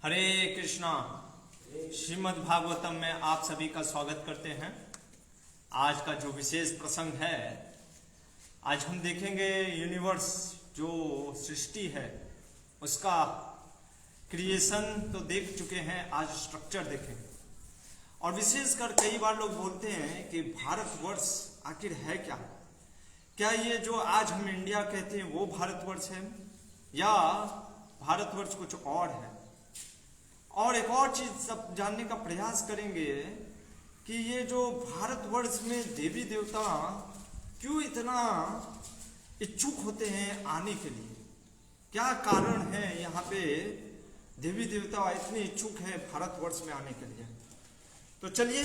हरे कृष्णा। श्रीमद् भागवतम में आप सभी का स्वागत करते हैं। आज का जो विशेष प्रसंग है, आज हम देखेंगे यूनिवर्स जो सृष्टि है उसका क्रिएशन तो देख चुके हैं, आज स्ट्रक्चर देखेंगे। और विशेषकर कई बार लोग बोलते हैं कि भारतवर्ष आखिर है क्या? क्या ये जो आज हम इंडिया कहते हैं वो भारतवर्ष है या भारतवर्ष कुछ और है? और एक और चीज सब जानने का प्रयास करेंगे कि ये जो भारतवर्ष में देवी देवता क्यों इतना इच्छुक होते हैं आने के लिए, क्या कारण है यहाँ पे देवी देवता इतने इच्छुक है भारतवर्ष में आने के लिए। तो चलिए,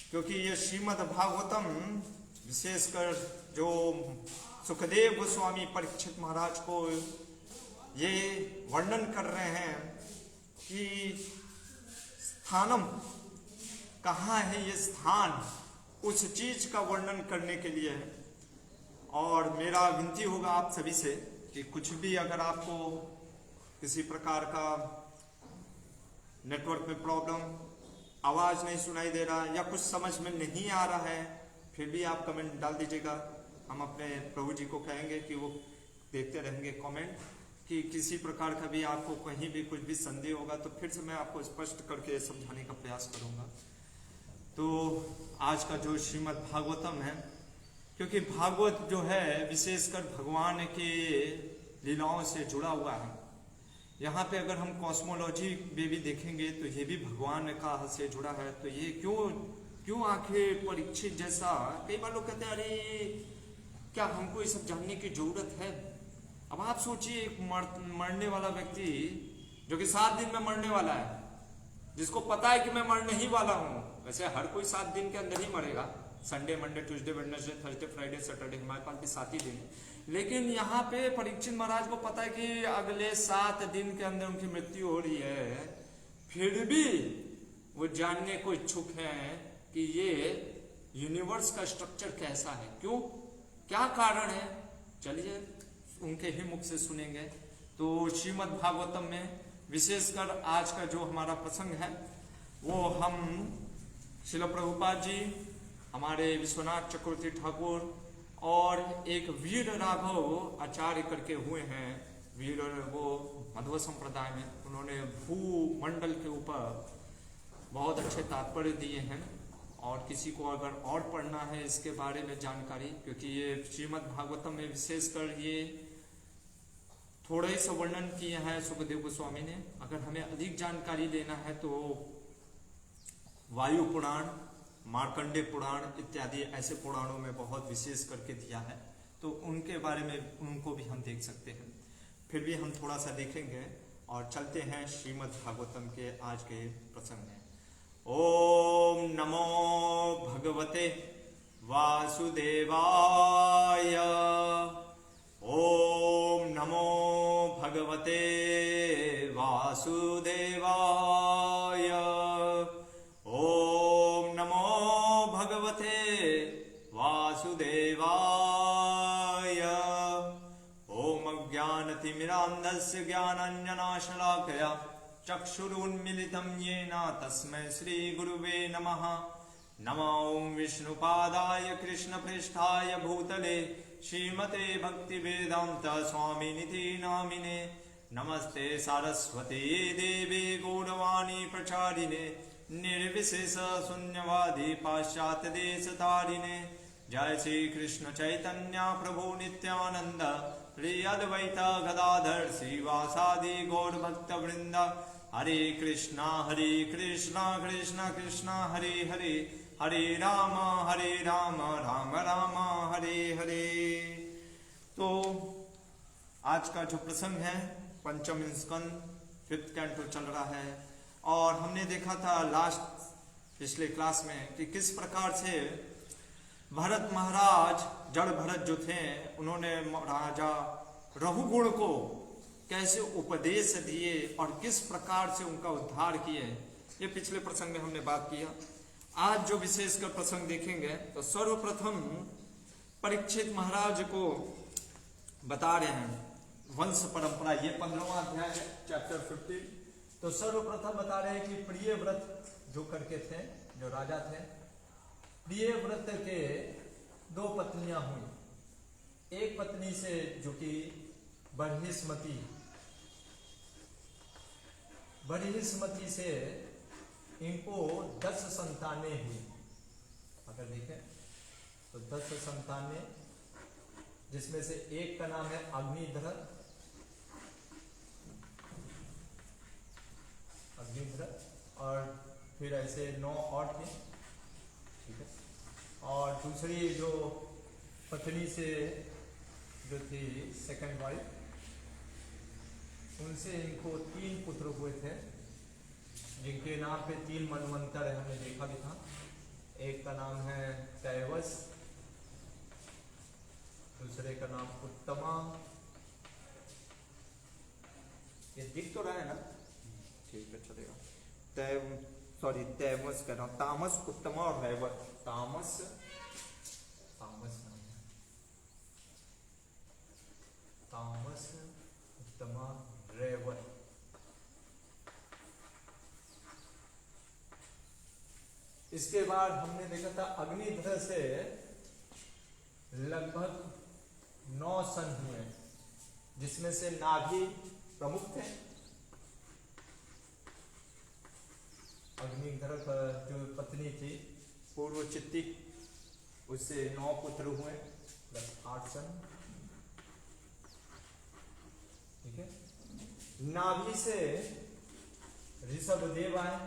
क्योंकि ये श्रीमद् भागवतम विशेषकर जो सुखदेव गोस्वामी परीक्षित महाराज को ये वर्णन कर रहे हैं कि स्थानम कहाँ है, ये स्थान उस चीज का वर्णन करने के लिए है। और मेरा विनती होगा आप सभी से कि कुछ भी अगर आपको किसी प्रकार का नेटवर्क में प्रॉब्लम, आवाज नहीं सुनाई दे रहा या कुछ समझ में नहीं आ रहा है, फिर भी आप कमेंट डाल दीजिएगा। हम अपने प्रभु जी को कहेंगे कि वो देखते रहेंगे कमेंट, कि किसी प्रकार का भी आपको कहीं भी कुछ भी संदेह होगा तो फिर से मैं आपको स्पष्ट करके समझाने का प्रयास करूंगा। तो आज का जो श्रीमद् भागवतम है, क्योंकि भागवत जो है विशेषकर भगवान के लीलाओं से जुड़ा हुआ है। यहाँ पे अगर हम कॉस्मोलॉजी में भी देखेंगे तो ये भी भगवान का से जुड़ा है। तो ये क्यों आखिर परीक्षित जैसा, कई बार लोग कहते हैं अरे क्या हमको ये सब जानने की जरूरत है? अब आप सोचिए, एक मरने वाला व्यक्ति जो कि 7 दिन में मरने वाला है, जिसको पता है कि मैं मरने ही वाला हूं। वैसे हर कोई 7 दिन के अंदर ही मरेगा, Sunday, Monday, Tuesday, Wednesday, Thursday, Friday, Saturday, हमारे पास भी 7 ही दिन है। लेकिन यहाँ पे परीक्षित महाराज को पता है कि अगले 7 दिन के अंदर उनकी मृत्यु हो रही है, फिर भी वो जानने को इच्छुक हैं कि ये यूनिवर्स का स्ट्रक्चर कैसा है, क्यों, क्या कारण है। चलिए उनके ही मुख से सुनेंगे। तो श्रीमद् भागवतम में विशेषकर आज का जो हमारा प्रसंग है वो हम श्रील प्रभुपाद जी, हमारे विश्वनाथ चक्रवर्ती ठाकुर और एक वीर राघव आचार्य करके हुए हैं। वीर वो मध्व संप्रदाय में, उन्होंने भूमंडल के ऊपर बहुत अच्छे तात्पर्य दिए हैं। और किसी को अगर और पढ़ना है इसके बारे में जानकारी, क्योंकि ये श्रीमद् भागवतम में विशेषकर ये थोड़ा ही सा वर्णन किए हैं सुखदेव गोस्वामी ने। अगर हमें अधिक जानकारी लेना है तो वायु पुराण, मार्कंडे पुराण इत्यादि ऐसे पुराणों में बहुत विशेष करके दिया है, तो उनके बारे में उनको भी हम देख सकते हैं। फिर भी हम थोड़ा सा देखेंगे और चलते हैं श्रीमद् भागवतम के आज के प्रसंग में। ओम नमो भगवते वासुदेवाय। ओम नमो भगवते वासुदेवाय। ओम नमो भगवते वासुदेवाय। ओम अज्ञानतिमिरान्धस्य ज्ञानाञ्जनशलाकया चक्षुरुन्मीलितं येन तस्मै श्रीगुरुवे नमः। नमो विष्णुपादाय कृष्णप्रेष्ठाय भूतले श्रीमते भक्तिवेदान्त स्वामिनिति नामिने। नमस्ते सारस्वती देवी गौरवाणी प्रचारिणे निर्विशेष शून्यवादी पाश्चात्य देशतारिणे। जय श्री कृष्ण चैतन्य प्रभु नित्यानंद श्री अद्वैत गदाधर श्रीवासादि गौर भक्त वृंद। हरे कृष्णा कृष्णा कृष्णा हरे हरे, हरे राम राम राम हरे हरे। तो आज का जो प्रसंग है पंचम स्कंद 5th कैंटो चल रहा है। और हमने देखा था पिछले क्लास में कि किस प्रकार से भरत महाराज, जड़ भरत जो थे, उन्होंने राजा रघुगुण को कैसे उपदेश दिए और किस प्रकार से उनका उद्धार किए, ये पिछले प्रसंग में हमने बात किया। आज जो विशेषकर प्रसंग देखेंगे तो सर्वप्रथम परीक्षित महाराज को बता रहे हैं वंश परंपरा। ये 15वां अध्याय है, चैप्टर 15। तो सर्वप्रथम बता रहे हैं कि प्रिय व्रत जो करके थे, जो राजा थे, प्रिय व्रत के 2 पत्नियां हुई। एक पत्नी से जो कि बरहिस्मती से इनको 10 संतानें हुई। अगर देखें तो 10 संतानें, जिसमें से एक का नाम है अग्निध्र, और फिर ऐसे 9 और थे, ठीक है। और दूसरी जो पत्नी से जो थी सेकंड वाइफ, उनसे इनको 3 पुत्र हुए थे, जिनके नाम पे 3 मनवंतर है, हमने देखा भी था। एक का नाम है तैवस, दूसरे का नाम उत्तमा, ये दिख तो रहा है ना, ठीक है चलेगा। तैमस कह रहा हूं, तामस, उत्तमा और रैवत। तामस नाम है, तामस, उत्तमा, रैवत। इसके बाद हमने देखा था अग्निध्र से लगभग 9 सन हुए, जिसमें से नाभि प्रमुख थे। अग्निध्र का जो पत्नी थी पूर्व चित्ती, उससे 9 पुत्र हुए, प्लस 8 सन, ठीक है। नाभि से ऋषभदेव आए,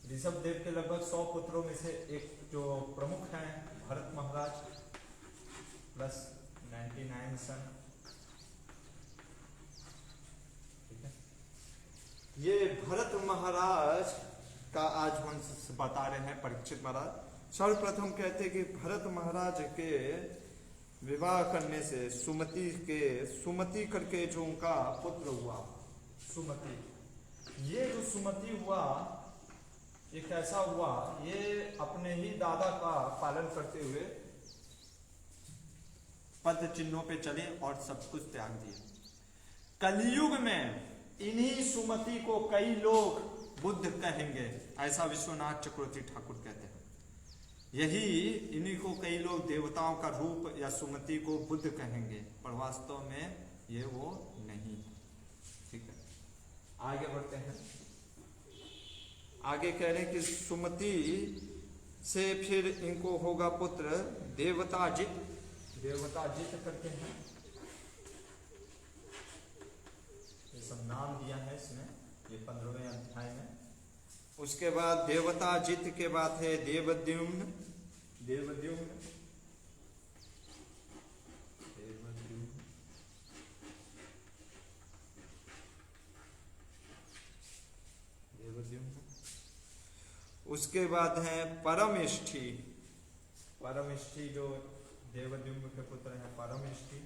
ऋषभदेव के लगभग 100 पुत्रों में से एक जो प्रमुख हैं भरत महाराज, प्लस 99 सन, ठीक है। ये भरत महाराज का आज हम बता रहे हैं परीक्षित महाराज। सर्वप्रथम कहते हैं कि भरत महाराज के विवाह करने से सुमति करके जो उनका पुत्र हुआ, सुमति, ये जो सुमति हुआ, ये कैसा हुआ, ये अपने ही दादा का पालन करते हुए पद चिन्हों पे चले और सब कुछ त्याग दिए। कलयुग में इन्हीं सुमति को कई लोग बुद्ध कहेंगे, ऐसा विश्वनाथ चक्रवर्ती ठाकुर कहते हैं। यही इन्हीं को कई लोग देवताओं का रूप या सुमति को बुद्ध कहेंगे, पर वास्तव में ये वो नहीं, ठीक है। आगे बढ़ते हैं। आगे कह रहे हैं कि सुमति से फिर इनको होगा पुत्र देवताजित करते हैं, ये सब नाम दिया है इसमें, ये 15वें अध्याय में। उसके बाद देवताजित के बाद है देवद्युम्न, उसके बाद है परमेष्ठी जो देवद्युम्न के पुत्र हैं, परमेष्ठी।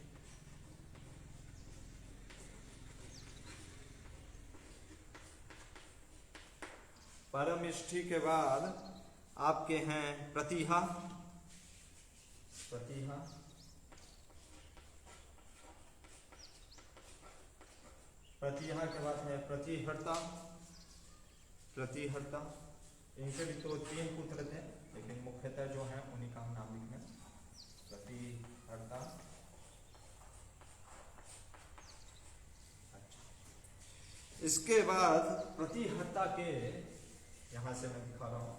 परमेष्ठी के बाद आपके हैं प्रतिहा के बाद है प्रतिहर्ता। इनके भी तो 3 पुत्र थे, लेकिन मुख्यतः जो है उन्हीं का हम नाम लिखें, प्रतिहर्ता। अच्छा, इसके बाद प्रतिहर्ता के, यहां से मैं दिखा रहा हूं,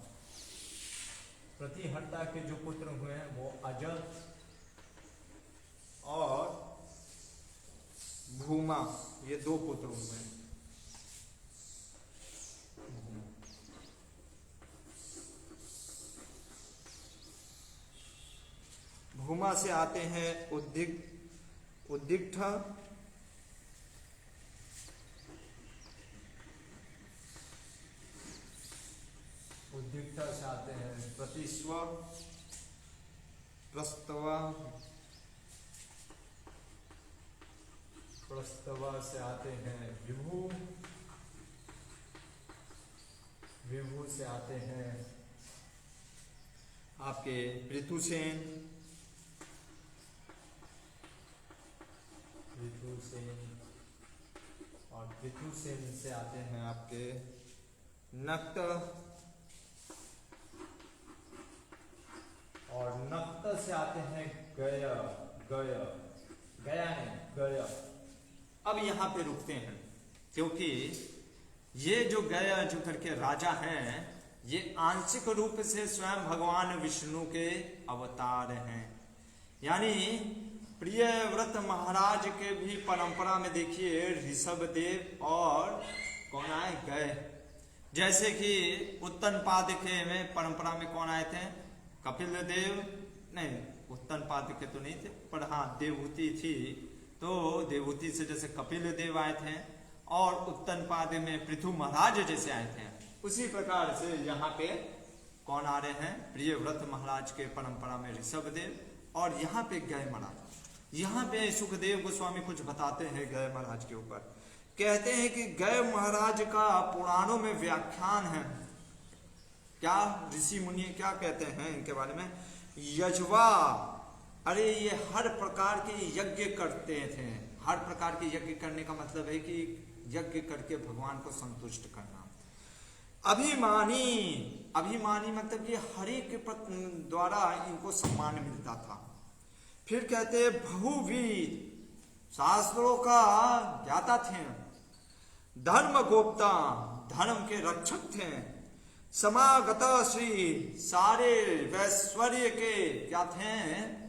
प्रतिहर्ता के जो पुत्र हुए हैं वो अज और भूमा, ये 2 पुत्र हुए हैं। भूमा से आते हैं उद्दिग्ध, से आते हैं प्रतिस्व, प्रस्तवा से आते हैं विभु विभू से आते हैं आपके पृथुसेन, और पृथुसेन से आते हैं आपके नक्त, और नक्त से आते हैं गय, गया नहीं गय। अब यहाँ पे रुकते हैं क्योंकि ये जो गया जो करके राजा हैं ये आंशिक रूप से स्वयं भगवान विष्णु के अवतार हैं। यानी प्रियव्रत महाराज के भी परंपरा में देखिए ऋषभदेव और कौन आए गए, जैसे कि उत्तनपाद के में परंपरा में कौन आए थे, कपिल देव, नहीं उत्तनपाद के तो नहीं थे पर हाँ देवहूति थी, तो देवहूति से जैसे कपिल देव आए थे और उत्तनपाद में पृथु महाराज जैसे आए थे, उसी प्रकार से यहाँ पे कौन आ रहे हैं, प्रियव्रत महाराज के परंपरा में ऋषभदेव और यहाँ पे गए महाराज। यहाँ पे सुखदेव गोस्वामी कुछ बताते हैं गए महाराज के ऊपर, कहते हैं कि गए महाराज का पुराणों में व्याख्यान है। क्या ऋषि मुनि क्या कहते हैं इनके बारे में, यजवा, अरे ये हर प्रकार के यज्ञ करते थे। हर प्रकार के यज्ञ करने का मतलब है कि यज्ञ करके भगवान को संतुष्ट करना। अभिमानी, अभिमानी मतलब कि हर एक द्वारा इनको सम्मान मिलता था। फिर कहते बहुवीर, शास्त्रों का ज्ञाता थे। धर्म गोप्ता, धर्म के रक्षक थे। समागत श्री, सारे वैश्वर्य के क्या थे,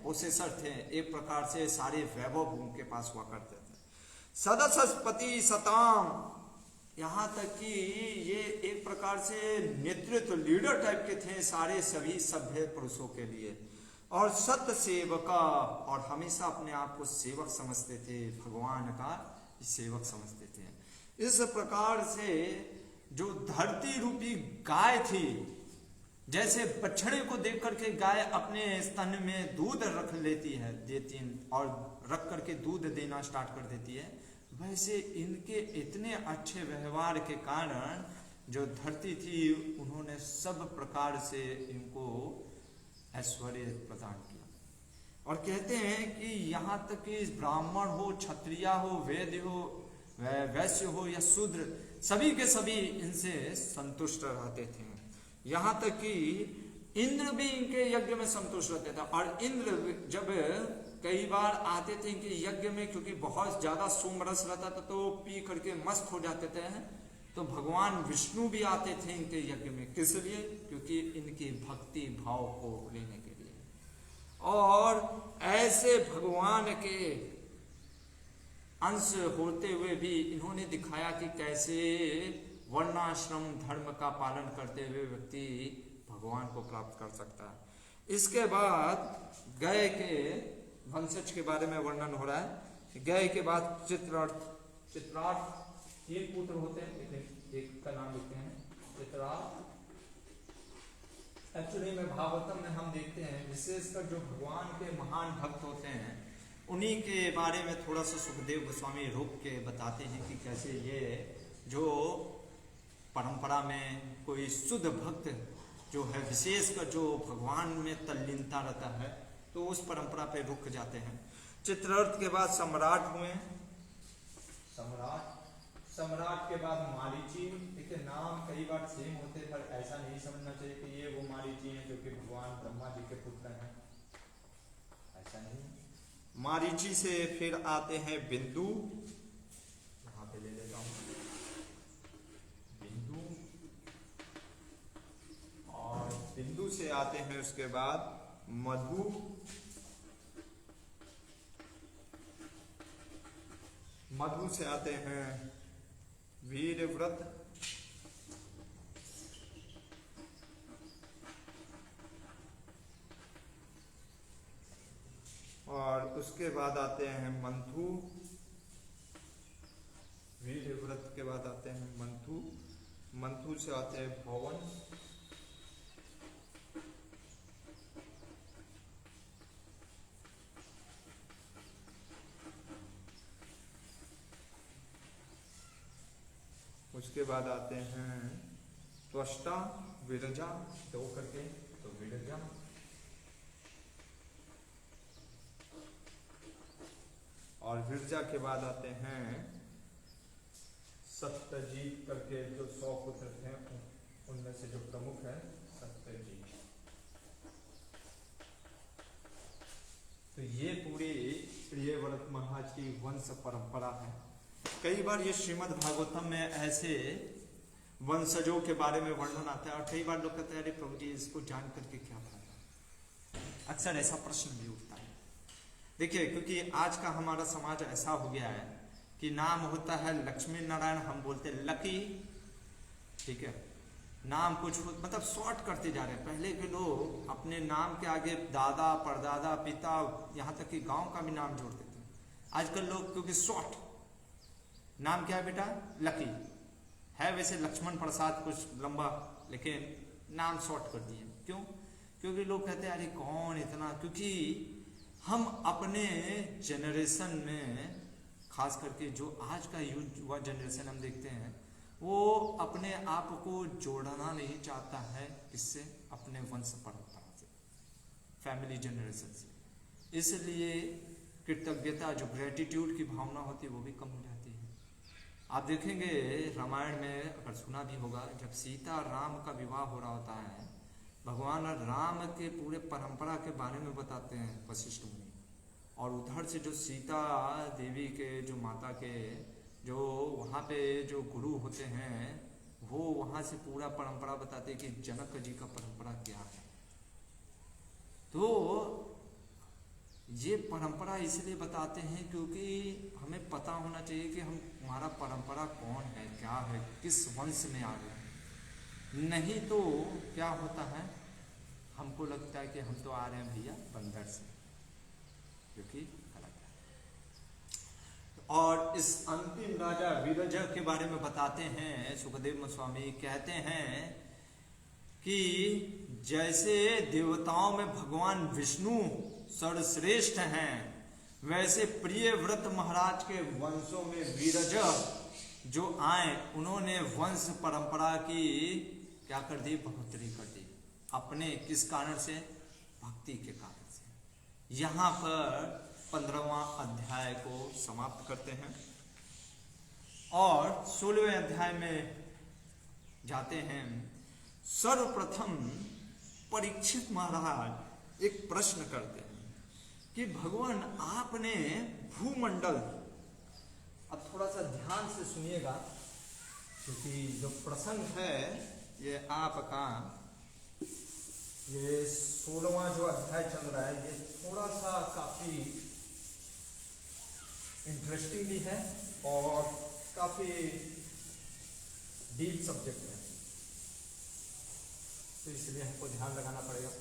पोसेसर थे। एक प्रकार से सारे वैभव उनके पास हुआ करते थे। सदस्यपति सताम, यहाँ तक कि ये एक प्रकार से नेतृत्व लीडर टाइप के थे सारे सभी सभ्य पुरुषों के लिए। और सत्य सेवका, और हमेशा अपने आप को सेवक समझते थे, भगवान का सेवक समझते थे। इस प्रकार से जो धरती रूपी गाय थी, जैसे बछड़े को देख करके गाय अपने स्तन में दूध रख लेती है, देती और रख करके दूध देना स्टार्ट कर देती है, वैसे इनके इतने अच्छे व्यवहार के कारण जो धरती थी उन्होंने सब प्रकार से इनको ऐश्वर्य प्रदान किया। और कहते हैं कि यहाँ तक कि ब्राह्मण हो, क्षत्रिय हो, वैद्य हो, वैश्य हो या शूद्र, सभी के सभी इनसे संतुष्ट रहते थे। यहाँ तक कि इंद्र भी इनके यज्ञ में संतुष्ट रहते थे। और इंद्र जब कई बार आते थे इनके यज्ञ में, क्योंकि बहुत ज्यादा सोमरस रहता था तो पी करके मस्त हो जाते थे, तो भगवान विष्णु भी आते थे इनके यज्ञ में। किस लिए? क्योंकि इनकी भक्ति भाव को लेने के लिए। और ऐसे भगवान के अंश होते हुए भी इन्होंने दिखाया कि कैसे वर्णाश्रम धर्म का पालन करते हुए व्यक्ति भगवान को प्राप्त कर सकता है। इसके बाद गए के वंशज के बारे में वर्णन हो रहा है। गए के बाद चित्रार्थ, चित्रार्थ 3 पुत्र होते हैं, एक का नाम लिखते हैं चित्रार्थ। एक्चुअली में भागवतम में हम देखते हैं विशेषकर जो भगवान के महान भक्त होते हैं उन्हीं के बारे में थोड़ा सा सुखदेव गोस्वामी रोक के बताते हैं कि कैसे ये जो परंपरा में कोई शुद्ध भक्त जो है, विशेषकर जो भगवान में तल्लीनता रहता है, तो उस परंपरा पे रुक जाते हैं। चित्रार्थ के बाद सम्राट हुए, सम्राट, सम्राट के बाद मारीची। देखिए नाम कई बार सेम होते पर ऐसा नहीं समझना चाहिए कि ये वो मारीची हैं जो कि भगवान ब्रह्मा जी के पुत्र हैं, ऐसा नहीं। मारीची से फिर आते हैं बिंदु, यहाँ पे ले लेता हूँ बिंदु, और बिंदु से आते हैं उसके बाद मधु, मधु से आते हैं वीरव्रत, और उसके बाद आते हैं मंथु, वीरव्रत के बाद आते हैं मंथु, मंथु से आते हैं भवन, उसके बाद आते हैं त्वष्टा विरजा दो करके, तो विरजा, और विरजा के बाद आते हैं सत्यजीत करके, जो 100 पुत्र थे उनमें से जो प्रमुख है सत्यजीत। तो ये पूरी प्रियव्रत महाराज की वंश परंपरा है। कई बार ये श्रीमद् भागवतम में ऐसे वंशजों के बारे में वर्णन आता है, और कई बार लोग कहते हैं अरे प्रभु जी इसको जान करके क्या फायदा। अक्सर ऐसा प्रश्न भी उठता है। देखिए, क्योंकि आज का हमारा समाज ऐसा हो गया है कि नाम होता है लक्ष्मी नारायण, हम बोलते हैं लकी, ठीक है, नाम कुछ मतलब शॉर्ट करते जा रहे हैं। पहले के लोग अपने नाम के आगे दादा, परदादा, पिता, यहाँ तक कि गांव का भी नाम जोड़ते थे। आजकल लोग क्योंकि शॉर्ट, नाम क्या है बेटा, लकी है, वैसे लक्ष्मण प्रसाद कुछ लंबा, लेकिन नाम शॉर्ट कर दिए। क्यों? क्योंकि लोग कहते हैं अरे कौन इतना, क्योंकि हम अपने जनरेशन में खास करके जो आज का युवा जनरेशन हम देखते हैं, वो अपने आप को जोड़ना नहीं चाहता है, किससे, अपने वंश परंपरा से, फैमिली जनरेशन से। इसलिए कृतज्ञता, जो ग्रेटिट्यूड की भावना होती है, वो भी कम हो जाती है। आप देखेंगे रामायण में, अगर सुना भी होगा, जब सीता राम का विवाह हो रहा होता है, भगवान राम के पूरे परंपरा के बारे में बताते हैं वशिष्ठ मुनि, और उधर से जो सीता देवी के, जो माता के जो वहाँ पे जो गुरु होते हैं, वो वहाँ से पूरा परंपरा बताते हैं कि जनक जी का परंपरा क्या है। तो ये परंपरा इसलिए बताते हैं क्योंकि हमें पता होना चाहिए कि हमारा परंपरा कौन है, क्या है, किस वंश में आ रहे हैं। नहीं तो क्या होता है, हमको लगता है कि हम तो आ रहे हैं भैया बंदर से, क्योंकि गलत है। और इस अंतिम राजा विरजा के बारे में बताते हैं सुखदेव गोस्वामी, कहते हैं कि जैसे देवताओं में भगवान विष्णु सर्वश्रेष्ठ हैं, वैसे प्रियव्रत महाराज के वंशों में विरजा जो आए, उन्होंने वंश परंपरा की क्या कर दी, बढ़ोतरी कर दी। अपने किस कारण से, भक्ति के कारण से। यहाँ पर 15वां अध्याय को समाप्त करते हैं और 16वें अध्याय में जाते हैं। सर्वप्रथम परीक्षित महाराज एक प्रश्न करते हैं कि भगवान आपने भूमंडल, अब थोड़ा सा ध्यान से सुनिएगा क्योंकि जो प्रसंग है ये आपका, ये 16वां जो अध्याय चल रहा है, ये थोड़ा सा काफी इंटरेस्टिंग भी है और काफी डीप सब्जेक्ट है, तो इसलिए हमको ध्यान लगाना पड़ेगा।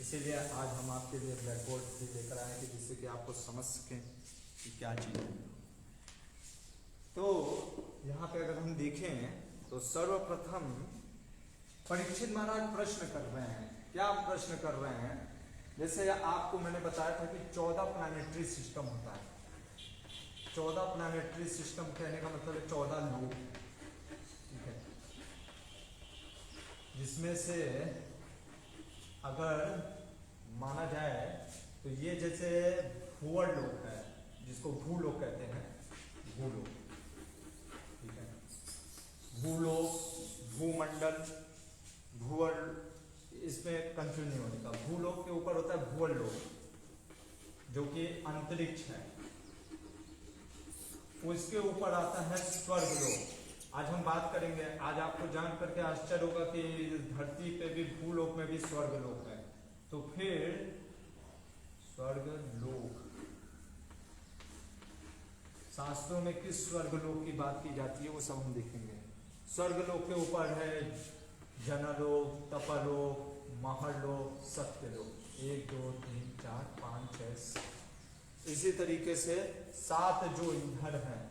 इसीलिए आज हम आपके लिए ब्लैक बोर्ड भी लेकर आए कि जिससे कि आपको समझ सकें कि क्या चीज़ है। तो यहाँ पे अगर हम देखें तो सर्वप्रथम परीक्षित महाराज प्रश्न कर रहे हैं। क्या प्रश्न कर रहे हैं? जैसे आपको मैंने बताया था कि 14 प्लैनेटरी सिस्टम होता है। 14 प्लैनेटरी सिस्टम कहने का मतलब है 14 लोग, ठीक है, जिसमें से अगर माना जाए तो ये जैसे भूवर्लोक है, जिसको भूलोक कहते हैं, भूलोक, ठीक है, भूलोक, भूमंडल, भूवर्ल, इसमें कंफ्यूज नहीं होने का। भूलोक के ऊपर होता है भूवर्लोक, जो कि अंतरिक्ष है, उसके ऊपर आता है स्वर्गलोक। आज हम बात करेंगे, आज आपको जान करके आश्चर्य होगा कि धरती पे भी भूलोक में भी स्वर्गलोक है। तो फिर स्वर्गलोक, शास्त्रों में किस स्वर्गलोक की बात की जाती है वो सब हम देखेंगे। स्वर्गलोक के ऊपर है जनलोक, तपलोक, महलोक, सत्यलोक, 1 2 3 4 5 6। इसी तरीके से 7 जो इधर हैं,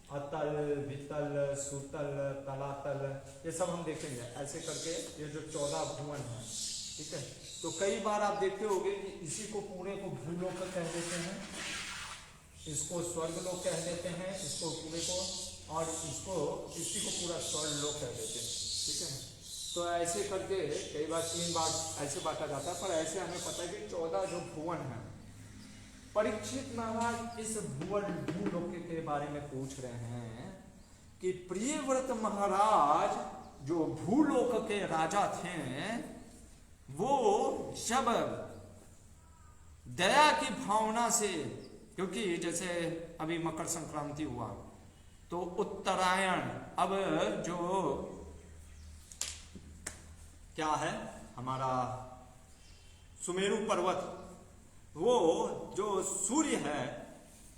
अतल, वितल, सुतल, तलातल, ये सब हम देखेंगे। ऐसे करके ये जो 14 भुवन है, ठीक है। तो कई बार आप देखते होंगे कि इसी को पूरे को भूलोक कह देते हैं, इसको स्वर्गलोक कह देते हैं, इसको पूरे को, और इसको, इसी को पूरा स्वर्गलोक कह देते हैं, ठीक है। तो ऐसे करके कई बार 3 बार ऐसे बांटा जाता है, पर ऐसे हमें पता है कि 14 जो भुवन है। परीक्षित महाराज इस भूलोक के बारे में पूछ रहे हैं कि प्रियव्रत महाराज जो भूलोक के राजा थे, वो जब दया की भावना से, क्योंकि जैसे अभी मकर संक्रांति हुआ तो उत्तरायण, अब जो क्या है हमारा सुमेरु पर्वत, वो जो सूर्य है,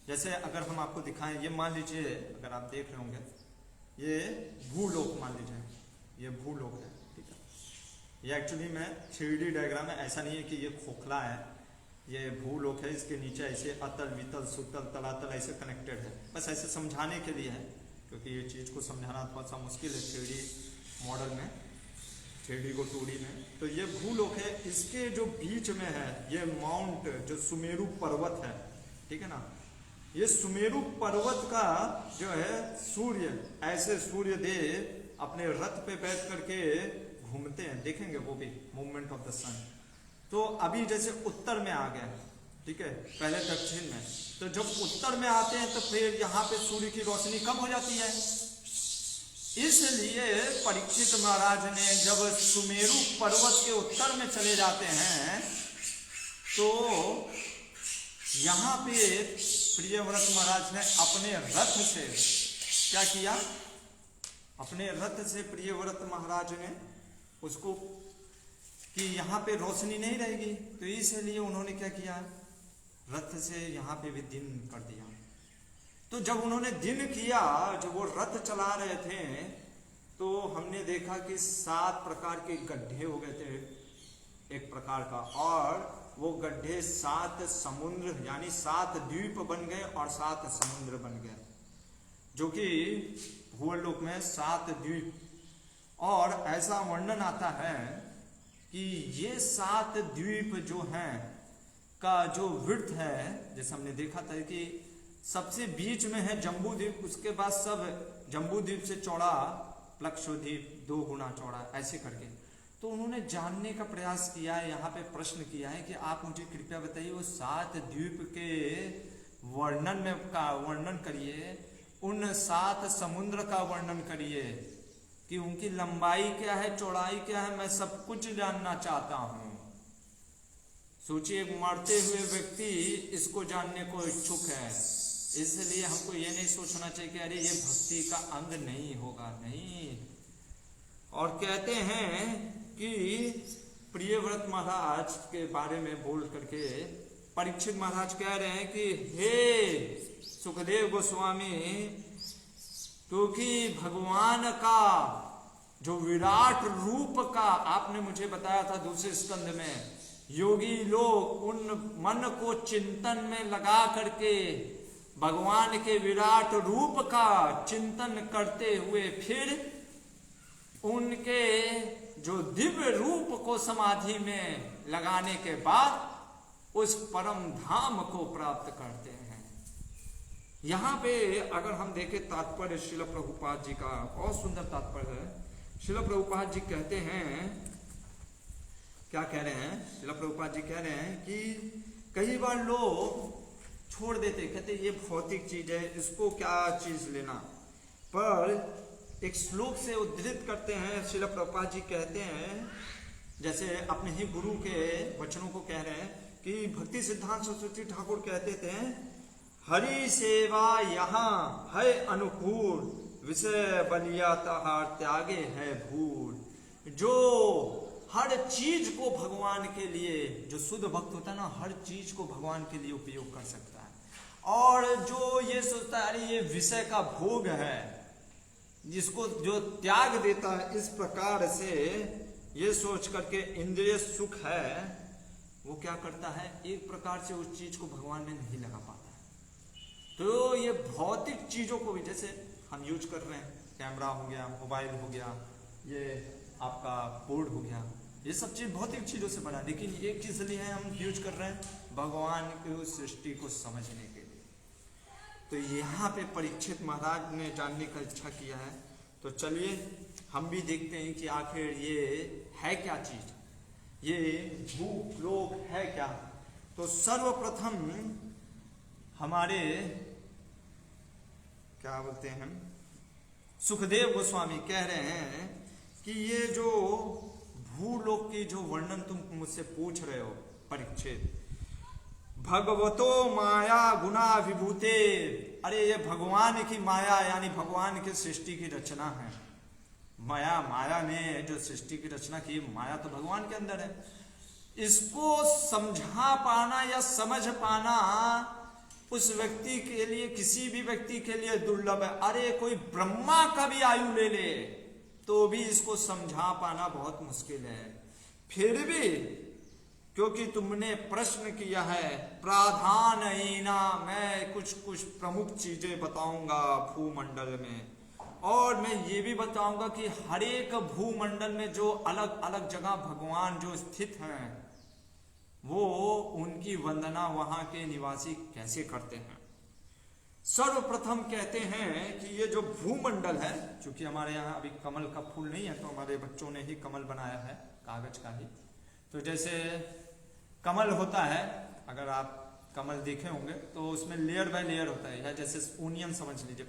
जैसे अगर हम आपको दिखाएं, ये मान लीजिए अगर आप देख रहे होंगे, ये भूलोक मान लीजिए, ये भूलोक है, ठीक है। ये एक्चुअली में 3D डायग्राम है, ऐसा नहीं है कि ये खोखला है, ये भूलोक है, इसके नीचे ऐसे अतल वितल सुतल तलातल ऐसे कनेक्टेड है, बस ऐसे समझाने के लिए है, क्योंकि ये चीज को समझाना थोड़ा सा मुश्किल है 3D मॉडल में, 3D को 2D में। तो ये भूलोक है, इसके जो बीच में है ये माउंट जो सुमेरु पर्वत है, ठीक है ना। ये सुमेरु पर्वत का जो है सूर्य, ऐसे सूर्य देव अपने रथ पे बैठ करके घूमते हैं, देखेंगे वो भी मूवमेंट ऑफ द सन। तो अभी जैसे उत्तर में आ गए, ठीक है, पहले दक्षिण में, तो जब उत्तर में आते हैं तो फिर यहाँ पे सूर्य की रोशनी कम हो जाती है। इसलिए परीक्षित महाराज ने जब सुमेरु पर्वत के उत्तर में चले जाते हैं तो यहाँ पे प्रियव्रत महाराज ने अपने रथ से क्या किया, अपने रथ से प्रियव्रत महाराज ने उसको कि यहाँ पे रोशनी नहीं रहेगी, तो इसलिए उन्होंने क्या किया, रथ से यहाँ पे भी दिन कर दिया। तो जब उन्होंने दिन किया, जब वो रथ चला रहे थे, तो हमने देखा कि 7 प्रकार के गड्ढे हो गए थे एक प्रकार का, और वो गड्ढे 7 समुद्र यानी 7 द्वीप बन गए और 7 समुद्र बन गए, जो कि भूलोक में 7 द्वीप। और ऐसा वर्णन आता है कि ये 7 द्वीप जो हैं का जो विड्थ है, जैसे हमने देखा था कि सबसे बीच में है जम्बू द्वीप, उसके बाद सब जम्बू द्वीप से चौड़ा प्लक्षद्वीप 2 गुना चौड़ा, ऐसे करके। तो उन्होंने जानने का प्रयास किया है, यहाँ पे प्रश्न किया है कि आप मुझे कृपया बताइए वो 7 द्वीप के वर्णन करिए, उन 7 समुद्र का वर्णन करिए कि उनकी लंबाई क्या है, चौड़ाई क्या है, मैं सब कुछ जानना चाहता हूं। सोचिए, एक मरते हुए व्यक्ति इसको जानने को इच्छुक है, इसलिए हमको ये नहीं सोचना चाहिए कि अरे ये भक्ति का अंग नहीं होगा, नहीं। और कहते हैं कि प्रियव्रत महाराज के बारे में बोल करके परीक्षित महाराज कह रहे हैं कि हे सुखदेव गोस्वामी, क्योंकि भगवान का जो विराट रूप का आपने मुझे बताया था दूसरे स्कंद में, योगी लोग उन मन को चिंतन में लगा करके भगवान के विराट रूप का चिंतन करते हुए फिर उनके जो दिव्य रूप को समाधि में लगाने के बाद उस परम धाम को प्राप्त करते हैं। यहाँ पे अगर हम देखें तात्पर्य श्रील प्रभुपाद जी का, बहुत सुंदर तात्पर्य है। श्रील प्रभुपाद जी कहते हैं, क्या कह रहे हैं, श्रील प्रभुपाद जी कह रहे हैं कि कई बार लोग छोड़ देते, कहते ये भौतिक चीज है, इसको क्या चीज लेना, पर एक श्लोक से उद्धृत करते हैं। श्रील प्रभुपाद जी कहते हैं, जैसे अपने ही गुरु के वचनों को कह रहे हैं कि भक्ति सिद्धांत सरस्वती ठाकुर कहते थे, हरि सेवा यहाँ है अनुकूल, विषय बलिया तहार त्यागे है भूल। जो हर चीज को भगवान के लिए, जो शुद्ध भक्त होता है ना, हर चीज को भगवान के लिए उपयोग कर सकता है। और जो ये सोचता है अरे ये विषय का भोग है, जिसको जो त्याग देता है इस प्रकार से ये सोच करके इंद्रिय सुख है, वो क्या करता है, एक प्रकार से उस चीज को भगवान में नहीं लगा पाता है। तो ये भौतिक चीजों को भी, जैसे हम यूज कर रहे हैं, कैमरा हो गया, मोबाइल हो गया, ये आपका बोर्ड हो गया, ये सब चीज भौतिक चीजों से बना, लेकिन एक चीज लिए हम यूज कर रहे हैं, भगवान की उस सृष्टि को समझने के लिए। तो यहाँ पे परीक्षित महाराज ने जानने का इच्छा किया है। तो चलिए हम भी देखते हैं कि आखिर ये है क्या चीज, ये भूलोक है क्या। तो सर्वप्रथम हमारे क्या बोलते हैं सुखदेव गोस्वामी कह रहे हैं कि ये जो भूलोक की जो वर्णन तुम मुझसे पूछ रहे हो परीक्षित, भगवतो माया गुना विभूते, अरे ये भगवान की माया यानी भगवान की सृष्टि की रचना है। माया ने जो सृष्टि की रचना की, माया तो भगवान के अंदर है। इसको समझा पाना या समझ पाना उस व्यक्ति के लिए, किसी भी व्यक्ति के लिए दुर्लभ है। अरे कोई ब्रह्मा का भी आयु ले ले तो भी इसको समझा पाना बहुत मुश्किल है। फिर भी क्योंकि तुमने प्रश्न किया है, प्राधानहीना मैं कुछ प्रमुख चीजें बताऊंगा भूमंडल में, और मैं ये भी बताऊंगा कि हर एक भूमंडल में जो अलग अलग जगह भगवान जो स्थित हैं वो उनकी वंदना वहां के निवासी कैसे करते हैं। सर्वप्रथम कहते हैं कि ये जो भूमंडल है, क्योंकि हमारे यहाँ अभी कमल का फूल नहीं है तो हमारे बच्चों ने ही कमल बनाया है कागज का ही। तो जैसे कमल होता है, अगर आप कमल देखे होंगे तो उसमें लेयर बाय लेयर होता है, या जैसे ओनियन समझ लीजिए,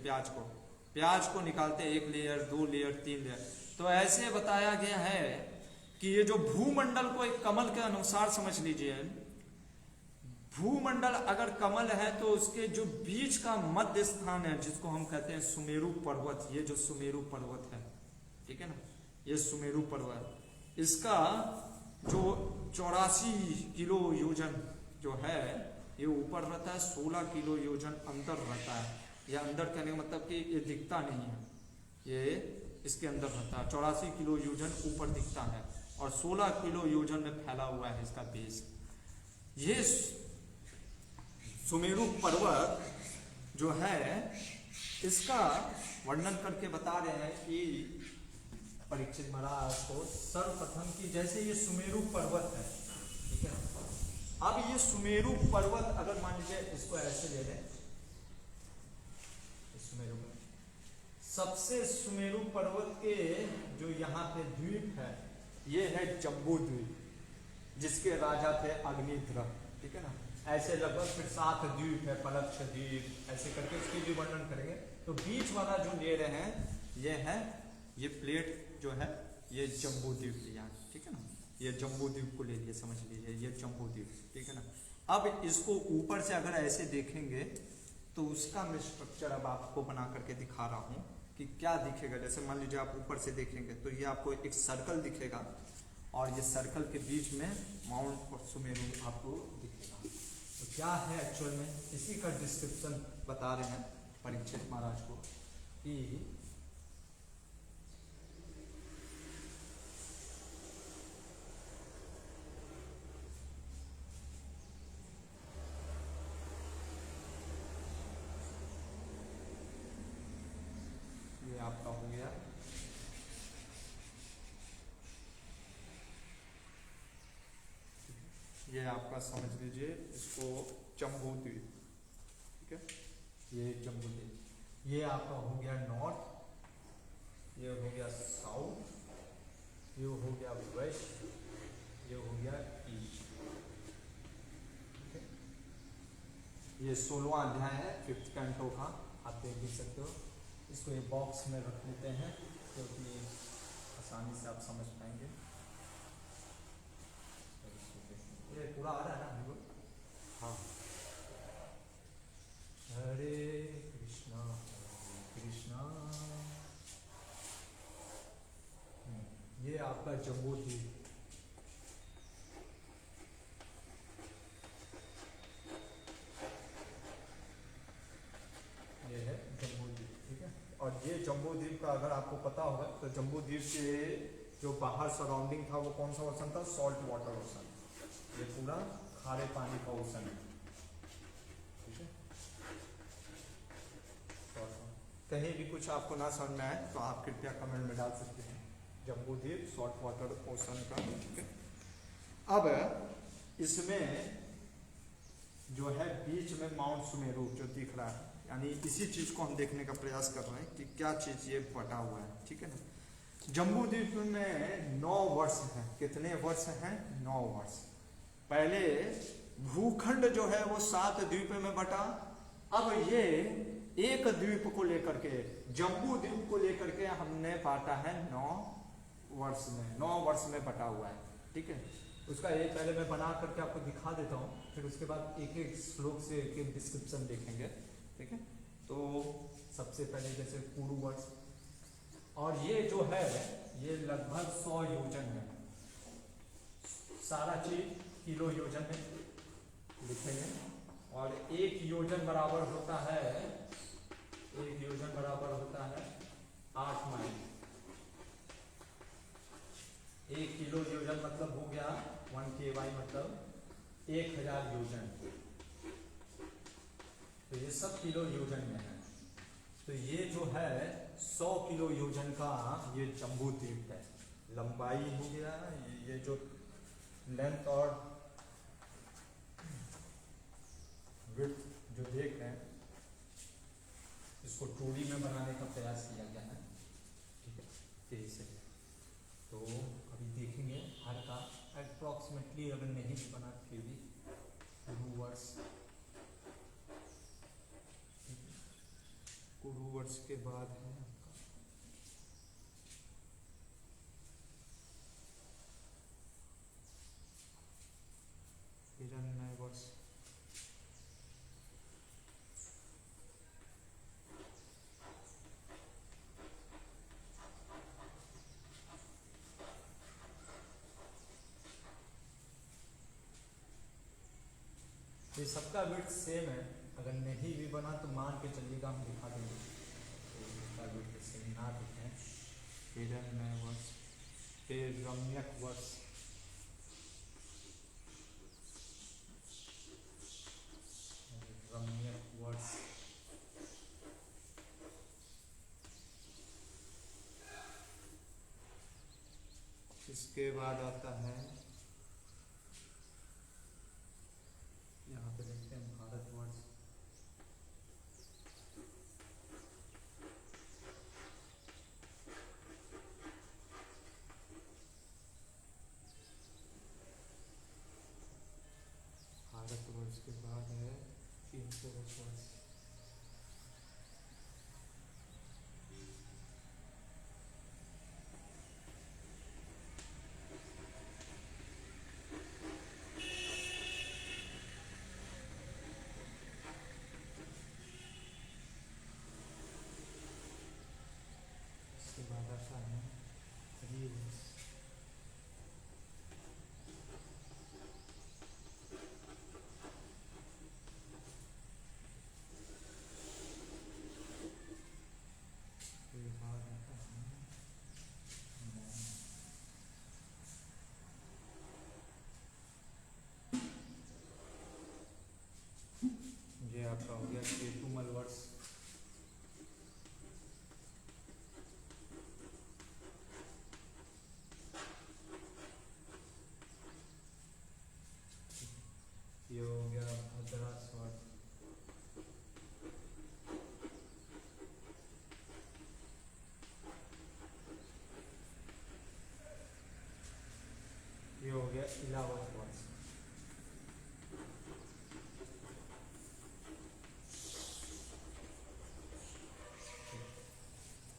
प्याज को निकालते एक लेयर, 2 लेयर, 3 लेयर। तो ऐसे बताया गया है कि ये जो भूमंडल को एक कमल के अनुसार समझ लीजिए। भूमंडल अगर कमल है तो उसके जो बीच का मध्य स्थान है जिसको हम कहते हैं सुमेरु पर्वत, ये जो सुमेरु पर्वत है, ठीक है ना, ये सुमेरु पर्वत, इसका जो 84 किलो योजन जो है ये ऊपर रहता है, 16 किलो योजन अंदर रहता है। ये अंदर कहने का मतलब कि ये दिखता नहीं है, ये इसके अंदर रहता है। 84 किलो योजन ऊपर दिखता है और 16 किलो योजन में फैला हुआ है इसका बेस। ये सुमेरु पर्वत जो है इसका वर्णन करके बता रहे हैं कि परीक्षित महाराज को सर्वप्रथम की, जैसे ये सुमेरु पर्वत है, ठीक है। अब ये सुमेरु पर्वत अगर मान लीजिए इसको ऐसे ले लें, सुमेरु सबसे सुमेरु पर्वत के जो यहाँ पे द्वीप है ये है जम्बू द्वीप, जिसके राजा थे अग्निध्र, ठीक है ना। ऐसे लगभग फिर 7 द्वीप है, पलक्ष द्वीप, ऐसे करके इसकी भी वर्णन करेंगे। तो बीच वाला जो ले रहे हैं ये है, ये प्लेट जो है ये जम्बू द्वीप लिया, ठीक है ना। ये जम्बू द्वीप को ले लिए, समझ लीजिए ये जम्बू द्वीप, ठीक है ना। अब इसको ऊपर से अगर ऐसे देखेंगे तो उसका मैं स्ट्रक्चर अब आपको बना करके दिखा रहा हूँ कि क्या दिखेगा। जैसे मान लीजिए आप ऊपर से देखेंगे तो ये आपको एक सर्कल दिखेगा और ये सर्कल के बीच में माउंट और सुमेरु आपको दिखेगा। तो क्या है एक्चुअल में, इसी का डिस्क्रिप्शन बता रहे हैं परीक्षित महाराज को कि ये आपका हो गया ये आपका समझ लीजिए इसको जम्बू द्वीप, ठीक है, ये जम्बू द्वीप। ये आपका हो गया नॉर्थ, ये हो गया साउथ, ये हो गया वेस्ट, ये हो गया ईस्ट, ठीक है। ये 16वां अध्याय है 5th कैंटो का, आप देख सकते हो। इसको एक बॉक्स में रख लेते हैं क्योंकि आसानी से आप समझ पाएंगे। ये पूरा आ रहा है ना बिल्कुल, हाँ। हरे कृष्णा ये आपका जम्बू द्वीप, ये है जम्बू द्वीप, ठीक है। और ये जम्बू द्वीप का अगर आपको पता होगा तो जम्बू द्वीप के जो बाहर सराउंडिंग था वो कौन सा ओशन था, सॉल्ट वाटर ओशन। ये पूरा खारे पानी का ओशन है, ठीक है। कहीं भी कुछ आपको ना समझ में आए तो आप कृपया कमेंट में डाल सकते हैं, जम्बू द्वीप सॉल्ट वाटर ओशन का, ठीक है। अब इसमें जो है बीच में माउंट सुमेरु जो दिख रहा है, यानी इसी चीज को हम देखने का प्रयास कर रहे हैं कि क्या चीज ये बटा हुआ है, ठीक है ना। जम्बू द्वीप में 9 वर्ष हैं। कितने वर्ष हैं? 9 वर्ष। पहले भूखंड जो है वो 7 द्वीप में बटा। अब ये एक द्वीप को लेकर के, जम्बू द्वीप को लेकर के हमने बांटा है 9 वर्ष में। 9 वर्ष में बटा हुआ है, ठीक है। उसका एक पहले मैं बना करके आपको दिखा देता हूँ, फिर उसके बाद एक एक श्लोक से एक एक डिस्क्रिप्शन देखेंगे, ठीक है। तो सबसे पहले जैसे कुरु वर्ष, और ये जो है ये लगभग 100 योजन है। सारा चीज किलो योजन में लिखेंगे। और एक योजन बराबर होता है, एक योजन बराबर होता है 8 माइल। 1 किलो योजन मतलब हो गया 1 KY, मतलब 1000 योजन। तो ये सब किलो योजन में है। तो ये जो है 100 किलो योजन का ये जम्बू द्वीप है। लंबाई हो गया, ये जो लेंथ और विड्थ जो देख रहे हैं, इसको 2D में बनाने का प्रयास किया गया है, ठीक है। तेईस है। तो अभी देखेंगे हर का अप्रॉक्सीमेटली, अगर नहीं भी बना फिर भी कुरु वर्ष, कुरु वर्ष के बाद है आपका हिरण्मय वर्ष। ये सबका वेट सेम है, अगर नहीं भी बना तो मान के चलिएगा, हम दिखा देंगे। तो इसका वेट सेम ना दिखें। हिरण्मय वर्ष, फिर रम्यक वर्ष, रम्यक वर्ष, इसके बाद आता है, यहाँ पे देखते हैं भारतवर्ष, भारतवर्ष के बाद है 310 वर्ष। इसके बाद आता है त्रिवर्ष, ये आपका हो गया केतुमल वर्ष। ये हो गया भद्रास वर्ष। ये हो गया इलाहाबाद वर्ष।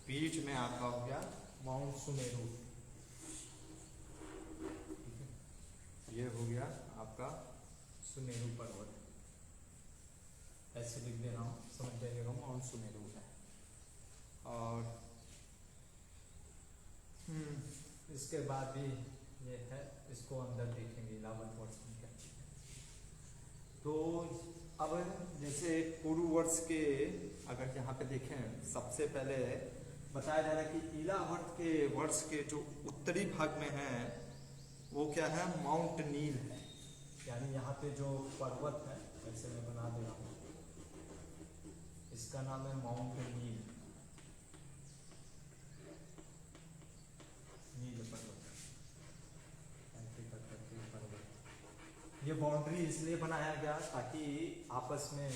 बीच में आपका हो गया माउंट सुमेरु, ये हो गया आपका सुमेरु पर्वत। ऐसे लिख दे रहा हूँ, समझ जाइएगा माउंट सुमेरु है। और इसके बाद भी ये है, इसको अंदर देखेंगे इलाहाबाद वर्ष में क्या चीज़ है। तो अब जैसे कुरु वर्ष के अगर यहाँ पे देखें, सबसे पहले बताया जा रहा है कि इलाहाबाद के वर्ष के जो उत्तरी भाग में है वो क्या है, माउंट नील है। यानी यहाँ पे जो पर्वत है, वैसे मैं बना दे रहा हूँ, इसका नाम है माउंट नील, नील पर्वत। ये बाउंड्री इसलिए बनाया गया ताकि आपस में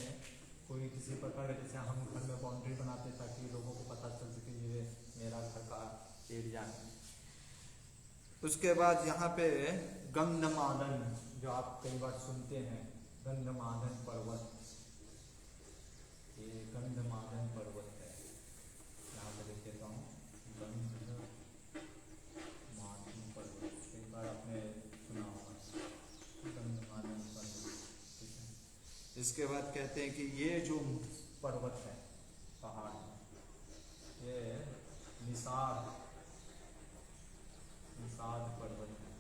कोई किसी प्रकार का, जैसे हम घर में बाउंड्री बनाते ताकि लोगों को पता चल सके ये मेरा घर का एरिया है। उसके बाद यहाँ पे गंधमादन, जो आप कई बार सुनते हैं, गंधमादन पर्वत, ये गंधमादन पर्वत है। यहाँ पे लिख देता हूँ, गंधमादन पर्वत, कई बार आपने सुना होगा गंधमादन पर्वत, ठीक है। इसके बाद कहते हैं कि ये जो पर्वत है, पहाड़, ये निषाद पर्वत है,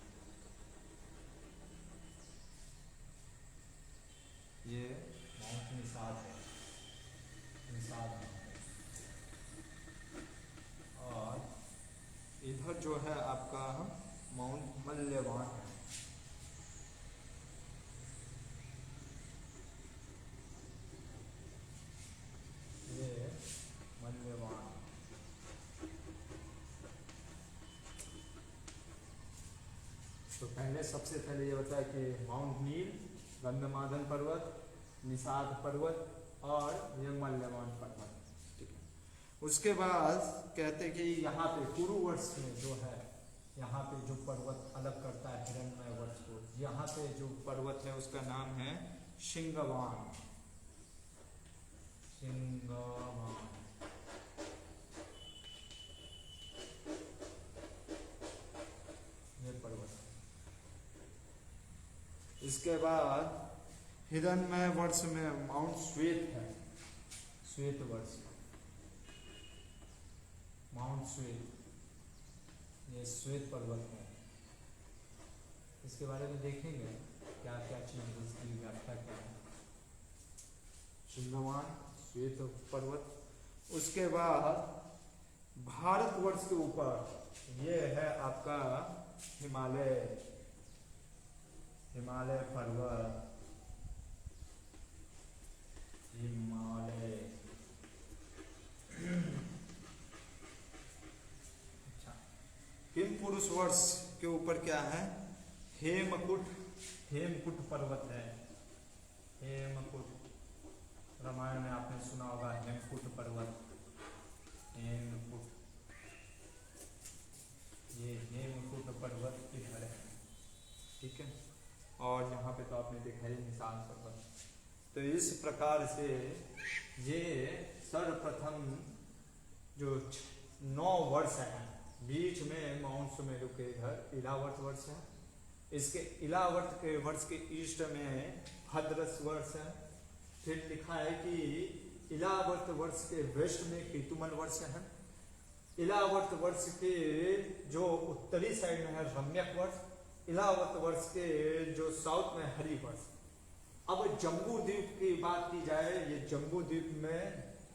ये माउंट निषाद है, निषाद है। और इधर जो है आपका माउंट मल्यवान है। ये मल्यवान, तो पहले सबसे पहले ये बताया कि माउंट नील, गंधमादन पर्वत, निषाद पर्वत और ये मल्यवान पर्वत, ठीक है। उसके बाद कहते हैं कि यहाँ पे कुरुवर्ष में जो है, यहाँ पे जो पर्वत अलग करता है हिरण्मय वर्ष को, यहाँ पे जो पर्वत है उसका नाम है शिंगवान, शिंगवान। ये पर्वत। इसके बाद हिरण्मय वर्ष में माउंट श्वेत है, श्वेत वर्ष, माउंट श्वेत, ये श्वेत पर्वत है। इसके बारे में देखेंगे क्या क्या चीज, इसकी व्याख्या क्या है। शिंगवान, श्वेत पर्वत। उसके बाद भारतवर्ष के ऊपर ये है आपका हिमालय, हिमालय पर्वत, हिमालय। अच्छा, हिम पुरुष वर्ष के ऊपर क्या है, हेमकुट, हेमकुट पर्वत है, हेमकुट। रामायण में आपने सुना होगा हेमकुट पर्वत, हेमकुट, ये हेमकुट पर्वत इधर है, ठीक है। और यहाँ पे तो आपने देखा है निशान पर्वत। तो इस प्रकार से ये सर्वप्रथम जो 9 वर्ष है, बीच में माउंट सुमेरु के इधर इलावर्त वर्ष है, इसके इलावर्त के वर्ष के ईस्ट में भद्रस वर्ष है। फिर लिखा है कि इलावर्त वर्ष के वेस्ट में केतुमल वर्ष है, इलावर्त वर्ष के जो उत्तरी साइड में है रम्यक वर्ष, इलावर्त वर्ष के जो साउथ में हरि वर्ष। अब जम्बू द्वीप की बात की जाए, ये जम्बू द्वीप में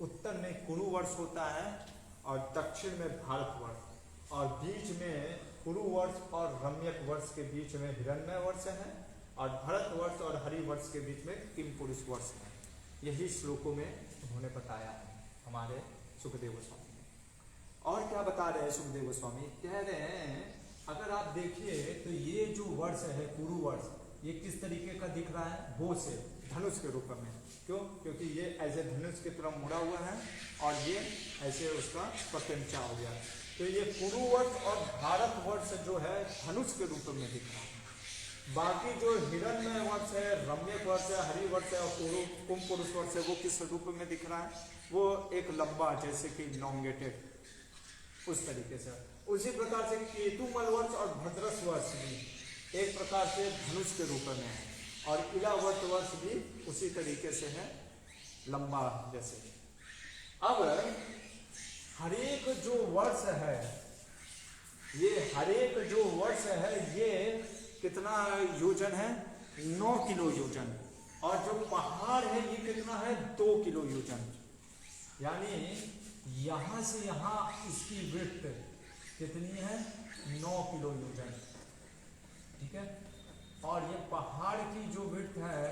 उत्तर में कुरु वर्ष होता है और दक्षिण में भारतवर्ष, और बीच में कुरु वर्ष और रम्यक वर्ष के बीच में हिरण्मय वर्ष है, और भरतवर्ष और हरिवर्ष के बीच में किम पुरुष वर्ष है। यही श्लोकों में उन्होंने बताया है हमारे सुखदेव गोस्वामी ने। और क्या बता रहे हैं सुखदेव गोस्वामी, कह रहे हैं अगर आप देखिए तो ये जो वर्ष है कुरु वर्ष, ये किस तरीके का दिख रहा है, बो से, धनुष के रूप में। क्यों? क्योंकि ये ऐसे धनुष की तरफ मुड़ा हुआ है और ये ऐसे उसका प्रत्यंचा हो गया। तो ये कुरु वर्ष और भारत वर्ष जो है धनुष के रूप में दिख रहा है। बाकी जो हिरण्मय वर्ष है, रम्यक वर्ष है, हरि वर्ष है और कुंभ पुरुष वर्ष है, वो किस रूप में दिख रहा है, वो एक लंबा, जैसे कि लॉन्गेटेड, उस तरीके से। उसी प्रकार से केतुमल वर्ष और भद्रस वर्ष भी एक प्रकार से धनुष के रूप में है, और इलावर्त वर्ष भी उसी तरीके से है, लंबा जैसे। अब हरेक जो वर्ष है, ये हरेक जो वर्ष है ये कितना योजन है, 9 किलो योजन, और जो पहाड़ है ये कितना है, 2 किलो योजन। यानी यहां से यहां इसकी विड्थ कितनी है, 9 किलो योजन, ठीक है। और ये पहाड़ की जो विड्थ है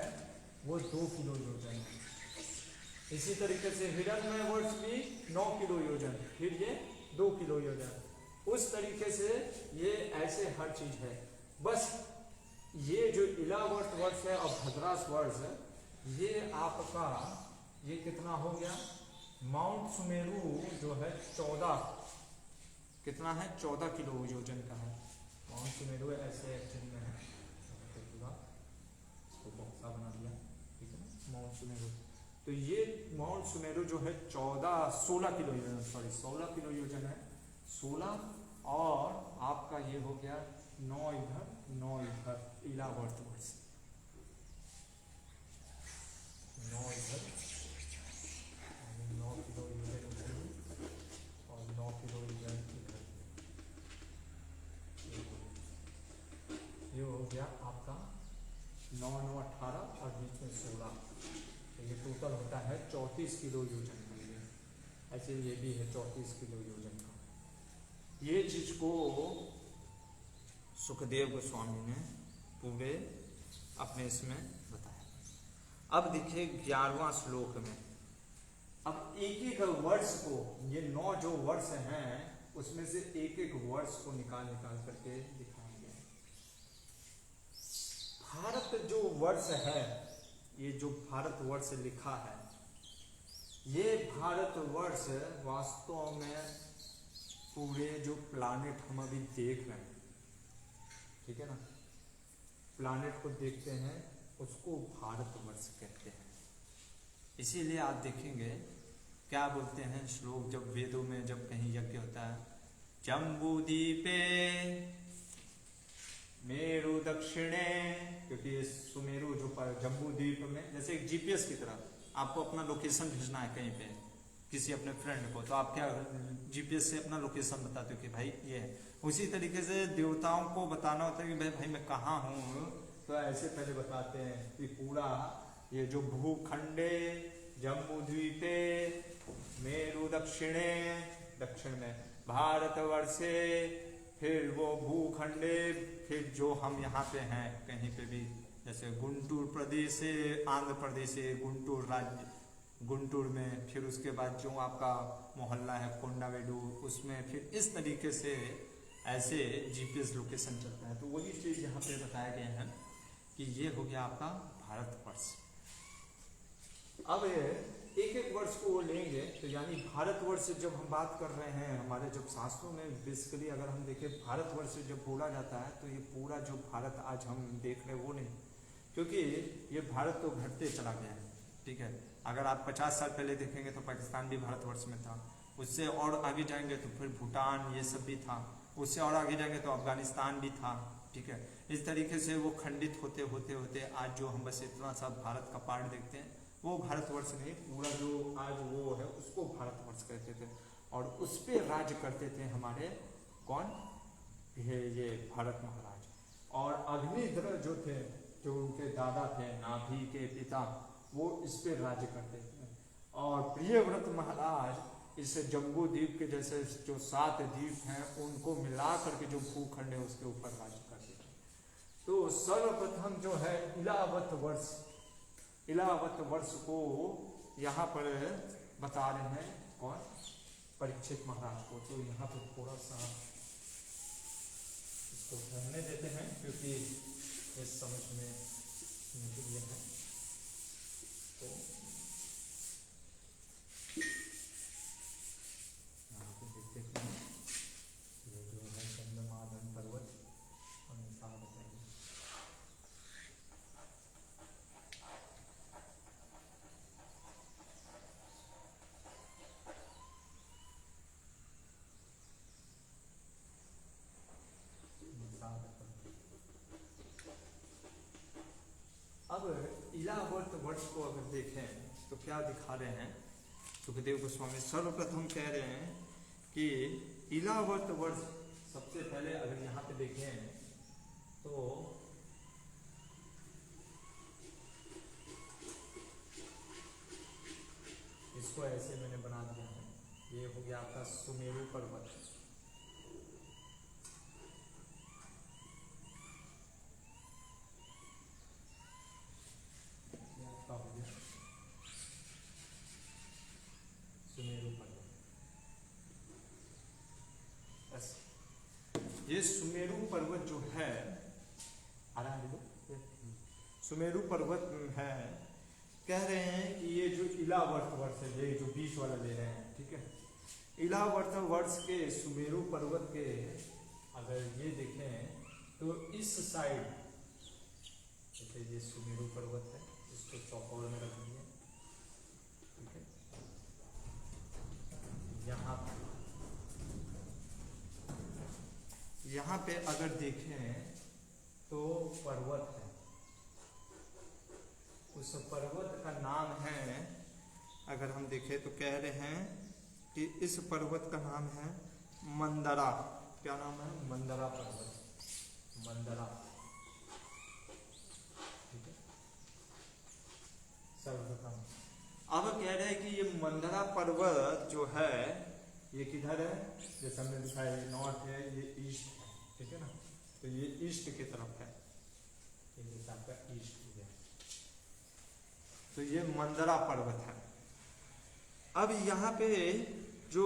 वो 2 किलो योजन है। इसी तरीके से हिरण्मय वर्ष भी 9 किलो योजन, फिर ये 2 किलो योजन। उस तरीके से ये ऐसे हर चीज है। बस ये जो इलावर्त वर्ष है और भद्रास वर्ष, ये आपका ये कितना हो गया, माउंट सुमेरु जो है 14 कितना है, 14 किलो योजन का है। माउंट सुमेरु ऐसे एक्चुअली में है, तो पूरा इसको बॉक्सा बना दिया, ठीक है ना, माउंट सुमेरु। तो ये माउंट सुमेरु जो है 16 किलो योजन, सॉरी 16 किलो योजन है, 16, और आपका ये हो गया 9 इधर 9 इधर, इलावर्त वर्ष 9 इधर 9 किलो योजन इधर और 9 किलो योजन इधर। ये हो गया आपका 9 9 18 और बीच में 16, तो ये टोटल होता है 34 किलो योजन का। ऐसे ये भी है 34 किलो योजन का। ये चीज को सुखदेव गोस्वामी ने पूरे अपने इसमें बताया। अब देखिए 11वां श्लोक में, अब एक एक वर्ष को, ये 9 जो वर्ष हैं उसमें से एक एक वर्ष को निकाल करके दिखाएंगे। भारत जो वर्ष है, ये जो भारत वर्ष लिखा है, ये भारत वर्ष वास्तव में पूरे जो प्लानेट हम अभी देख रहे हैं, ठीक है ना, प्लानेट को देखते हैं उसको भारत वर्ष कहते हैं। इसीलिए आप देखेंगे क्या बोलते हैं श्लोक, जब वेदों में जब कहीं यज्ञ होता है, जम्बूद्वीपे मेरु दक्षिणे, क्योंकि सुमेरु जो जम्बू द्वीप में, जैसे एक जीपीएस की तरह आपको अपना लोकेशन भेजना है कहीं पे किसी अपने फ्रेंड को, तो आप क्या जीपीएस से अपना लोकेशन बताते हो कि भाई ये है। उसी तरीके से देवताओं को बताना होता है कि भाई मैं कहाँ हूँ, तो ऐसे पहले बताते हैं कि पूरा ये जो भूखंडे जम्बूद्वीपे मेरु दक्षिणे, दक्षिण में भारतवर्षे, फिर वो भूखंडे, फिर जो हम यहाँ पे हैं कहीं पे भी, जैसे गुंटूर प्रदेश से, आंध्र प्रदेश से गुंटूर राज्य, गुंटूर में, फिर उसके बाद जो आपका मोहल्ला है कोंडावेडू, उसमें फिर इस तरीके से ऐसे जीपीएस लोकेशन चलता है। तो वही चीज़ यहाँ पे बताया गया है कि ये हो गया आपका भारतवर्ष। अब एक एक वर्ष को लेंगे, तो यानी भारतवर्ष जब हम बात कर रहे हैं, हमारे जब शास्त्रों में बेसिकली अगर हम देखें भारतवर्ष जब बोला जाता है, तो ये पूरा जो भारत आज हम देख रहे हैं वो नहीं, क्योंकि ये भारत तो घटते चला गया है, ठीक है। अगर आप 50 साल पहले देखेंगे तो पाकिस्तान भी भारतवर्ष में था, उससे और आगे जाएंगे तो फिर भूटान ये सब भी था, उससे और आगे जाएंगे तो अफगानिस्तान भी था, ठीक है। इस तरीके से वो खंडित होते होते होते आज जो हम बस इतना सा भारत का पार्ट देखते हैं, वो भारतवर्ष नहीं, पूरा जो आज वो है उसको भारतवर्ष कहते थे, और उस पर राज्य करते थे हमारे कौन, ये भारत महाराज। और अग्निध्र जो थे, जो उनके दादा थे, नाभि के पिता, वो इस पे राज्य करते थे। और प्रियव्रत महाराज इस जम्बू द्वीप के जैसे जो 7 द्वीप हैं उनको मिला करके जो भूखंड है उसके ऊपर राज्य करते थे। तो सर्वप्रथम जो है इलावत वर्ष को यहाँ पर बता रहे हैं कौन, परीक्षित महाराज को। तो यहाँ पर थोड़ा सा इसको ध्यान देते हैं क्योंकि ये समझ में निकल है। तो यहाँ पे देखते हैं ये जो है चंद्रमादन पर्वत अनुसार बताइए। अब इलावर्त वर्ष को अगर देखें तो क्या दिखा रहे हैं सुखदेव गोस्वामी, सर्वप्रथम कह रहे हैं कि इलावर्त वर्ष, सबसे पहले अगर यहाँ पे देखें तो इसको ऐसे मैंने बना दिया है, ये हो गया आपका सुमेरु पर्वत, सुमेरु पर्वत। ये सुमेरु पर्वत जो है, सुमेरु पर्वत है, कह रहे हैं कि ये जो इलावर्त वर्ष है, ये जो बीच वाला ले रहे हैं, ठीक है, इलावर्त वर्ष के सुमेरु पर्वत के अगर ये देखें तो इस साइड, जैसे ये सुमेरु पर्वत है, इसको चौकोर में रख दिए, ठीक है। यहाँ पे अगर देखें तो पर्वत है, उस पर्वत का नाम है, अगर हम देखें तो कह रहे हैं कि इस पर्वत का नाम है मंदरा। क्या नाम है? मंदरा पर्वत, मंदरा, ठीक है। सर्वप्रथम अब कह रहे हैं कि ये मंदरा पर्वत जो है ये किधर है, जैसे हमने दिखाया ये नॉर्थ है, ये ईस्ट है, ठीक है ना। तो ये ईस्ट की तरफ है, ये आपका ईस्ट हो गया। तो ये मंदरा पर्वत है। अब यहाँ पे जो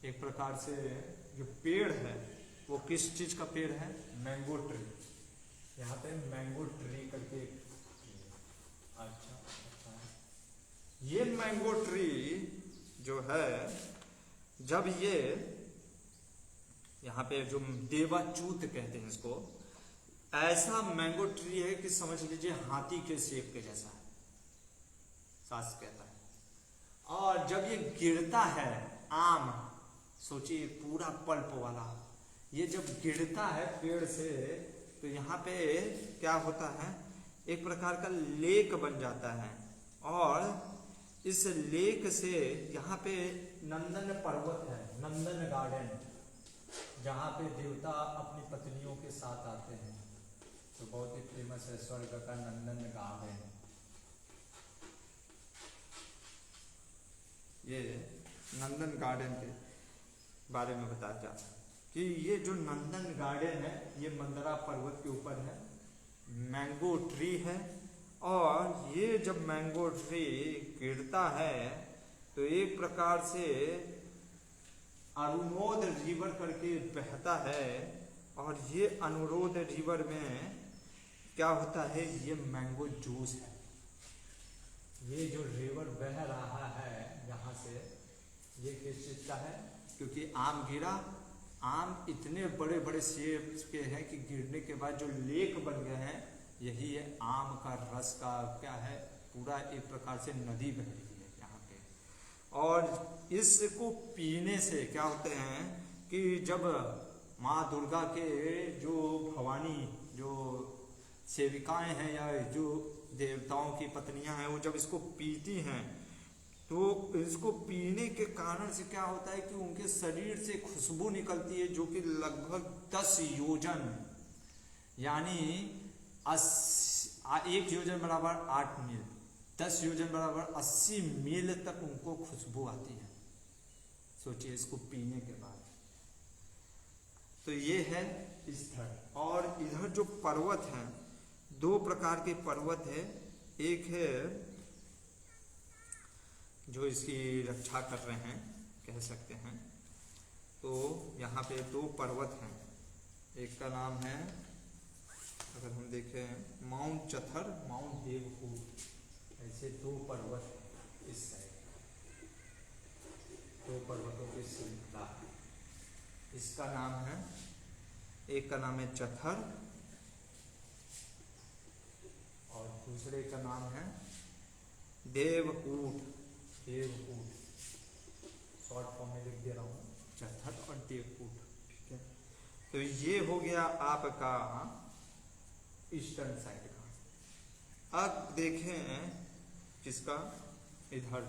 एक प्रकार से जो पेड़ है वो किस चीज का पेड़ है? Mango tree. यहाँ पे मैंगो ट्री करके, अच्छा, ये मैंगो ट्री जो है, जब ये यहाँ पे जो देवाचूत कहते हैं इसको, ऐसा मैंगो ट्री है कि समझ लीजिए हाथी के शेप के जैसा है, शास्त्र कहता है। और जब ये गिरता है आम, सोचिए पूरा पल्प वाला, ये जब गिरता है पेड़ से तो यहाँ पे क्या होता है, एक प्रकार का लेक बन जाता है। और इस लेक से यहाँ पे नंदन पर्वत है, नंदन गार्डन, जहाँ पे देवता अपनी पत्नियों के साथ आते हैं, तो बहुत ही फेमस है स्वर्ग का नंदन गार्डन। ये नंदन गार्डन के बारे में बताया जाता है कि ये जो नंदन गार्डन है ये मंदरा पर्वत के ऊपर है, मैंगो ट्री है। और ये जब मैंगो ट्री गिरता है तो एक प्रकार से अरुणोद रिवर करके बहता है, और ये अनुरोध रिवर में क्या होता है, ये मैंगो जूस है। ये जो रिवर बह रहा है यहाँ से, ये किस चीज का है? क्योंकि आम गिरा, आम इतने बड़े बड़े सेब के हैं कि गिरने के बाद जो लेक बन गए हैं, यही है आम का रस का क्या है, पूरा एक प्रकार से नदी बह रही है यहाँ पे। और इसको पीने से क्या होते हैं कि जब माँ दुर्गा के जो भवानी जो सेविकाएं हैं या जो देवताओं की पत्नियां हैं, वो जब इसको पीती हैं तो इसको पीने के कारण से क्या होता है कि उनके शरीर से खुशबू निकलती है, जो कि लगभग 10 योजन, यानी 1 योजन बराबर 8 मील, 10 योजन बराबर 80 मील तक उनको खुशबू आती है। सोचिए इसको पीने के बाद। तो ये है स्थल। और इधर जो पर्वत है, 2 प्रकार के पर्वत है। एक है जो इसकी रक्षा कर रहे हैं, कह सकते हैं। तो यहाँ पे 2 पर्वत हैं। एक का नाम है, अगर हम देखें, माउंट चथर, माउंट देवकूट, ऐसे 2 पर्वत हैं इस साइड, 2 पर्वतों की श्रृंखला। इसका नाम है, एक का नाम है चथर और दूसरे का नाम है देवकूट। देवकूट शॉर्ट फॉर्म में लिख दे रहा हूँ, चथर और देवकूट, ठीक है। तो ये हो गया आपका ईस्टर्न साइड का। अब देखें किसका, इधर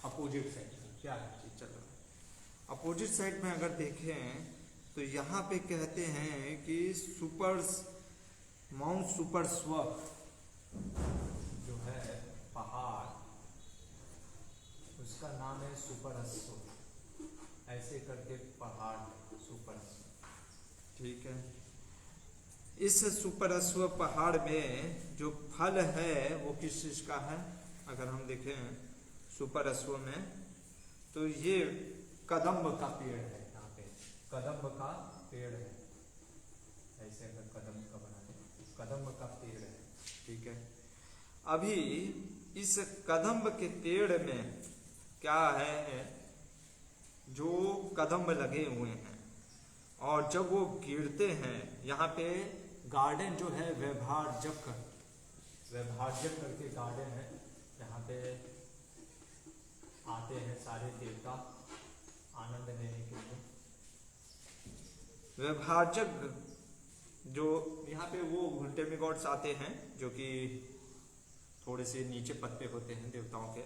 अपोजिट साइड क्या चीज चल रहा है। अपोजिट साइड में अगर देखें तो यहाँ पे कहते हैं कि माउंट सुपरस्वर्ग जो है पहाड़, उसका नाम है सुपरस्व, ऐसे करके पहाड़ सुपरस्व, ठीक है। इस सुपरस्व पहाड़ में जो फल है वो किस चीज का है, अगर हम देखें सुपरस्व में, तो ये कदम्ब का पेड़ है। यहाँ पे कदम्ब का पेड़ है, ऐसे अगर कदम्ब का बना दे, कदम्ब का पेड़ है, ठीक है। अभी इस कदम्ब के पेड़ में क्या है, जो कदम लगे हुए हैं और जब वो गिरते हैं, यहाँ पे गार्डन जो है वैभार्जक करके गार्डन है, यहाँ पे आते हैं सारे देवता आनंद लेने के लिए। वैभार्जक जो यहाँ पे वो डेमिगॉड्स आते हैं जो कि थोड़े से नीचे पद पे होते हैं देवताओं के।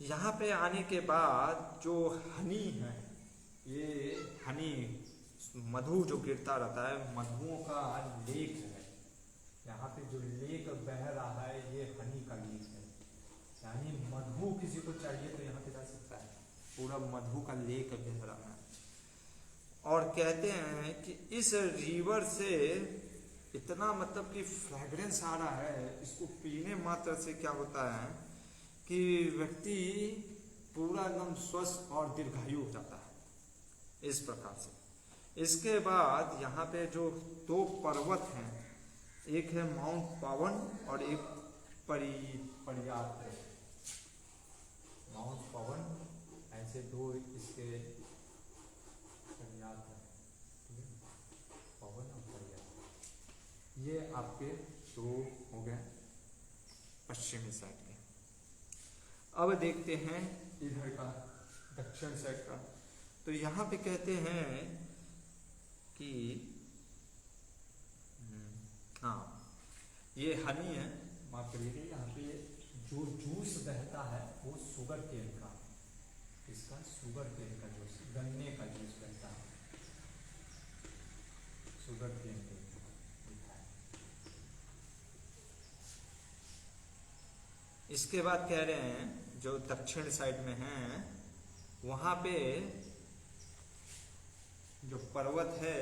यहाँ पे आने के बाद जो हनी है, ये हनी मधु जो गिरता रहता है, मधुओं का लेक है। यहाँ पे जो लेक बह रहा है ये हनी का लेक है, यानी मधु किसी को चाहिए तो यहाँ पे जा सकता है। पूरा मधु का लेक बह रहा है। और कहते हैं कि इस रिवर से इतना मतलब कि फ्रेग्रेंस आ रहा है, इसको पीने मात्र से क्या होता है कि व्यक्ति पूरा एकदम स्वस्थ और दीर्घायु हो जाता है, इस प्रकार से। इसके बाद यहाँ पे जो दो पर्वत हैं, एक है माउंट पावन और एक पर्यात है। माउंट पावन ऐसे दो इसके पर्यात है, पवन और पर्यात। ये आपके दो हो गए पश्चिमी साइड के। अब देखते हैं इधर का दक्षिण साइड का। तो यहाँ पे कहते हैं कि हाँ, ये हनी है, माफ करिए, यहाँ पे जो जूस बहता है वो शुगर केन का, इसका शुगर केन का जूस, गन्ने का जूस बहता है, शुगर केन का लिखा है। इसके बाद कह रहे हैं जो दक्षिण साइड में है वहां पे जो पर्वत है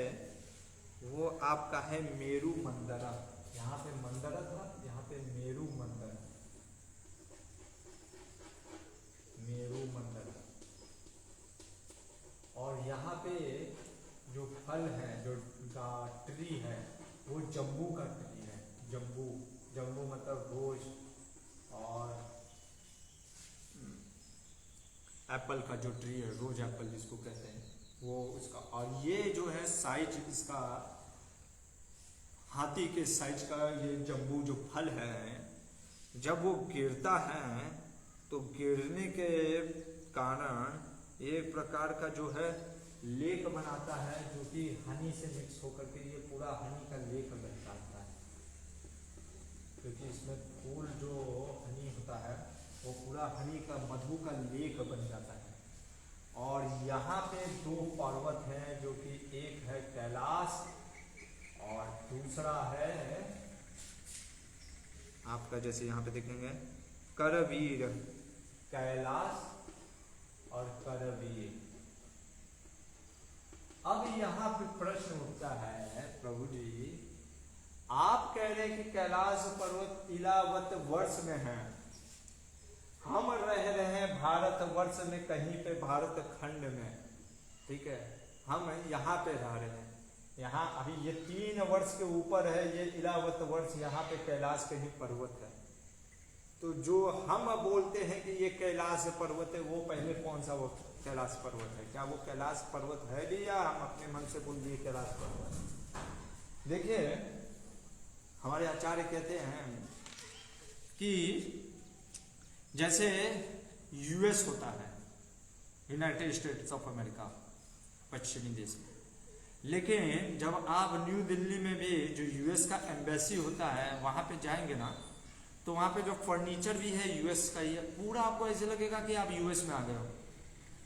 वो आपका है मेरू मंदरा। यहाँ पे मंदरा था, यहाँ पे मेरू मंदरा, मेरू मंदरा। और यहाँ पे जो फल है, जो ट्री है वो जम्बू का ट्री है। जम्बू, जम्बू मतलब रोज और एप्पल का जो ट्री है, रोज एप्पल जिसको कहते हैं वो उसका। और ये जो है साइज इसका हाथी के साइज का ये जम्बू जो फल है, जब वो गिरता है तो गिरने के कारण एक प्रकार का जो है लेक बनाता है, जो कि हनी से मिक्स होकर के ये पूरा हनी का लेक बन जाता है। क्योंकि इसमें फूल जो हनी होता है वो पूरा हनी का मधु का लेक बन जाता है। और यहाँ पे दो पर्वत हैं, जो कि एक है कैलाश और दूसरा है आपका, जैसे यहाँ पे देखेंगे करवीर, कैलाश और करवीर। अब यहाँ पे प्रश्न उठता है, प्रभु जी आप कह रहे हैं कि कैलाश पर्वत इलावत वर्ष में है, हम रह रहे हैं भारतवर्ष में, कहीं पे भारत खंड में, ठीक है, हम यहाँ पे रह रहे हैं। यहाँ अभी ये 3 वर्ष के ऊपर है, ये इलावत वर्ष, यहाँ पे कैलाश कहीं पर्वत है। तो जो हम बोलते हैं कि ये कैलाश पर्वत है, वो पहले कौन सा वो कैलाश पर्वत है? क्या वो कैलाश पर्वत है भी, या हम अपने मन से बोल दिए कैलाश पर्वत? देखिए हमारे आचार्य कहते हैं कि जैसे यूएस होता है, यूनाइटेड स्टेट्स ऑफ अमेरिका, पश्चिमी देश में, लेकिन जब आप न्यू दिल्ली में भी जो यूएस का एम्बेसी होता है वहां पे जाएंगे ना, तो वहां पे जो फर्नीचर भी है यूएस का ही है। पूरा आपको ऐसे लगेगा कि आप यूएस में आ गए हो।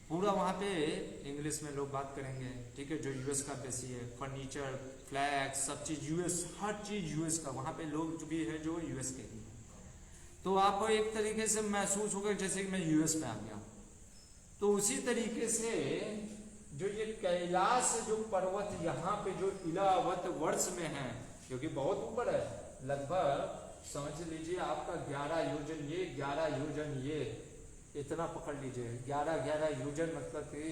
पूरा वहां पे इंग्लिश में लोग बात करेंगे, ठीक है, जो यूएस का एम्बेसी है, फर्नीचर, फ्लैग, सब चीज यूएस, हर चीज यूएस का, वहां पे लोग जो भी है जो यूएस के ही है। तो आपको एक तरीके से महसूस होगा जैसे कि मैं यूएस में आ गया। तो उसी तरीके से जो ये कैलाश जो पर्वत यहाँ पे जो इलावत वर्ष में है, जो कि बहुत ऊपर है, लगभग समझ लीजिए आपका 11 योजन ये, 11 योजन ये, इतना पकड़ लीजिए। 11 योजन मतलब कि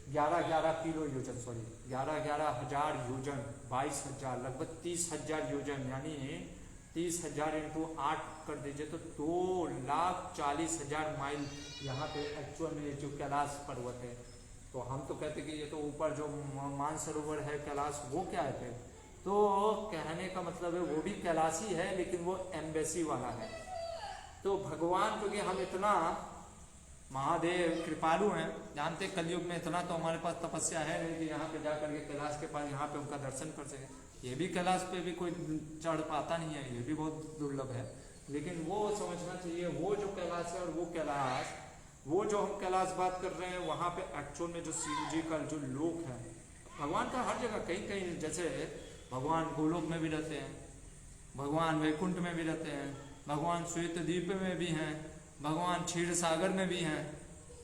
11 किलो योजन, सॉरी 11 हजार योजन, 22,000, लगभग 30,000 योजन, यानी 30,000 इंटू 8 कर दीजिए तो 2,40,000 माइल यहाँ पे एक्चुअल में जो कैलाश पर्वत है। तो हम तो कहते कि ये तो ऊपर जो मानसरोवर है कैलाश वो क्या है फिर, तो कहने का मतलब है वो भी कैलाश ही है लेकिन वो एम्बेसी वाला है। तो भगवान क्योंकि हम इतना महादेव कृपालु हैं, जानते कलयुग में इतना तो हमारे पास तपस्या है नहीं कि यहाँ पे जा करके कैलाश के पास यहाँ पे उनका दर्शन कर सके। ये भी कैलाश पे भी कोई चढ़ पाता नहीं है, ये भी बहुत दुर्लभ है। लेकिन वो समझना चाहिए वो जो कैलाश है और वो कैलाश, वो जो हम कैलाश बात कर रहे हैं वहाँ पे एक्चुअल में जो शिव जी का जो लोक है, भगवान का हर जगह कहीं कहीं, जैसे भगवान गोलोक में भी रहते हैं, भगवान वैकुंठ में भी रहते हैं, भगवान श्वेत द्वीप में भी हैं, भगवान क्षीर सागर में भी हैं,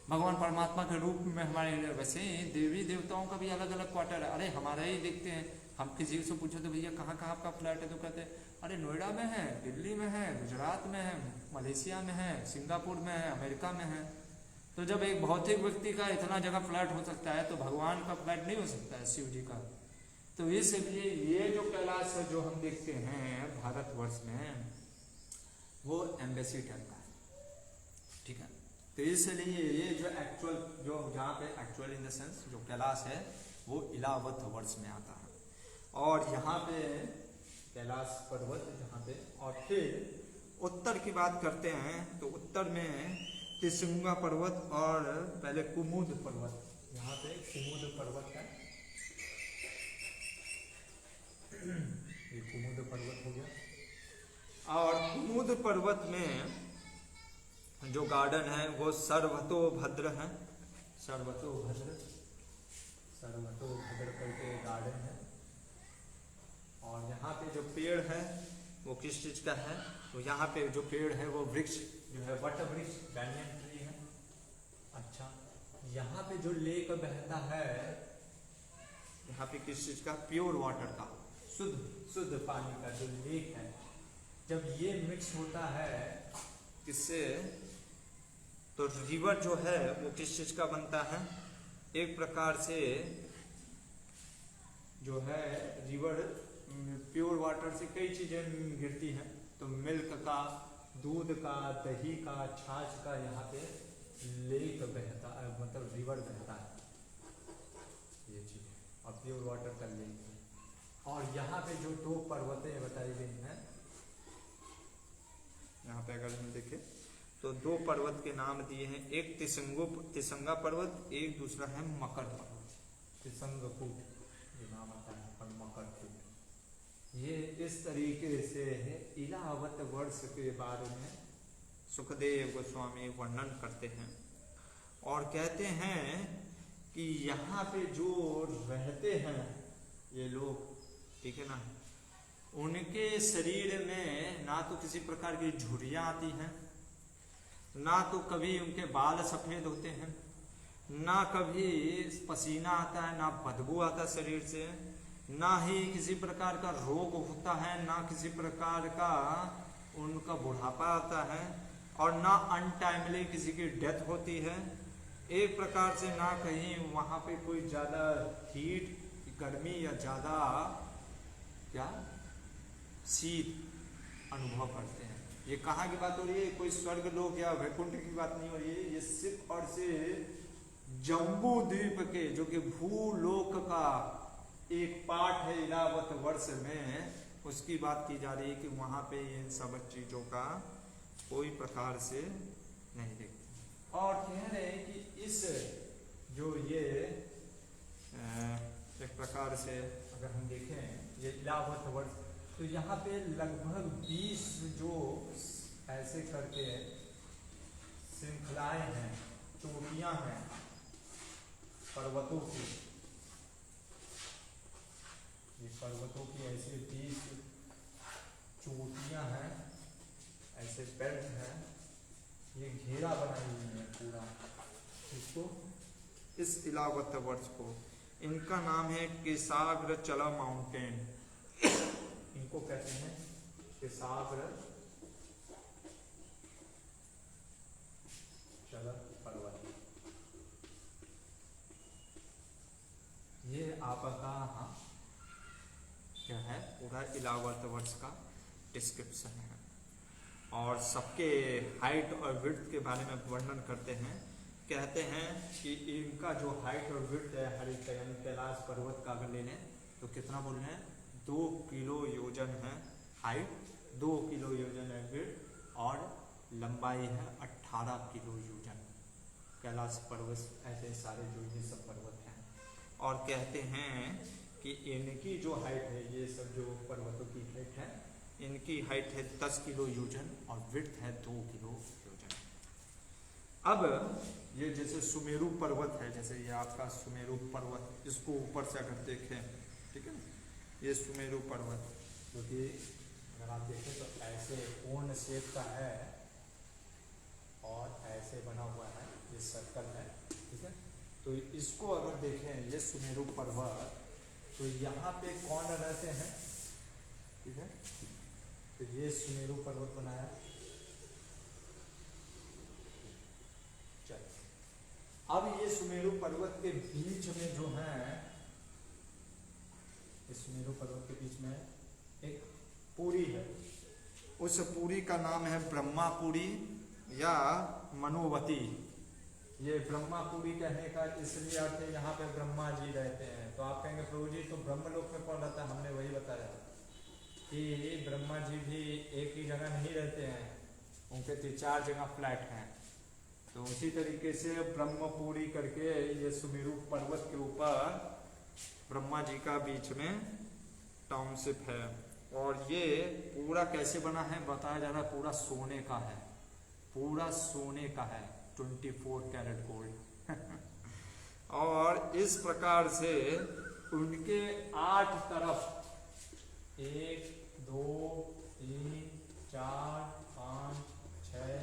भगवान परमात्मा के रूप में हमारे। वैसे ही देवी देवताओं का भी अलग अलग क्वार्टर है। अरे हमारा ही देखते हैं, हम किसी से पूछो तो भैया कहाँ कहाँ आपका फ्लैट है, तो कहते हैं अरे नोएडा में है, दिल्ली में है, गुजरात में है, मलेशिया में है, सिंगापुर में है, अमेरिका में है। तो जब एक भौतिक व्यक्ति का इतना जगह फ्लैट हो सकता है तो भगवान का फ्लैट नहीं हो सकता है शिव जी का। तो इसलिए ये जो कैलाश है जो हम देखते हैं भारतवर्ष में वो एम्बेसी ठहरता है, ठीक है। तो इसलिए ये जो एक्चुअल जो जहाँ पे एक्चुअल इन द सेंस जो कैलाश है वो इलावत वर्ष में आता है। और यहाँ पे कैलाश पर्वत जहाँ पे, और फिर उत्तर की बात करते हैं तो उत्तर में त्रिशृंगा पर्वत और पहले कुमुद पर्वत, यहाँ पे कुमुद पर्वत है, ये कुमुद पर्वत हो गया। और कुमुद पर्वत में जो गार्डन है वो सर्वतोभद्र है, सर्वतोभद्र करके गार्डन है। और यहाँ पे जो पेड़ है वो किस चीज का है, तो यहाँ पे जो पेड़ है वो वृक्ष जो है वट वृक्ष बैंयन ट्री है। अच्छा, यहाँ पे जो लेक बहता है, यहाँ पे किस चीज का, प्योर वाटर का, शुद्ध पानी का जो लेक है, जब ये मिक्स होता है किससे, तो रिवर जो है वो किस चीज का बनता है, एक प्रकार से जो है रिवर प्योर वाटर से कई चीजें गिरती हैं। तो मिल्क का, दूध का, दही का, छाछ का यहाँ पे लेक बहता है, मतलब रिवर बहता है, ये चीज है। और प्योर वाटर का लेक है। और यहाँ पे जो दो पर्वतें बताई गई हैं, यहाँ पे अगर हम देखें तो दो पर्वत के नाम दिए हैं, एक त्रिशंगा पर्वत, एक दूसरा है मकर पर्वत, त्रिशंगकूट ये नाम आता है, और मकरकूट। ये इस तरीके से है इलावत वर्ष के बारे में सुखदेव गोस्वामी वर्णन करते हैं। और कहते हैं कि यहाँ पे जो रहते हैं ये लोग, ठीक है ना, उनके शरीर में ना तो किसी प्रकार की झुर्रियाँ आती हैं, ना तो कभी उनके बाल सफेद होते हैं, ना कभी पसीना आता है, ना बदबू आता शरीर से, ना ही किसी प्रकार का रोग होता है, ना किसी प्रकार का उनका बुढ़ापा आता है, और ना अनटाइमली किसी की डेथ होती है। एक प्रकार से ना कहीं वहाँ पे कोई ज़्यादा हीट, गर्मी या ज़्यादा क्या शीत अनुभव करते हैं। ये कहाँ की बात हो रही है, कोई स्वर्ग लोक या वैकुंठ की बात नहीं हो रही है, ये सिर्फ और सिर्फ जम्बू द्वीप के जो कि भूलोक का एक पार्ट है इलावत वर्ष में, उसकी बात की जा रही है कि वहाँ पे इन सब चीज़ों का कोई प्रकार से नहीं देखते। और कह रहे हैं कि इस जो ये एक प्रकार से अगर हम देखें ये इलावत वर्ष, तो यहाँ पे लगभग 20 जो ऐसे करके श्रृंखलाएं हैं, चोटियां हैं पर्वतों की, ये पर्वतों की ऐसे 20 चोटियां हैं, ऐसे बेल्ट हैं, ये घेरा बनाई हुई है पूरा इसको, इस इलावत वर्ष को। इनका नाम है केसाग्र चला माउंटेन, इनको कहते हैं केसाग्र चला पर्वत। ये आपका क्या है पूरा इलावत वर्ष का डिस्क्रिप्शन है। और सबके हाइट और विड्थ के बारे में वर्णन करते हैं। कहते हैं कि इनका जो हाइट और विड्थ है हरित कैलाश पर्वत का अगर ले लें तो कितना बोल रहे हैं, 2 किलो योजन है हाइट, 2 किलो योजन है विड्थ और लंबाई है 18 किलो योजन। कैलाश पर्वत ऐसे सारे जो ये सब पर्वत हैं। और कहते हैं कि इनकी जो हाइट है, ये सब जो पर्वतों की हाइट है, इनकी हाइट है 10 किलो योजन और विड्थ है 2 किलो योजन। अब ये जैसे सुमेरु पर्वत है, जैसे ये आपका सुमेरु पर्वत, इसको ऊपर से अगर देखें, ठीक है ना, ये सुमेरु पर्वत जो कि अगर आप देखें तो ऐसे कोन शेप का है और ऐसे बना हुआ है, ये सर्कल है, ठीक है। तो इसको अगर देखें ये सुमेरु पर्वत, तो यहाँ पे कौन रहते हैं, ठीक है। तो ये सुमेरु पर्वत बनाया, चलिए अब ये सुमेरु पर्वत के बीच में जो है, इस सुमेरु पर्वत के बीच में एक पुरी है, उस पुरी का नाम है ब्रह्मापुरी या मनोवती। ये ब्रह्मापुरी कहने का इसलिए अर्थ है यहाँ पे ब्रह्मा जी रहते हैं। तो आप कहेंगे प्रभु जी तो ब्रह्मलोक में कौन रहता है, हमने वही बताया कि ब्रह्मा जी भी एक ही जगह नहीं रहते हैं, उनके 3-4 जगह फ्लैट हैं। तो उसी तरीके से ब्रह्मपुरी करके ये सुमेरु पर्वत के ऊपर ब्रह्मा जी का बीच में टाउनशिप है। और ये पूरा कैसे बना है बताया जा रहा है, पूरा सोने का है, पूरा सोने का है, 24 कैरेट गोल्ड। और इस प्रकार से उनके 8 तरफ 1 2 3 4 5 6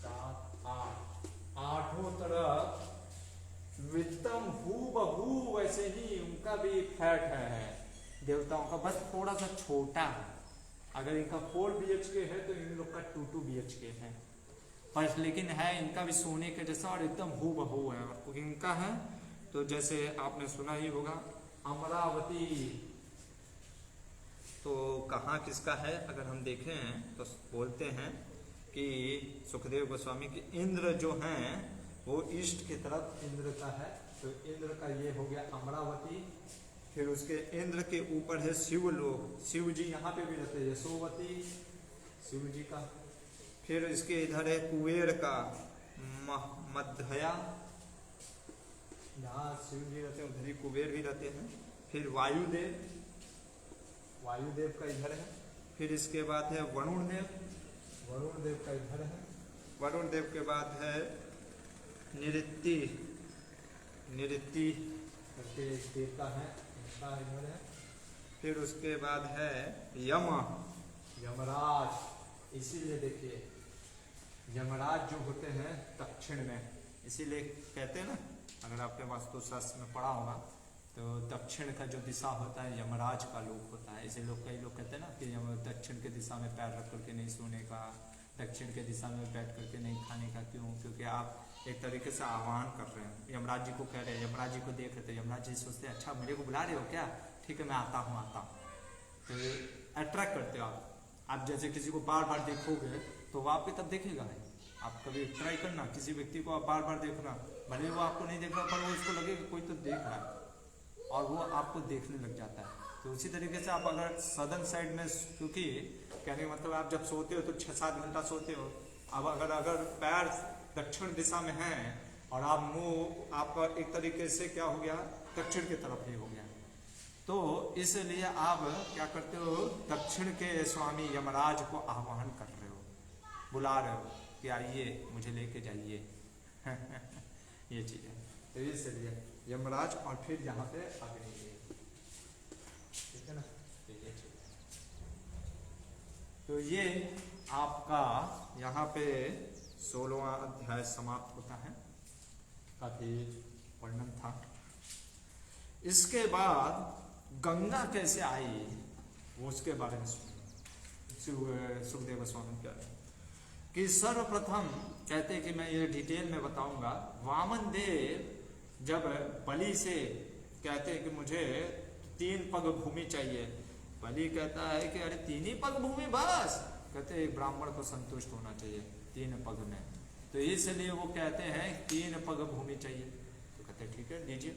7 8 आठों तरफ वित्तम हूबहू वैसे ही उनका भी फ्लैट है देवताओं का, बस थोड़ा सा छोटा है। अगर इनका 4 BHK है तो इन लोग का 2 BHK है, पर लेकिन है इनका भी सोने के जैसा और एकदम हूबहू है। और इनका है तो जैसे आपने सुना ही होगा अमरावती, तो कहाँ किसका है अगर हम देखें तो बोलते हैं कि सुखदेव गोस्वामी की इंद्र जो हैं वो ईस्ट की तरफ इंद्र का है, तो इंद्र का ये हो गया अमरावती। फिर उसके इंद्र के ऊपर है शिवलोक, शिव जी यहाँ पे भी रहते हैं, यशोवती शिव जी का। फिर इसके इधर है कुबेर का मध्यया, जहाँ शिव जी रहते हैं उधर ही कुबेर भी रहते हैं। फिर वायुदेव, वायुदेव का इधर है। फिर इसके बाद है वरुण देव, वरुण देव का इधर है। वरुण देव के बाद है निऋत्ति, निऋत्ति करके देवता है, इनका इधर है। फिर उसके बाद है यम, यमराज। इसीलिए देखिए यमराज जो होते हैं दक्षिण में, इसीलिए कहते हैं ना, अगर आपने वास्तुशास्त्र में पढ़ा होगा तो दक्षिण का जो दिशा होता है यमराज का लोक होता है। इसे लोग कई लोग कहते हैं ना कि दक्षिण के दिशा में पैर रख करके नहीं सोने का, दक्षिण के दिशा में बैठ करके नहीं खाने का। क्यों? क्योंकि आप एक तरीके से आह्वान कर रहे हैं, यमराज जी को कह रहे हैं, यमराज जी को देख रहे थे, यमराज जी सोचते हैं अच्छा मेरे को बुला रहे हो क्या, ठीक है मैं आता हूँ आता हूँ। तो अट्रैक्ट करते हो आप जैसे किसी को बार बार देखोगे तो वो आपके तब देखेगा नहीं। आप कभी ट्राई करना, किसी व्यक्ति को आप बार बार देखना, भले वो आपको नहीं देख रहा पर वो उसको लगेगा कोई तो देख रहा है और वो आपको देखने लग जाता है। तो उसी तरीके से आप अगर सदर्न साइड में, क्योंकि कहने का मतलब आप जब सोते हो तो 6-7 घंटा सोते हो, अब अगर पैर दक्षिण दिशा में है और आप मुंह आपका एक तरीके से क्या हो गया दक्षिण की तरफ ही हो गया, तो इसलिए आप क्या करते हो दक्षिण के स्वामी यमराज को आह्वान कर रहे हो, बुला रहे हो कि आइए मुझे लेके जाइए। ये चीज है, तो इसलिए यमराज और फिर यहाँ पे अग्निदेव, ठीक है ना। तो ये चीज है, तो ये आपका यहाँ पे 16वां अध्याय समाप्त होता है। काफी वर्णन था। इसके बाद गंगा कैसे आई वो उसके बारे में सुखदेव गोस्वामी कह रहे हैं कि सर्वप्रथम कहते हैं कि मैं ये डिटेल में बताऊंगा। वामन देव जब बलि से कहते हैं कि मुझे 3 पग भूमि चाहिए, बलि कहता है कि अरे 3 ही पग भूमि बस, कहते एक ब्राह्मण को संतुष्ट होना चाहिए 3 पग में, तो इसलिए वो कहते हैं 3 पग भूमि चाहिए। तो कहते ठीक है लीजिए,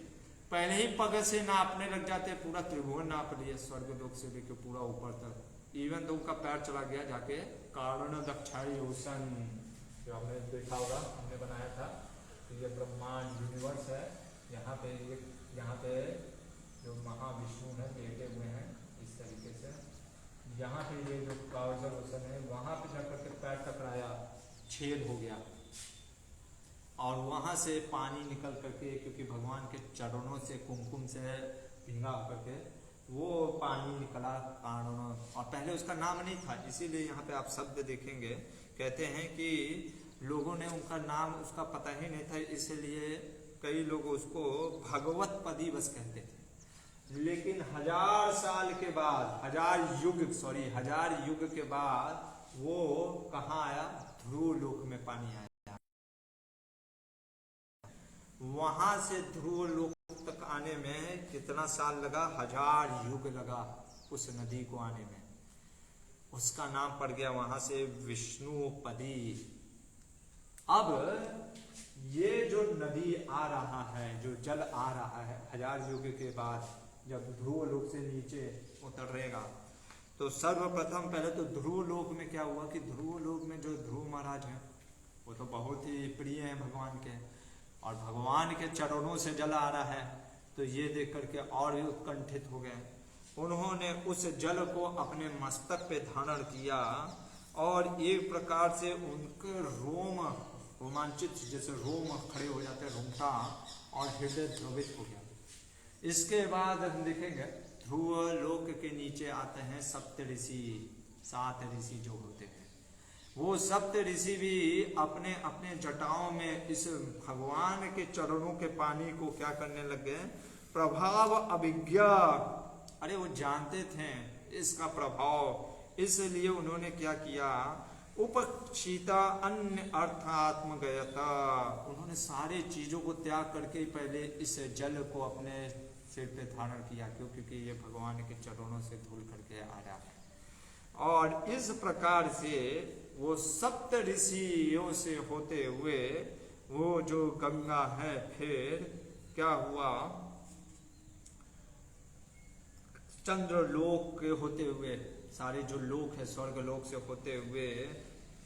पहले ही पग से नापने लग जाते, पूरा त्रिभुवन नाप लिया, स्वर्ग लोक से लेकर पूरा ऊपर तक, इवन तो उनका पैर चला गया जाके कारण दक्षाई ओसन, जो हमने देखा होगा, हमने बनाया था। तो ये ब्रह्मांड यूनिवर्स है, यहाँ पे जो महाविष्णु है लेटे हुए हैं इस तरीके से, यहाँ पे ये जो काउजल ओसन है वहां पे जाकर के पैर टकराया, छेद हो गया, और वहां से पानी निकल करके, क्योंकि भगवान के चरणों से कुमकुम से भींगा होकर के वो पानी निकला कारण, और पहले उसका नाम नहीं था, इसीलिए यहाँ पे आप शब्द देखेंगे, कहते हैं कि लोगों ने उनका नाम उसका पता ही नहीं था, इसलिए कई लोग उसको भगवत पदी बस कहते थे। लेकिन 1000 साल के बाद, 1000 युग के बाद वो कहाँ आया, ध्रुव लोक में पानी आया, वहां से ध्रुव लोक तक आने में कितना साल लगा, 1000 युग लगा उस नदी को आने में, उसका नाम पड़ गया वहां से विष्णुपदी। अब ये जो नदी आ रहा है, जो जल आ रहा है 1000 युग के बाद, जब ध्रुव लोक से नीचे उतरेगा, तो सर्वप्रथम पहले तो ध्रुव लोक में क्या हुआ कि ध्रुव लोक में जो ध्रुव महाराज हैं वो तो बहुत ही प्रिय हैं भगवान के, और भगवान के चरणों से जल आ रहा है, तो ये देख करके और भी उत्कंठित हो गए। उन्होंने उस जल को अपने मस्तक पे धारण किया, और एक प्रकार से उनके रोम रोमांचित, जैसे रोम खड़े हो जाते हैं, रोमटा, और हृदय द्रवित हो गया। इसके बाद हम देखेंगे ध्रुव लोक के नीचे आते हैं सप्त ऋषि, 7 ऋषि जो होते हैं, वो सप्त ऋषि भी अपने अपने जटाओं में इस भगवान के चरणों के पानी को क्या करने लग गए, प्रभाव अभिज्ञा, अरे वो जानते थे इसका प्रभाव, इसलिए उन्होंने क्या किया, उपक्षिता अन्य अर्थात्म गयता, उन्होंने सारे चीजों को त्याग करके पहले इस जल को अपने सिर पे धारण किया, क्योंकि ये भगवान के चरणों से धुल करके आ रहा है। और इस प्रकार से वो सप्त ऋषियों से होते हुए वो जो गंगा है, फिर क्या हुआ, चंद्रलोक के होते हुए, सारे जो लोक है स्वर्ग लोक से होते हुए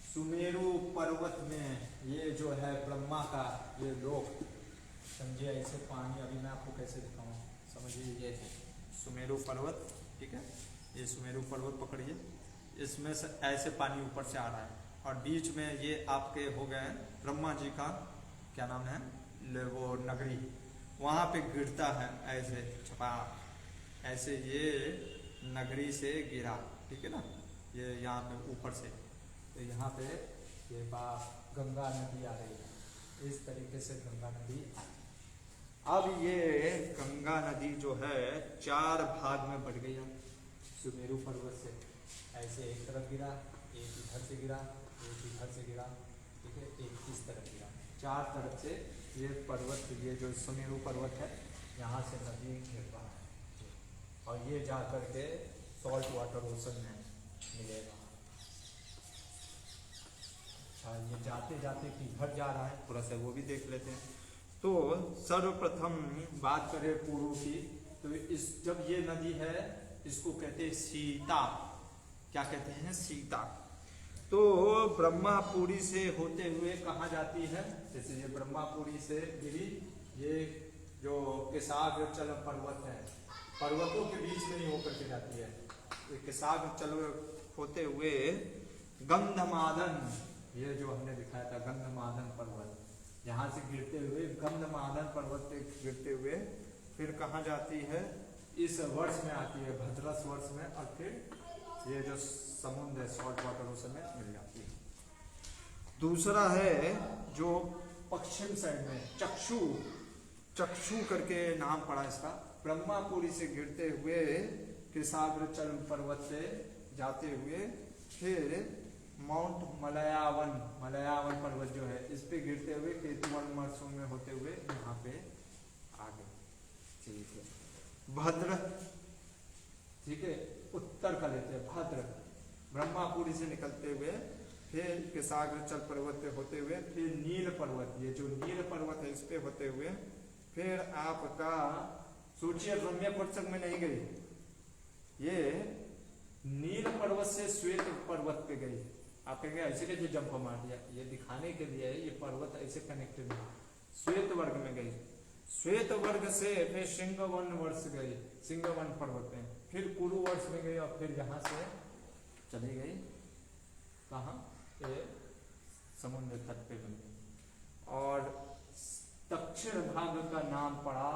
सुमेरु पर्वत में, ये जो है ब्रह्मा का ये लोक, समझिए ऐसे पानी, अभी मैं आपको कैसे दिखाऊं, समझिए ये है सुमेरु पर्वत, ठीक है, ये सुमेरु पर्वत पकड़िए, इसमें से ऐसे पानी ऊपर से आ रहा है, और बीच में ये आपके हो गए ब्रह्मा जी का क्या नाम है, वो नगरी, वहां पे गिरता है ऐसे छपा, ऐसे ये नगरी से गिरा, ठीक है ना, ये यहाँ पे ऊपर से, तो यहाँ पे ये गंगा नदी आ रही है, इस तरीके से गंगा नदी। अब ये गंगा नदी जो है 4 भाग में बढ़ गई है, सुमेरु पर्वत से ऐसे एक तरफ गिरा, एक इधर से गिरा, एक इधर से गिरा, ठीक है, एक इस तरफ गिरा, 4 तरफ से ये पर्वत, ये जो सुमेरु पर्वत है यहाँ से नदी गिर रहा है, और ये जा करके सॉल्ट वाटर ओशन में मिलेगा। अच्छा, ये जाते जाते किधर जा रहा है थोड़ा सा वो भी देख लेते हैं। तो सर्वप्रथम बात करें पूर्व की, तो इस जब ये नदी है इसको कहते हैं सीता, क्या कहते हैं, सीता। तो ब्रह्मापुरी से होते हुए कहाँ जाती है, जैसे ये ब्रह्मापुरी से गिरी, ये जो केसाग्रचल पर्वत है, पर्वतों के बीच में ही होकर के जाती है, केसाग्रचल होते हुए गंधमादन, ये जो हमने दिखाया था गंधमादन पर्वत, यहाँ से गिरते हुए गंधमादन पर्वत से गिरते हुए फिर कहाँ जाती है, इस वर्ष में आती है, भद्रस वर्ष में, और फिर ये जो समुद्र है सॉल्ट वाटर ओशन में मिल जाती है। दूसरा है जो पश्चिम साइड में चक्षु करके नाम पड़ा इसका, ब्रह्मापुरी से गिरते हुए केसाग्रचल पर्वत से जाते हुए फिर माउंट मलयावन पर्वत जो है इस पे गिरते हुए केतुवन मरसों में होते हुए यहाँ पे आ गए, ठीक है, भद्र, ठीक है, ब्रह्मापुरी से निकलते हुए फिर केसाग्रचल पर्वत पे होते हुए फिर नील पर्वत, ये जो नील पर्वत है इस पे होते हुए फिर आपका सोचिए रम्य पर्वत में नहीं गई, ये नील पर्वत से श्वेत पर्वत पे गई। आप कहेंगे ऐसे कैसे जंप मार दिया, ये दिखाने के लिए ये पर्वत ऐसे कनेक्टेड है। श्वेत वर्ग में गई, श्वेत वर्ग से फिर सिंहवन वर्ष गई, सिंहवन पर्वत में, फिर कुरु वर्ष में गई और फिर यहाँ से चली गई कहाँ, ये समुद्र तट पे बन गई। और दक्षिण भाग का नाम पड़ा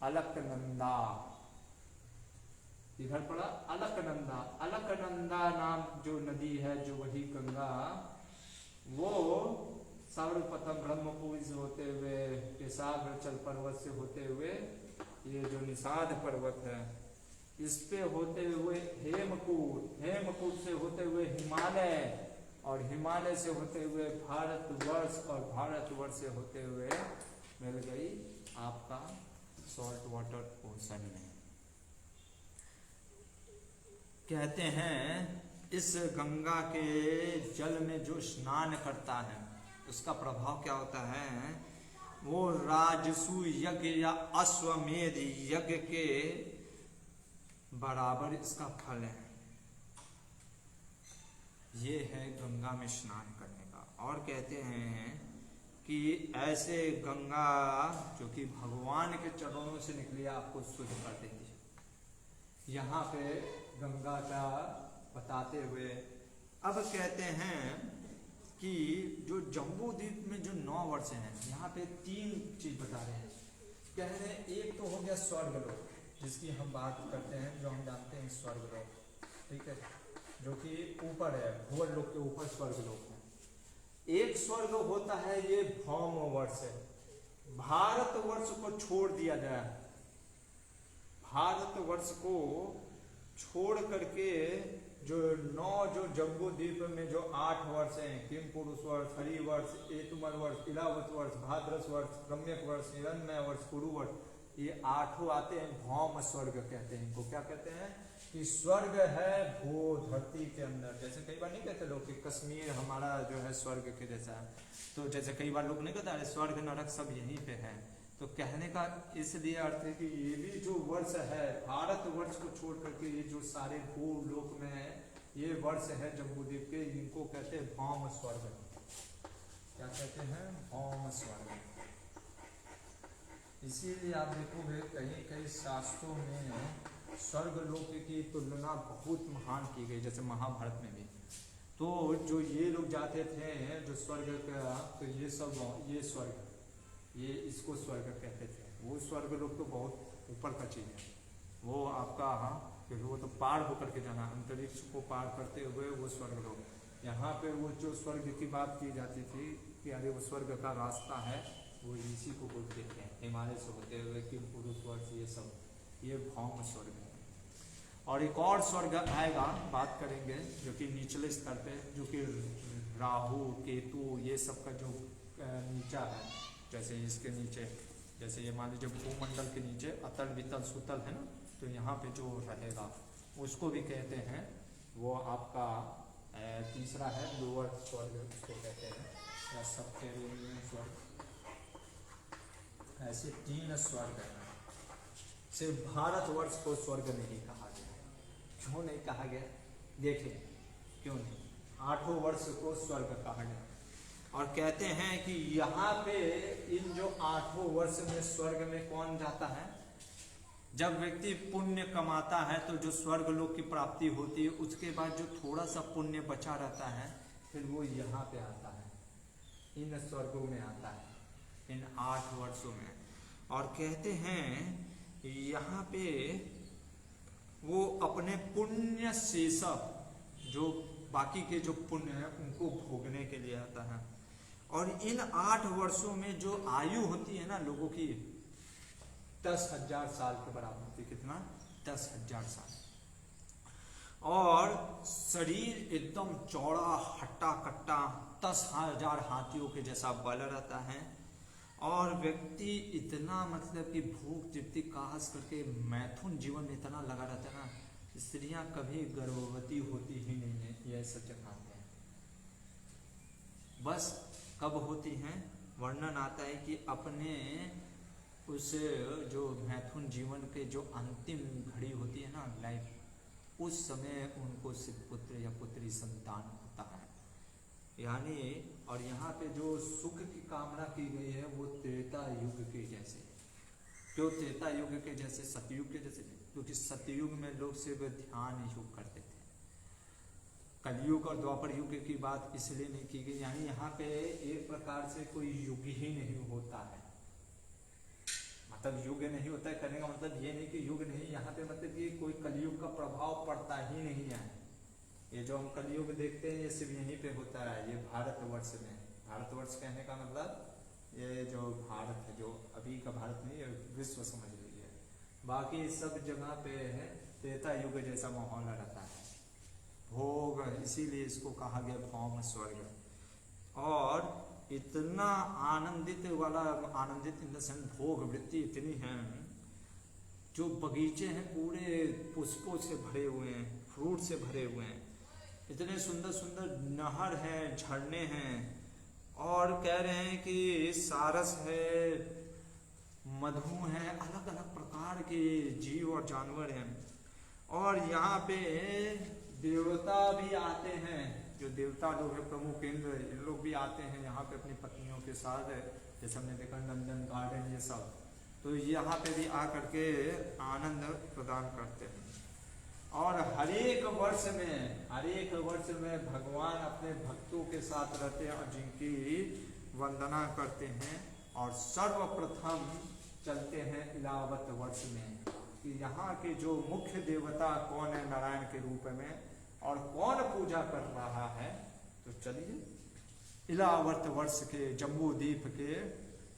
अलकनंदा, इधर पड़ा अलकनंदा। अलकनंदा नाम जो नदी है, जो वही गंगा, वो सर्वप्रथम ब्रह्मपुरी से होते हुए केसाग्रचल पर्वत से होते हुए ये जो निषाद पर्वत है इस पे होते हुए हेमकूट, हेमकूट से होते हुए हिमालय, और हिमालय से होते हुए भारतवर्ष, और भारतवर्ष से होते हुए मिल गई आपका सॉल्ट वाटर ओशन में। कहते हैं इस गंगा के जल में जो स्नान करता है उसका प्रभाव क्या होता है, वो राजसु यज्ञ या अश्वमेध यज्ञ के बराबर इसका फल है। ये है गंगा में स्नान करने का। और कहते हैं कि ऐसे गंगा जो कि भगवान के चरणों से निकली आपको शुद्ध कर देती है। यहाँ पे गंगा का बताते हुए अब कहते हैं कि जो जम्बू द्वीप में जो 9 वर्ष हैं, यहाँ पे 3 चीज बता रहे हैं। कह रहे हैं एक तो हो गया स्वर्गलोक, जिसकी हम बात करते हैं, जो हम जानते हैं स्वर्गलोक, ठीक है, जो कि ऊपर है, भूवर लोक के ऊपर स्वर्गलोक है। एक स्वर्ग होता है ये भौम वर्ष है, भारतवर्ष को छोड़ दिया गया, भारतवर्ष को छोड़ करके जो 9 जो जम्बू द्वीप में जो 8 वर्ष हैं, किम पुरुष वर्ष, हरि वर्ष, एतुमल वर्ष, इलावत वर्ष, भाद्रस वर्ष, रम्यक वर्ष, हिरण्मय वर्ष, कुरु वर्ष, ये 8 आते हैं। भौम स्वर्ग कहते हैं इनको। क्या कहते हैं कि स्वर्ग है भू धरती के अंदर। जैसे कई बार नहीं कहते लोग कि कश्मीर हमारा जो है स्वर्ग के जैसा है, तो जैसे कई बार लोग नहीं कहते अरे स्वर्ग नरक सब यहीं पे है, तो कहने का इसलिए अर्थ है कि ये भी जो वर्ष है भारत वर्ष को छोड़ करके ये जो सारे भूलोक में है ये वर्ष है जम्बूद्वीप के, इनको कहते हैं भौम स्वर्ग। क्या कहते हैं? भौम स्वर्ग। इसीलिए आप देखोगे कहीं कहीं शास्त्रों में स्वर्ग लोक की तुलना बहुत महान की गई, जैसे महाभारत में भी। तो जो ये लोग जाते थे जो स्वर्ग का, तो ये सब ये स्वर्ग, ये इसको स्वर्ग कहते थे। वो स्वर्ग लोग तो बहुत ऊपर का चीज है, वो आपका क्योंकि वो तो पार होकर के जाना, अंतरिक्ष को पार करते हुए वो स्वर्ग लोग। यहाँ पे वो जो स्वर्ग की बात की जाती थी कि अरे वो स्वर्ग का रास्ता है, वो इसी को बोलते थे, हिमालय से होते हुए कि पुरुष वर्ष, ये सब ये भौम स्वर्ग है। और एक और स्वर्ग आएगा, बात करेंगे, जो कि निचले स्तर पे, जो कि राहु केतु ये सब का जो नीचा है, जैसे इसके नीचे, जैसे ये मान लीजिए भूमंडल के नीचे अतल वितल सुतल है ना, तो यहाँ पे जो रहेगा उसको भी कहते हैं, वो आपका तीसरा है लोअर स्वर्ग उसको कहते हैं, या सबटेरियन स्वर्ग। ऐसे 3 स्वर्ग हैं। सिर्फ भारतवर्ष को स्वर्ग नहीं कहा गया। क्यों नहीं कहा गया? देखिए क्यों नहीं, 8 वर्ष को स्वर्ग कहा गया। और कहते हैं कि यहाँ पे इन जो 8 वर्ष में स्वर्ग में कौन जाता है? जब व्यक्ति पुण्य कमाता है तो जो स्वर्ग लोक की प्राप्ति होती है, उसके बाद जो थोड़ा सा पुण्य बचा रहता है फिर वो यहाँ पे आता है, इन स्वर्गों में आता है, इन 8 वर्षों में। और कहते हैं यहाँ पे वो अपने पुण्य शेषक, जो बाकी के जो पुण्य है उनको भोगने के लिए आता है। और इन 8 वर्षों में जो आयु होती है ना लोगों की, 10,000 साल के बराबर होती है। कितना? 10,000 साल। और शरीर एकदम चौड़ा हट्टा कट्टा, 10,000 हाथियों के जैसा बल रहता है। और व्यक्ति इतना मतलब कि भूख तृप्ति खास करके मैथुन जीवन में इतना लगा रहता है ना, स्त्रियां कभी गर्भवती होती ही नहीं है, यह सच मानते हैं। बस कब होती हैं, वर्णन आता है कि अपने उस जो मैथुन जीवन के जो अंतिम घड़ी होती है ना लाइफ, उस समय उनको सिर्फ पुत्र या पुत्री संतान होता है। यानी और यहाँ पे जो सुख की कामना की गई है वो त्रेता युग के जैसे, क्यों त्रेता युग के जैसे, सतयुग के जैसे, क्योंकि सतयुग में लोग सिर्फ ध्यान योग करते थे। कलयुग और द्वापर युग की बात इसलिए नहीं की गई, यानी यहाँ पे एक प्रकार से कोई युग ही नहीं होता है, मतलब युग नहीं होता है करने का मतलब ये नहीं कि युग नहीं, यहाँ पे मतलब कि कोई कलयुग का प्रभाव पड़ता ही नहीं है। ये जो हम कलयुग देखते हैं ये सिर्फ यहीं पे होता है, ये भारतवर्ष में। भारतवर्ष कहने का मतलब ये जो भारत है, जो अभी का भारत नहीं, ये विश्व समझ लीजिए। बाकी सब जगह पे है त्रेता युग जैसा माहौल रहता है, भोग, इसीलिए इसको कहा गया भौम स्वर्ग। और इतना आनंदित वाला, आनंदित इन द सेंस भोग वृत्ति इतनी है, जो बगीचे हैं पूरे पुष्पों से भरे हुए हैं, फ्रूट से भरे हुए हैं, इतने सुंदर सुंदर नहर हैं, झरने हैं, और कह रहे हैं कि सारस है, मधु है, अलग अलग प्रकार के जीव और जानवर हैं। और यहाँ पे देवता भी आते हैं, जो देवता लोग हैं प्रमुख इंद्र, इन लोग भी आते हैं यहाँ पे अपनी पत्नियों के साथ, जैसे हमने देखा नंदन गार्डन ये सब, तो यहाँ पे भी आकर के आनंद प्रदान करते हैं। और हर एक वर्ष में भगवान अपने भक्तों के साथ रहते हैं और जिनकी वंदना करते हैं। और सर्वप्रथम चलते हैं इलावत वर्ष में, कि यहाँ के जो मुख्य देवता कौन है नारायण के रूप में, और कौन पूजा कर रहा है। तो चलिए इलावर्त वर्ष के, जम्बू द्वीप के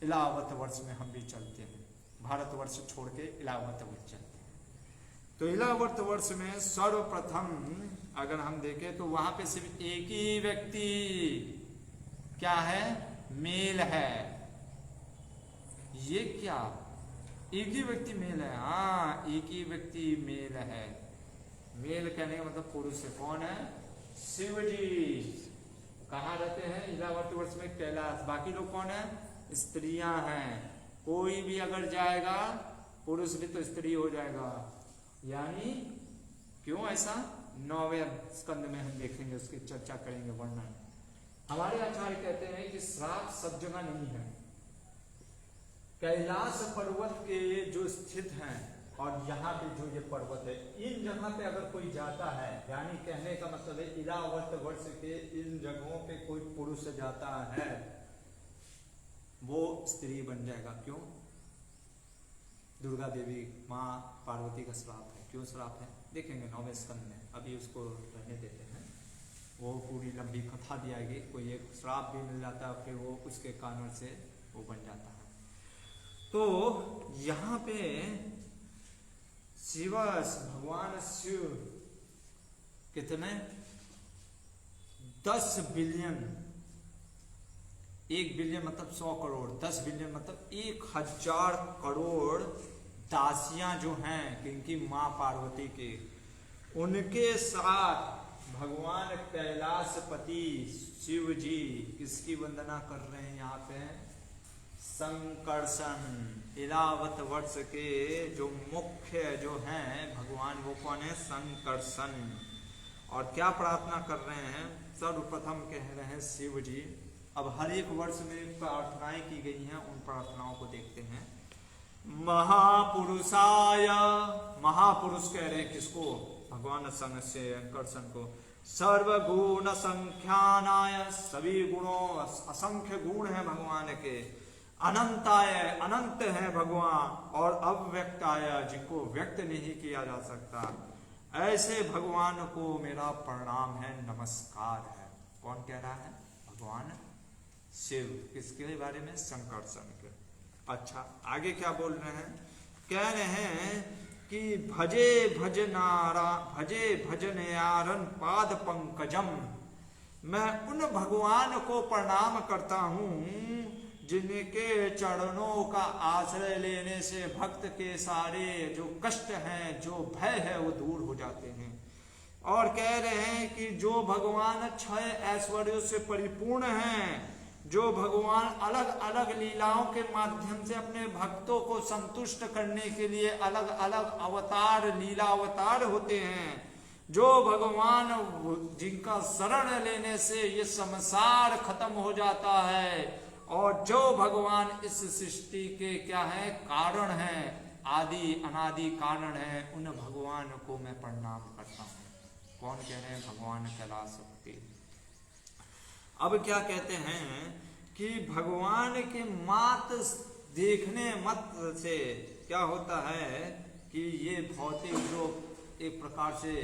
इलावर्त वर्ष में हम भी चलते हैं, भारतवर्ष छोड़ के इलावर्त वर्ष चलते हैं। तो इलावर्त वर्ष में सर्वप्रथम अगर हम देखें तो वहां पे सिर्फ एक ही व्यक्ति क्या है, मेल है। ये क्या, एक ही व्यक्ति मेल है? हाँ, एक ही व्यक्ति मेल है। मेल कहने का मतलब पुरुष है। कौन है? शिव जी। कहाँ रहते हैं? इलावर्त वर्ष में कैलाश। बाकी लोग कौन है? स्त्रियां हैं। कोई भी अगर जाएगा पुरुष भी तो स्त्री हो जाएगा। यानी क्यों ऐसा? 9वें स्कंद में हम देखेंगे, उसकी चर्चा करेंगे, वर्णन। हमारे आचार्य कहते हैं कि श्राप सब जगह नहीं है। कैलाश पर्वत के जो स्थित हैं और यहाँ पे जो ये पर्वत है, इन जगह पे अगर कोई जाता है, यानी कहने का मतलब है इलावर्त वर्ष के इन जगहों पे कोई पुरुष जाता है, वो स्त्री बन जाएगा। क्यों? दुर्गा देवी माँ पार्वती का श्राप है। क्यों श्राप है देखेंगे 9वें स्कंद में, अभी उसको रहने देते हैं। वो पूरी लंबी कथा भी आएगी। कोई एक श्राप भी मिल जाता है, फिर वो उसके कारण से वो बन जाता है। तो यहाँ पे भगवान शिव कितने 10 बिलियन, 1 बिलियन मतलब 100 करोड़, 10 बिलियन मतलब 1000 करोड़ दासियां जो हैं किनकी माँ पार्वती के, उनके साथ भगवान कैलाशपति शिव जी किसकी वंदना कर रहे हैं यहाँ पे? संकर्षण। इलावत वर्ष के जो मुख्य जो हैं भगवान, वो कौन है? संकर्षण। और क्या प्रार्थना कर रहे हैं? सर्वप्रथम कह रहे हैं शिव जी। अब हर एक वर्ष में प्रार्थनाएं की गई हैं, उन प्रार्थनाओं को देखते हैं। महापुरुषाय, महापुरुष कह रहे हैं किसको? भगवान संकर्षण को। सर्वगुण संख्यानाय, सभी गुणों, असंख्य गुण है भगवान के। अनंताय, अनंत है भगवान। और अव्यक्ताय, जिनको व्यक्त नहीं किया जा सकता, ऐसे भगवान को मेरा प्रणाम है, नमस्कार है। कौन कह रहा है? भगवान शिव। किसके बारे में? संकर्षण के। अच्छा, आगे क्या बोल रहे हैं? कह रहे हैं कि भजे भजनयारन पाद पंकजम, मैं उन भगवान को प्रणाम करता हूं जिनके चरणों का आश्रय लेने से भक्त के सारे जो कष्ट हैं, जो भय है, वो दूर हो जाते हैं। और कह रहे हैं कि जो भगवान 6 ऐश्वर्यों से परिपूर्ण हैं, जो भगवान अलग अलग लीलाओं के माध्यम से अपने भक्तों को संतुष्ट करने के लिए अलग अलग अवतार, लीला अवतार होते हैं, जो भगवान जिनका शरण लेने से ये संसार खत्म हो जाता है, और जो भगवान इस सृष्टि के क्या है, कारण है, आदि अनादि कारण है, उन भगवान को मैं प्रणाम करता हूँ। कौन कह रहे हैं? भगवान कैलाशपति। अब क्या कहते हैं कि भगवान के मात देखने मत से क्या होता है कि ये भौतिक जो एक प्रकार से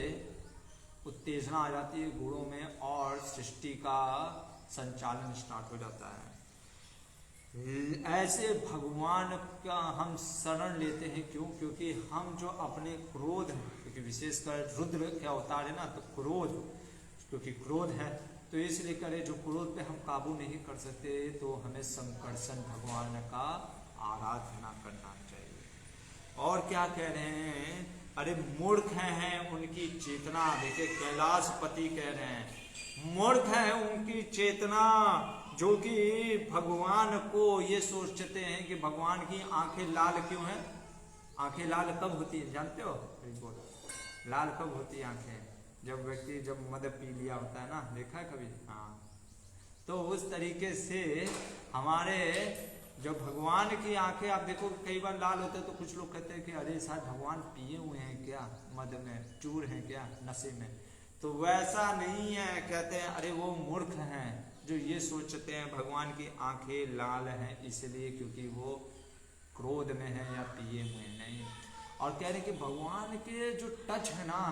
उत्तेजना आ जाती है गुणों में, और सृष्टि का संचालन स्टार्ट हो जाता है। ऐसे भगवान का हम शरण लेते हैं। क्यों? क्योंकि हम जो अपने क्रोध, क्योंकि विशेषकर रुद्र क्या अवतार है ना, तो क्रोध, क्योंकि क्रोध है तो इसलिए करे, जो क्रोध पे हम काबू नहीं कर सकते, तो हमें संकर्षण भगवान का आराधना करना चाहिए। और क्या कह रहे हैं? अरे मूर्ख हैं उनकी चेतना। देखिए कैलाशपति कह रहे हैं मूर्ख है उनकी चेतना, जो कि भगवान को ये सोचते हैं कि भगवान की आंखें लाल क्यों हैं। आंखें लाल कब होती है जानते हो? लाल कब होती है आंखें? जब व्यक्ति जब मद पी लिया होता है ना, देखा है कभी? हाँ। तो उस तरीके से हमारे जो भगवान की आंखें आप देखो कई बार लाल होते हैं, तो कुछ लोग कहते हैं कि अरे शायद भगवान पिए हुए हैं क्या, मद में चूर हैं क्या, नशे में। तो वैसा नहीं है। कहते हैं अरे वो मूर्ख हैं जो ये सोचते हैं भगवान की आंखें लाल हैं इसलिए क्योंकि वो क्रोध में है या पिए हुए नहीं। और कह रहे कि भगवान के जो टच है ना,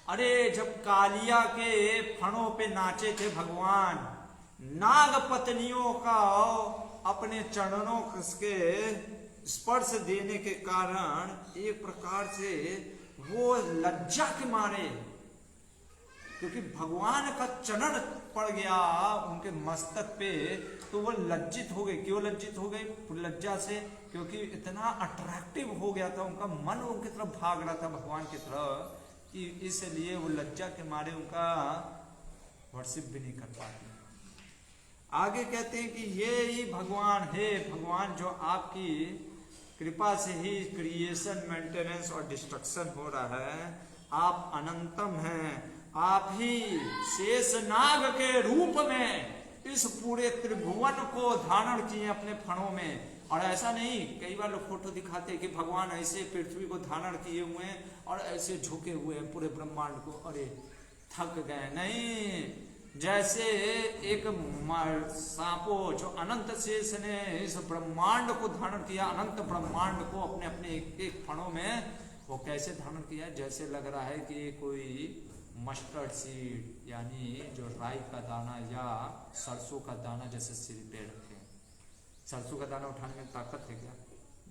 अरे जब कालिया के फणों पे नाचे थे भगवान, नाग पत्नियों का अपने चरणों के स्पर्श देने के कारण एक प्रकार से वो लज्जा के मारे, क्योंकि भगवान का चरण पड़ गया उनके मस्तक पे, तो वो लज्जित हो गए। क्यों लज्जित हो गए? लज्जा से, क्योंकि इतना अट्रैक्टिव हो गया था उनका मन, उनकी तरफ भाग रहा था भगवान की तरफ, कि इसलिए वो लज्जा के मारे उनका वर्शिप भी नहीं कर पाते। आगे कहते हैं कि ये ही भगवान है, भगवान जो आपकी कृपा से ही क्रिएशन, मेंटेनेंस और डिस्ट्रक्शन हो रहा है। आप अनंतम हैं, आप ही शेष नाग के रूप में इस पूरे त्रिभुवन को धारण किए अपने फणों में। और ऐसा नहीं, कई बार लोग फोटो दिखाते हैं कि भगवान ऐसे पृथ्वी को धारण किए हुए हैं और ऐसे झुके हुए हैं पूरे ब्रह्मांड को, अरे थक गए। नहीं, जैसे एक सांपो जो अनंत शेष ने इस ब्रह्मांड को धारण किया, अनंत ब्रह्मांड को अपने अपने एक एक फणों में, वो कैसे धारण किया? जैसे लग रहा है कि कोई मस्टर्ड सीड यानी जो राई का दाना या सरसों का दाना जैसे सिर पे रखे। सरसों का दाना उठाने में ताकत है क्या?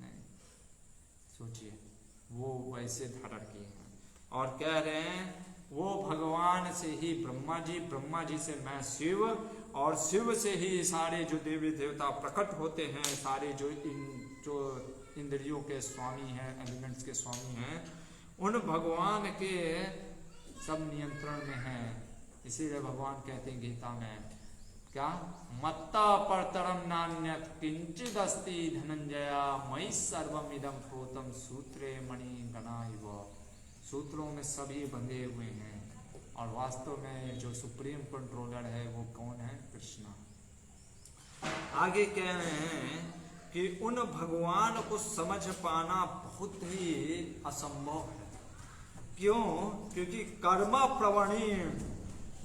नहीं। सोचिए, वो वैसे धारण किए हैं। और कह रहे हैं वो भगवान से ही ब्रह्मा जी, ब्रह्मा जी से मैं शिव, और शिव से ही सारे जो देवी देवता प्रकट होते हैं, सारे जो इंद्रियों के स्वामी हैं, एलिमेंट्स के स्वामी हैं, उन भगवान के सब नियंत्रण में हैं। इसीलिए भगवान कहते हैं गीता में क्या, मत्ता परतरम नान्यत् किंचिद अस्ति धनंजया मयि सर्वम इदं प्रोतम सूत्रे मणि गणा इव। सूत्रों में सभी बंधे हुए हैं, और वास्तव में जो सुप्रीम कंट्रोलर है वो कौन है? कृष्णा। आगे कह रहे हैं कि उन भगवान को समझ पाना बहुत ही असंभव है। क्यों? क्योंकि कर्म प्रवणीण,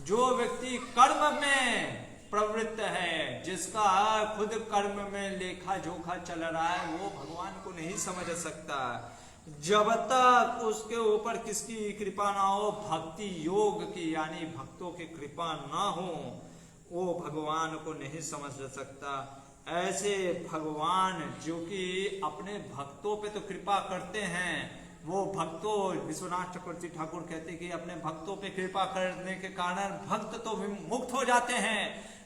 जो व्यक्ति कर्म में प्रवृत्त है, जिसका खुद कर्म में लेखा जोखा चल रहा है, वो भगवान को नहीं समझ सकता। जब तक उसके ऊपर किसकी कृपा ना हो, भक्ति योग की यानी भक्तों की कृपा ना हो, वो भगवान को नहीं समझ सकता। ऐसे भगवान जो कि अपने भक्तों पे तो कृपा करते हैं, वो भक्तों, विश्वनाथ चक्रवर्ती ठाकुर कहते हैं कि अपने भक्तों पे कृपा करने के कारण भक्त तो मुक्त हो जाते हैं,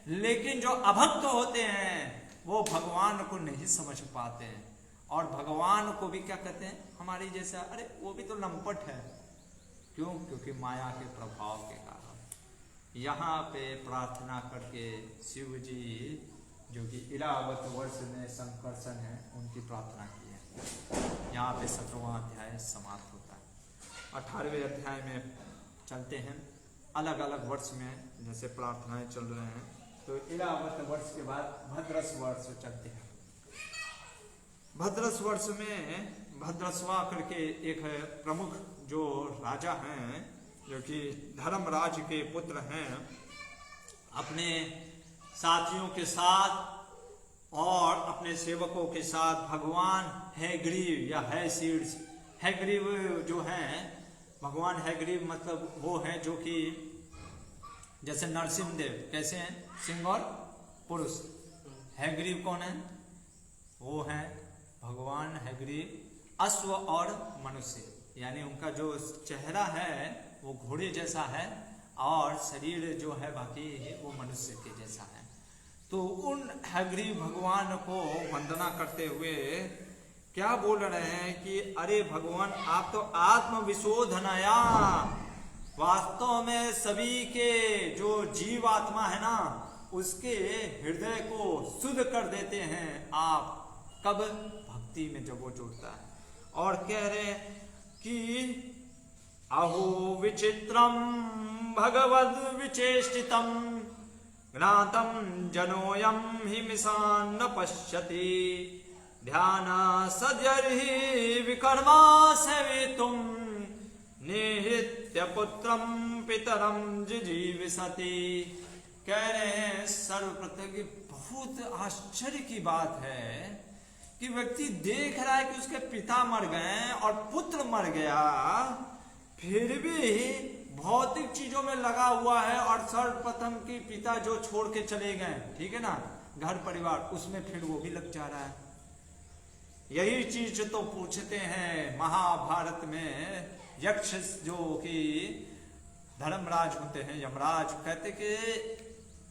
लेकिन जो अभक्त होते हैं वो भगवान को नहीं समझ पाते हैं, और भगवान को भी क्या कहते हैं, हमारी जैसा, अरे वो भी तो लंपट है। क्यों? क्योंकि माया के प्रभाव के कारण। यहाँ पे प्रार्थना करके शिव जी जो कि इरावत वर्ष में संकर्षण है उनकी प्रार्थना की है। यहाँ पे 17वां अध्याय समाप्त होता है। 18वें अध्याय में चलते हैं, अलग अलग वर्ष में जैसे प्रार्थनाएं चल रहे हैं, तो इरावत वर्ष के बाद भद्रस वर्ष चलते हैं। भद्रस वर्ष में भद्रस्वा करके एक प्रमुख जो राजा हैं, जो कि धर्मराज के पुत्र हैं, अपने साथियों के साथ और अपने सेवकों के साथ भगवान हैग्रीव या हैशीर्ष, हैग्रीव जो हैं, भगवान हैग्रीव मतलब वो हैं जो कि जैसे नरसिंह देव कैसे हैं, सिंह और पुरुष। हैग्रीव कौन है? वो हैं भगवान हैग्रीव अश्व और मनुष्य, यानी उनका जो चेहरा है वो घोड़े जैसा है और शरीर जो है बाकी वो मनुष्य के जैसा है। तो उन हैग्रीव भगवान को वंदना करते हुए क्या बोल रहे हैं कि अरे भगवान, आप तो आत्मविशोधनया, वास्तव में सभी के जो जीव आत्मा है ना, उसके हृदय को शुद्ध कर देते हैं आप। कब? भक्ति में जब वो जुड़ता है। और कह रहे कि अहो विचित्रम भगवद विचेष्टितम ज्ञातम जनोयम हिमिषान् न पश्यति ध्यान सद्यर्हि विकर्मा सेवितुम निहित्य पुत्रम पितरम जिजीविषति। कह रहे हैं सर्वप्रथम की बहुत आश्चर्य की बात है कि व्यक्ति देख रहा है कि उसके पिता मर गए और पुत्र मर गया, फिर भी भौतिक चीजों में लगा हुआ है, और सर्वप्रथम की पिता जो छोड़ के चले गए, ठीक है ना, घर परिवार, उसमें फिर वो भी लग जा रहा है। यही चीज तो पूछते हैं महाभारत में यक्ष जो कि धर्मराज होते हैं, यमराज, कहते कि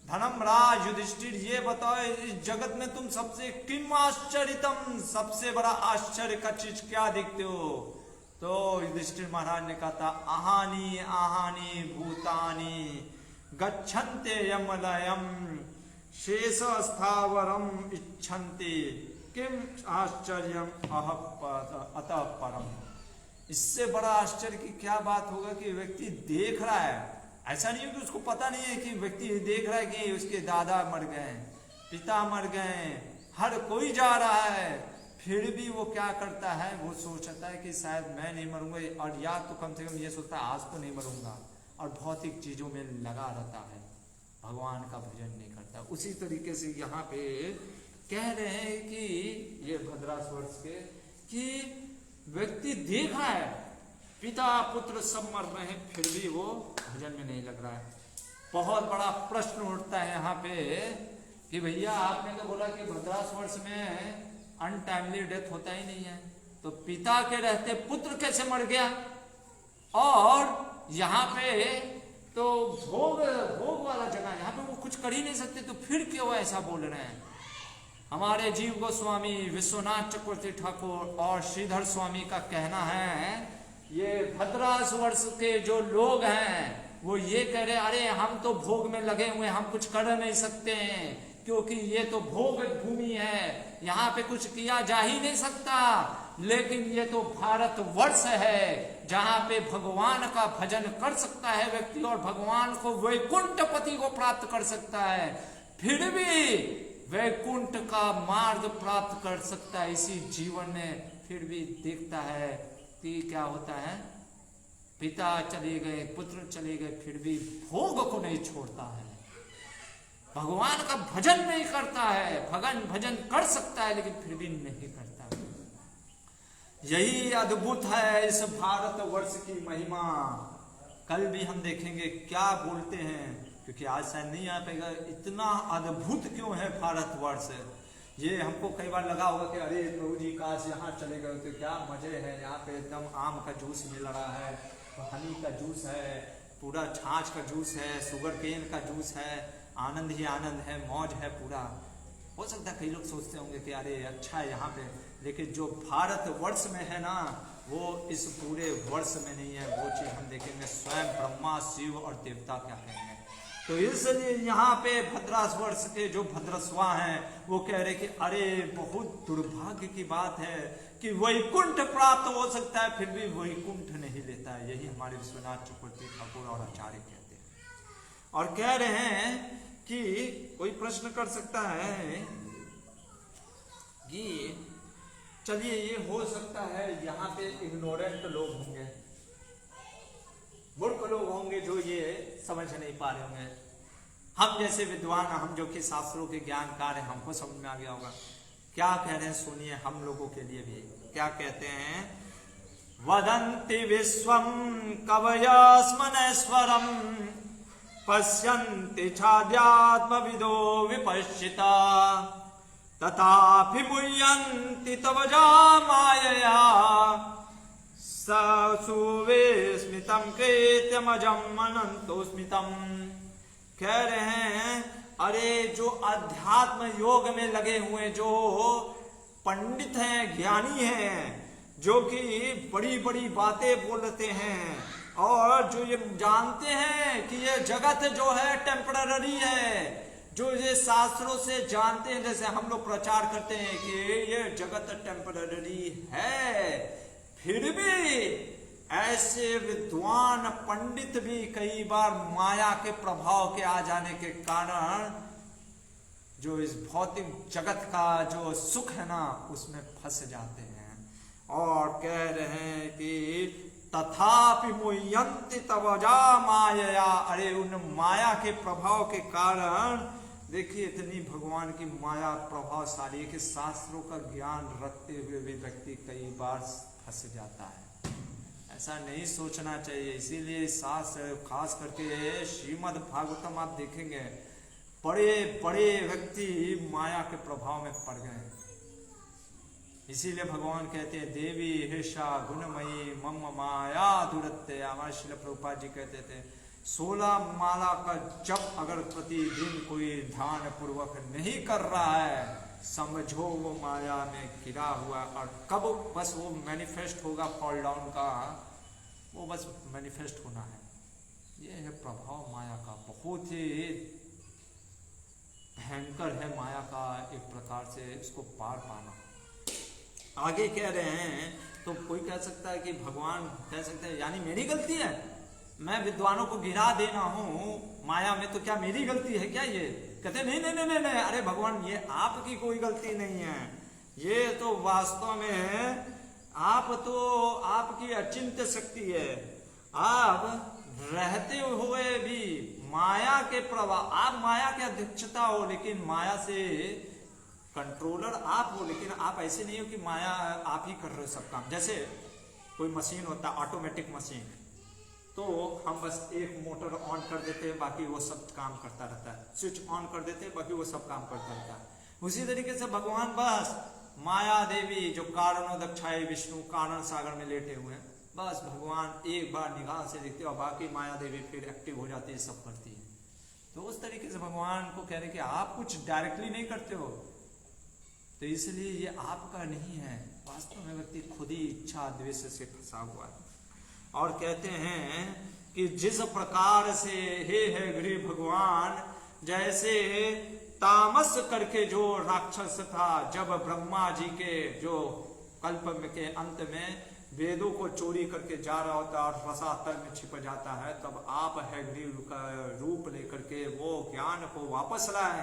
धर्मराज युधिष्ठिर ये बताओ इस जगत में तुम सबसे किम आश्चर्यतम, सबसे बड़ा आश्चर्य का चीज क्या देखते हो? तो युधिष्ठिर महाराज ने कहा था आहानी आहानी भूतानी गच्छन्ते यमलयम शेष स्थावरम इच्छन्ते किम आश्चर्यम अतः परम। इससे बड़ा आश्चर्य की क्या बात होगा कि व्यक्ति देख रहा है, ऐसा नहीं है कि उसको पता नहीं है कि व्यक्ति देख रहा है कि उसके दादा मर गए, पिता मर गए, हर कोई जा रहा है, फिर भी वो क्या करता है, वो सोचता है कि शायद मैं नहीं मरूंगा, और या तो कम से कम ये सोचता है आज तो नहीं मरूंगा, और भौतिक चीजों में लगा रहता है, भगवान का भजन नहीं करता। उसी तरीके से यहाँ पे कह रहे हैं कि ये भद्रास वर्ष के कि व्यक्ति देख रहा है पिता पुत्र सब मर रहे हैं, फिर भी वो भजन में नहीं लग रहा है। बहुत बड़ा प्रश्न उठता है यहाँ पे कि भैया आपने तो बोला कि भद्रास वर्ष में अनटाइमली डेथ होता ही नहीं है, तो पिता के रहते पुत्र कैसे मर गया? और यहाँ पे तो भोग वाला जगह, यहाँ पे वो कुछ कर ही नहीं सकते, तो फिर क्यों ऐसा बोल रहे हैं? हमारे जीव गोस्वामी, विश्वनाथ चक्रवर्ती ठाकुर और श्रीधर स्वामी का कहना है ये भद्रास वर्ष के जो लोग हैं वो ये कह रहे अरे हम तो भोग में लगे हुए, हम कुछ कर नहीं सकते हैं, क्योंकि ये तो भोग भूमि है, यहाँ पे कुछ किया जा ही नहीं सकता। लेकिन ये तो भारत वर्ष है जहाँ पे भगवान का भजन कर सकता है व्यक्ति, और भगवान को वैकुंठपति को प्राप्त कर सकता है, फिर भी वैकुंठ का मार्ग प्राप्त कर सकता है इसी जीवन में। फिर भी देखता है कि क्या होता है, पिता चले गए, पुत्र चले गए, फिर भी भोग को नहीं छोड़ता है, भगवान का भजन नहीं करता है। भजन कर सकता है लेकिन फिर भी नहीं करता। यही अद्भुत है इस भारत वर्ष की महिमा। कल भी हम देखेंगे क्या बोलते हैं, क्योंकि आज शायद नहीं आ पाएगा, इतना अद्भुत क्यों है भारत वर्ष। ये हमको कई बार लगा होगा कि अरे प्रभु जी काश यहाँ चले गए तो क्या मजे है, यहाँ पे एकदम आम का जूस मिल रहा है, हनी का जूस है, पूरा छाछ का जूस है, शुगर केन का जूस है, आनंद ही आनंद है, मौज है पूरा। हो सकता है कई लोग सोचते होंगे कि अरे अच्छा है यहाँ पे, लेकिन जो भारत वर्ष में है ना वो इस पूरे वर्ष में नहीं है। वो चीज हम देखेंगे स्वयं ब्रह्मा शिव और देवता क्या कहेंगे। तो इसलिए यहाँ पे भद्रास वर्ष के जो भद्रस्वा हैं वो कह रहे कि अरे बहुत दुर्भाग्य की बात है कि वैकुंठ प्राप्त हो सकता है फिर भी वैकुंठ नहीं लेता है। यही हमारे विश्वनाथ चक्रवर्ती ठाकुर और आचार्य कहते हैं। और कह रहे हैं कि कोई प्रश्न कर सकता है कि चलिए ये हो सकता है यहाँ पे इग्नोरेंट लोग होंगे, मूर्ख लोग होंगे जो ये समझ नहीं पा रहे होंगे। हम जैसे विद्वान, हम जो कि शास्त्रों के ज्ञानकार हैं, हमको समझ में आ गया होगा। क्या कह रहे हैं सुनिए, हम लोगों के लिए भी क्या कहते हैं। वदन्ति विश्वम कवयस्मनेश्वरम पश्यन्ति छाद्यात्मविदो विपश्चिता तथापि मुह्यन्ति तव मायया सुविस्मितम कृत्यमजम अनंतो स्मितम। कह रहे हैं अरे जो अध्यात्म योग में लगे हुए जो पंडित हैं, ज्ञानी हैं, जो कि बड़ी बड़ी बातें बोलते हैं और जो ये जानते हैं कि ये जगत जो है टेम्पररी है, जो ये शास्त्रों से जानते हैं, जैसे हम लोग प्रचार करते हैं कि ये जगत टेम्पररी है, फिर भी ऐसे विद्वान पंडित भी कई बार माया के प्रभाव के आ जाने के कारण जो इस भौतिक जगत का जो सुख है ना उसमें फंस जाते हैं। और कह रहे हैं कि तथापि मुह्यन्ति तवजा माया, अरे उन माया के प्रभाव के कारण देखिए इतनी भगवान की माया प्रभावशाली है कि शास्त्रों का ज्ञान रखते हुए भी व्यक्ति कई बार फंस जाता है। ऐसा नहीं सोचना चाहिए। इसीलिए शास्त्र खास करके श्रीमद् भागवतम आप देखेंगे बड़े बड़े व्यक्ति माया के प्रभाव में पड़ गए। इसीलिए भगवान कहते हैं देवी हिषा गुणमयी मम माया दुरत्य। हमारे श्रील प्रभुपाद जी कहते थे 16 माला का जप अगर प्रतिदिन कोई ध्यान पूर्वक नहीं कर रहा है समझो वो माया में गिरा हुआ। और कब बस वो मैनिफेस्ट होगा फॉल डाउन का, वो बस मैनिफेस्ट होना है। ये है प्रभाव माया का, बहुत ही भयंकर है माया का एक प्रकार से इसको पार पाना। आगे कह रहे हैं तो कोई कह सकता है कि भगवान कह सकते हैं यानी मेरी गलती है, मैं विद्वानों को गिरा देना हूं माया में, तो क्या मेरी गलती है क्या? ये कहते नहीं नहीं नहीं नहीं, अरे भगवान ये आपकी कोई गलती नहीं है, ये तो वास्तव में आप तो आपकी अचिंत्य शक्ति है। आप रहते हुए भी माया के प्रभाव, आप माया के अध्यक्षता हो लेकिन माया से कंट्रोलर आप हो, लेकिन आप ऐसे नहीं हो कि माया आप ही कर रहे हो सब काम। जैसे कोई मशीन होता है ऑटोमेटिक मशीन, तो हम बस एक मोटर ऑन कर देते हैं बाकी वो सब काम करता रहता है, स्विच ऑन कर देते हैं बाकी वो सब काम करता रहता है। उसी तरीके से भगवान बस माया देवी जो कारणोदक्षाय विष्णु कारण सागर में लेटे हुए हैं, बस भगवान एक बार निगाह से देखते हो और बाकी माया देवी फिर एक्टिव हो जाती है, सब करती है। तो उस तरीके से भगवान को कह रहे कि आप कुछ डायरेक्टली नहीं करते हो, तो इसलिए ये आपका नहीं है, वास्तव में व्यक्ति खुद ही इच्छा द्वेष से फंसा हुआ है। और कहते हैं कि जिस प्रकार से हे गृह भगवान, जैसे तामस करके जो राक्षस था, जब ब्रह्मा जी के जो कल्प के अंत में वेदों को चोरी करके जा रहा होता और रसातल में छिप जाता है, तब आप है गृह का रूप लेकर के वो ज्ञान को वापस लाए।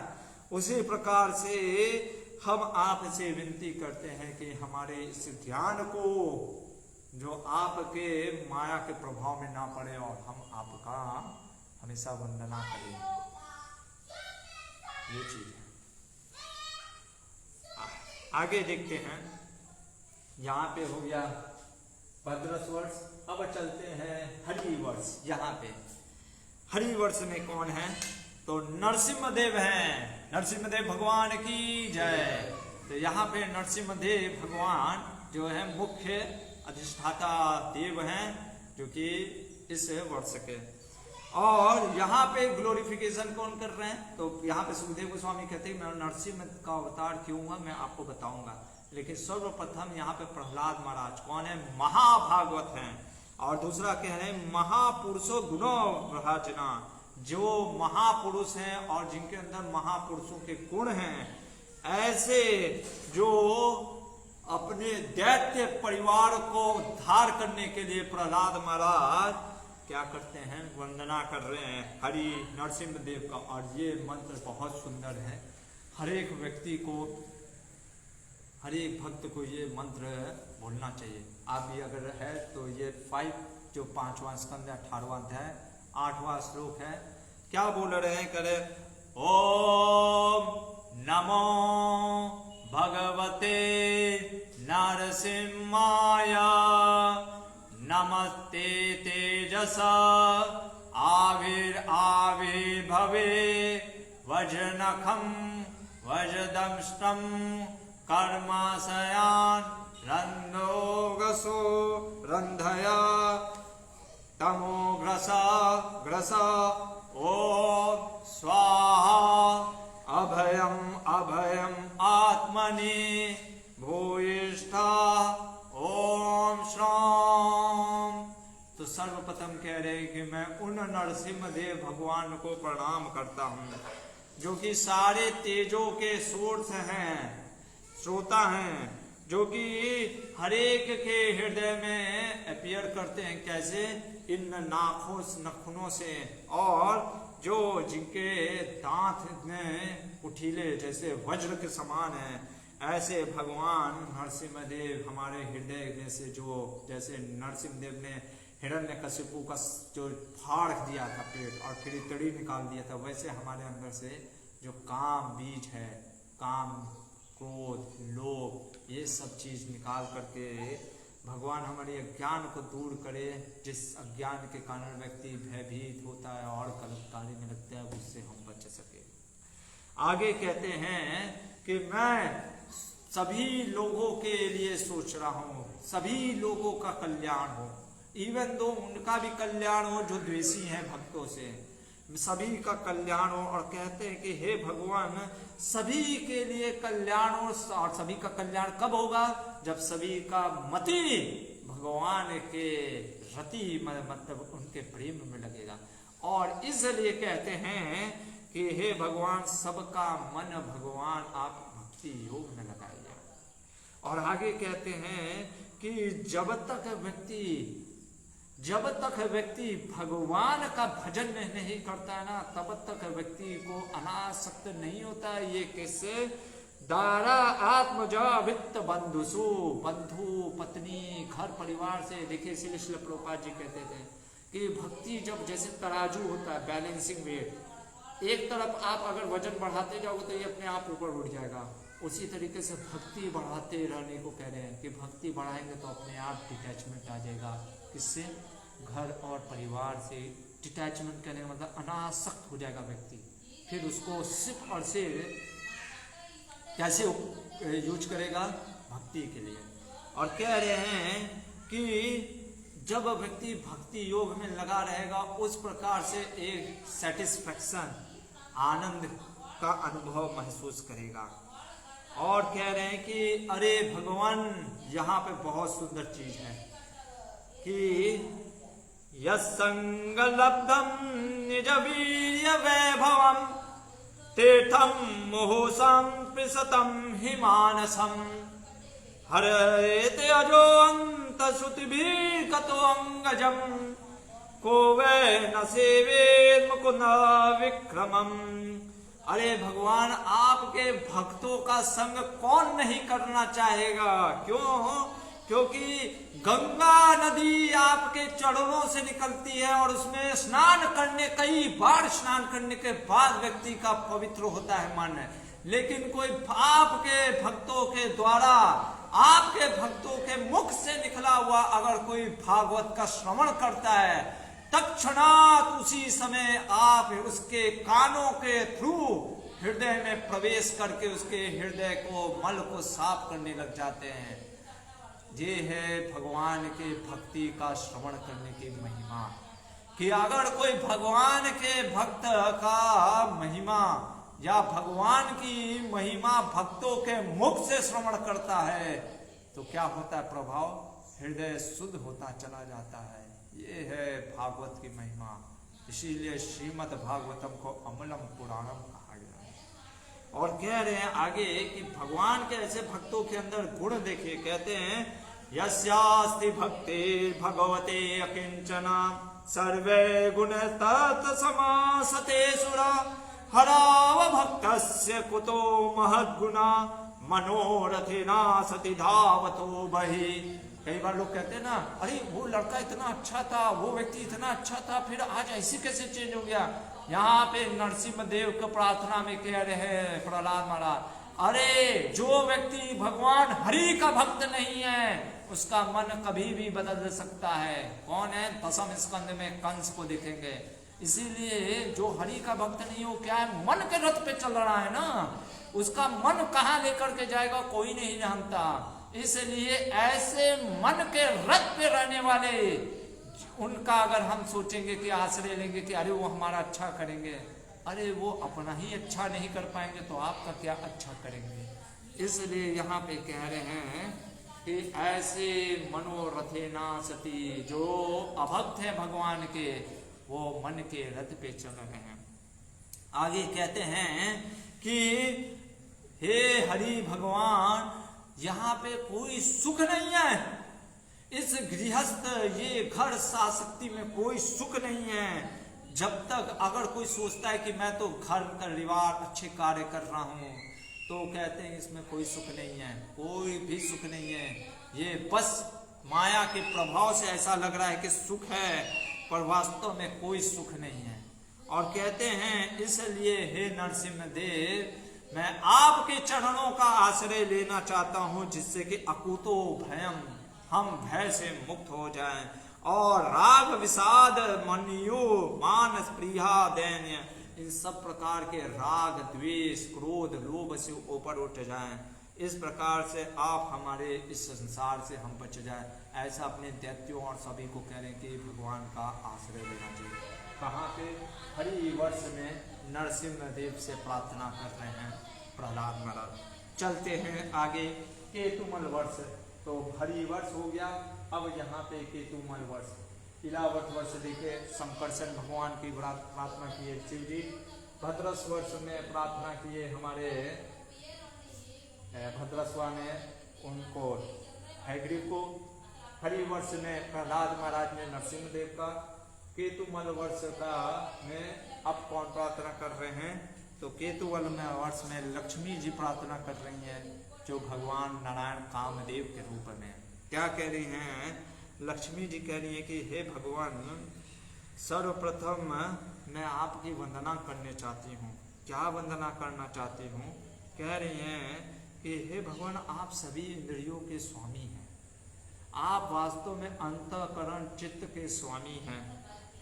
उसी प्रकार से हम आपसे विनती करते हैं कि हमारे इस ज्ञान को जो आपके माया के प्रभाव में ना पड़े और हम आपका हमेशा वंदना करें, ये चीज है। आगे देखते हैं, यहाँ पे हो गया भद्रस वर्ष। अब चलते हैं हरिवर्ष। यहाँ पे हरिवर्ष में कौन है? तो नरसिम्हदेव हैं। नरसिम्हदेव भगवान की जय। तो यहाँ पे नरसिम्हदेव भगवान जो है मुख्य अधिष्ठाता देव हैं, जो कि इस वर्ष के। और यहाँ पे ग्लोरिफिकेशन कौन कर रहे हैं? तो यहाँ पे सुखदेव गोस्वामी कहते हैं मैं नरसिंह का अवतार क्यों हुआ मैं आपको बताऊंगा, लेकिन सर्वप्रथम यहाँ पे प्रहलाद महाराज कौन है? महाभागवत हैं। और दूसरा कह रहे हैं महापुरुषो गुणो भ्राजना, जो महापुरुष हैं और जिनके अंदर महापुरुषों के गुण हैं, ऐसे जो अपने दैत्य परिवार को उद्धार करने के लिए प्रहलाद महाराज क्या करते हैं? वंदना कर रहे हैं हरि नरसिंह देव का। और ये मंत्र बहुत सुंदर है, हर एक व्यक्ति को, हर एक भक्त को ये मंत्र बोलना चाहिए। आप भी अगर है तो ये 5 जो 5वां स्कंद 18वां अध्याय 8वां श्लोक है, क्या बोल रहे हैं? करे ओम नमो भगवते नरसिंहाय नमस्ते तेजसा आविर्भवे वज्रनखं वज्रदंष्ट्रं कर्माशयान् रन्धोगसो रन्धया तमोग्रसा ग्रसा ओम स्वाहा अभयम अभयम आत्मनि भूयिष्ठा ओम श्राम। तो सर्वप्रथम कह रहे हैं कि मैं उन नरसिंह देव भगवान को प्रणाम करता हूँ जो कि सारे तेजों के सोर्स हैं, श्रोता हैं, जो कि हर एक के हृदय में अपीयर करते हैं। कैसे? इन नखुनों से, और जो जिनके दांत में उठीले जैसे वज्र के समान है, ऐसे भगवान नरसिंहदेव हमारे हृदय में से, जो जैसे नरसिंहदेव ने हिरण्यकशिपु का जो फाड़ दिया था पेट और फिर तड़ी निकाल दिया था, वैसे हमारे अंदर से जो काम बीज है, काम क्रोध लोभ ये सब चीज निकाल करके भगवान हमारे अज्ञान को दूर करे। जिस अज्ञान के कारण व्यक्ति भयभीत होता है और गलत कार्य में लगता है, उससे हम बच सके। आगे कहते हैं कि मैं सभी लोगों के लिए सोच रहा हूँ, सभी लोगों का कल्याण हो, इवन दो उनका भी कल्याण हो जो द्वेषी हैं भक्तों से, सभी का कल्याण हो। और कहते हैं कि हे भगवान सभी के लिए कल्याण हो। और सभी का कल्याण कब होगा? जब सभी का मति भगवान के रति मतलब उनके प्रेम में लगेगा। और इसलिए कहते हैं कि हे भगवान सबका मन भगवान आप भक्ति योग में लगाइए। और आगे कहते हैं कि जब तक व्यक्ति भगवान का भजन नहीं करता है ना, तब तक व्यक्ति को अनासक्त नहीं होता। ये कैसे? दारा आत्मजा वित्त बंधुसु, बंधु पत्नी घर परिवार से। देखिए इसलिए श्रील प्रभुपाद जी कहते थे कि भक्ति जब जैसे तराजू होता है, बैलेंसिंग वेट, एक तरफ आप अगर वजन बढ़ाते जाओगे तो ये अपने आप ऊपर उठ जाएगा। उसी तरीके से भक्ति बढ़ाते रहने को कह रहे हैं कि भक्ति बढ़ाएंगे तो अपने आप डिटैचमेंट आ जाएगा। किससे? घर और परिवार से डिटैचमेंट करने का मतलब अनासक्त हो जाएगा व्यक्ति। फिर उसको सिर्फ और सिर्फ कैसे यूज करेगा? भक्ति के लिए। और कह रहे हैं कि जब व्यक्ति भक्ति योग में लगा रहेगा उस प्रकार से एक सेटिस्फैक्शन आनंद का अनुभव महसूस करेगा। और कह रहे हैं कि अरे भगवान यहाँ पे बहुत सुंदर चीज है कि यस्संगलब्धं निज वीर्य वैभवं तीर्थं मुहुसं पिसतं हिमानसं हरेते अजोऽन्त श्रुतिभिः गतो अंगजं को वै न सेवेत् मुकुन्द विक्रमम्। अरे भगवान आपके भक्तों का संग कौन नहीं करना चाहेगा? क्यों? क्योंकि गंगा नदी आपके चरणों से निकलती है और उसमें स्नान करने, कई बार स्नान करने के बाद व्यक्ति का पवित्र होता है मन। लेकिन कोई आपके भक्तों के द्वारा, आपके भक्तों के मुख से निकला हुआ अगर कोई भागवत का श्रवण करता है, तत्क्षणात उसी समय आप उसके कानों के थ्रू हृदय में प्रवेश करके उसके हृदय को, मल को साफ करने लग जाते हैं। ये है भगवान के भक्ति का श्रवण करने की महिमा। कि अगर कोई भगवान के भक्त का महिमा या भगवान की महिमा भक्तों के मुख से श्रवण करता है तो क्या होता है प्रभाव, हृदय शुद्ध होता चला जाता है। ये है भागवत की महिमा। इसीलिए श्रीमद् भागवतम को अमलम पुराणम कहा गया है। और कह रहे हैं आगे कि भगवान के ऐसे भक्तों के अंदर गुण देखिए, कहते हैं यस्यास्ति भक्ति भगवते अकिंचना सर्वे गुण तत्समासते सुरा हराव भक्तस्य कुतो महद्गुणा मनोरथेना सति धावतो बहि। कई बार लोग कहते हैं ना, अरे वो लड़का इतना अच्छा था, वो व्यक्ति इतना अच्छा था, फिर आज ऐसी कैसे चेंज हो गया। यहाँ पे नरसिंह देव के प्रार्थना में कह रहे हैं प्रहलाद महाराज, अरे जो व्यक्ति भगवान हरि का भक्त नहीं है उसका मन कभी भी बदल सकता है। कौन है, दसम स्कंद में कंस को देखेंगे। इसीलिए जो हरि का भक्त नहीं हो, क्या है, मन के रथ पे चल रहा है ना, उसका मन कहाँ लेकर के जाएगा कोई नहीं जानता। इसलिए ऐसे मन के रथ पे रहने वाले उनका अगर हम सोचेंगे कि आश्रय लेंगे कि अरे वो हमारा अच्छा करेंगे, अरे वो अपना ही अच्छा नहीं कर पाएंगे तो आपका क्या अच्छा करेंगे। इसलिए यहाँ पे कह रहे हैं कि ऐसे मनोरथे ना सती, जो अभक्त है भगवान के वो मन के रथ पे चल रहे हैं। आगे कहते हैं कि हे हरि भगवान, यहाँ पे कोई सुख नहीं है, इस गृहस्थ ये घर साशक्ति में कोई सुख नहीं है। जब तक अगर कोई सोचता है कि मैं तो घर परिवार अच्छे कार्य कर रहा हूँ, तो कहते हैं इसमें कोई सुख नहीं है, कोई भी सुख नहीं है। ये बस माया के प्रभाव से ऐसा लग रहा है कि सुख है, पर वास्तव में कोई सुख नहीं है। और कहते हैं इसलिए हे नरसिंह देव, मैं आपके चरणों का आश्रय लेना चाहता हूं, जिससे कि अकुतो भयम, हम भय से मुक्त हो जाएं, और राग विषाद मन्यो मान स्पृहा दैन्य, इन सब प्रकार के राग द्वेष क्रोध लोभ से ऊपर उठ जाएं। इस प्रकार से आप हमारे इस संसार से हम बच जाए। ऐसा अपने दैत्यों और सभी को कह रहे हैं कि भगवान का आश्रय लेना चाहिए। कहाँ पे, हरिवर्ष में नरसिंह देव से प्रार्थना कर रहे हैं प्रहलाद महाराज। चलते हैं आगे, केतुमल वर्ष, तो हरिवर्ष हो गया। अब यहाँ पे केतुमल वर्ष, इलावत वर्ष देखे, संकर्षण भगवान की प्रार्थना किए शिव जी। भद्रस वर्ष में प्रार्थना किए हमारे भद्रस्वा ने उनको हैग्रीव को। हरिवर्ष में प्रहलाद महाराज ने नरसिंह देव का। केतुमल वर्ष का में अब कौन प्रार्थना कर रहे हैं, तो केतुमल में वर्ष में लक्ष्मी जी प्रार्थना कर रही हैं, जो भगवान नारायण कामदेव के रूप में। क्या कह रही हैं लक्ष्मी जी, कह रही है कि हे भगवान, सर्वप्रथम मैं आपकी वंदना करने चाहती हूँ। क्या वंदना करना चाहती हूँ, कह रही हैं कि हे भगवान, आप सभी इंद्रियों के स्वामी हैं, आप वास्तव में अंतःकरण चित्त के स्वामी हैं।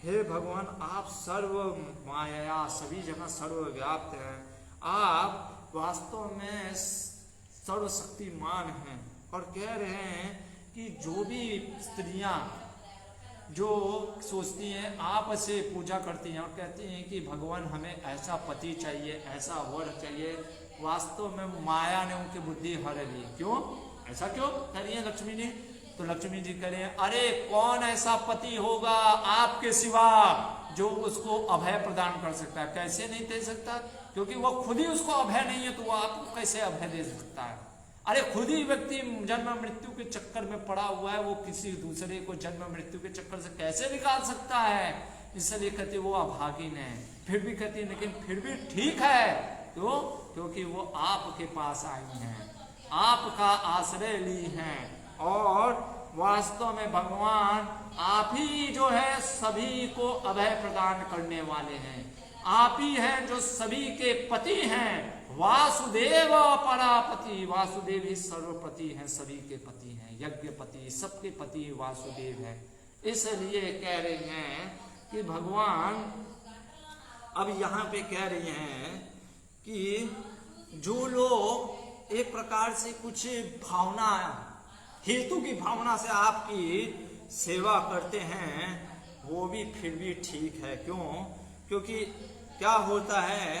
हे भगवान, आप सर्व माया सभी जगह सर्वव्याप्त हैं, आप वास्तव में सर्वशक्तिमान हैं। और कह रहे हैं कि जो भी स्त्रियां जो सोचती हैं आप से पूजा करती हैं और कहती हैं कि भगवान हमें ऐसा पति चाहिए, ऐसा वर चाहिए, वास्तव में माया ने उनकी बुद्धि हर ली। क्यों, ऐसा क्यों कह रही है लक्ष्मी जी, तो लक्ष्मी जी कह रही है, अरे कौन ऐसा पति होगा आपके सिवा जो उसको अभय प्रदान कर सकता है। कैसे नहीं दे सकता, क्योंकि वो खुद ही उसको अभय नहीं है, तो वो आपको कैसे अभय दे सकता है। अरे खुद ही व्यक्ति जन्म मृत्यु के चक्कर में पड़ा हुआ है, वो किसी दूसरे को जन्म मृत्यु के चक्कर से कैसे निकाल सकता है। इसलिए कहते वो अभागिन है। फिर भी कहती है लेकिन फिर भी ठीक है, तो क्योंकि वो आपके पास आई हैं, आपका आश्रय ली हैं, और वास्तव में भगवान आप ही जो है सभी को अभय प्रदान करने वाले हैं। आप ही हैं जो सभी के पति हैं। वासुदेव परापति, वासुदेव ही सर्वपति हैं, सभी के पति हैं, यज्ञपति, सबके पति वासुदेव है। इसलिए कह रहे हैं कि भगवान, अब यहाँ पे कह रही हैं कि जो लोग एक प्रकार से कुछ भावना, हेतु की भावना से आपकी सेवा करते हैं, वो भी फिर भी ठीक है। क्यों? क्योंकि क्या होता है,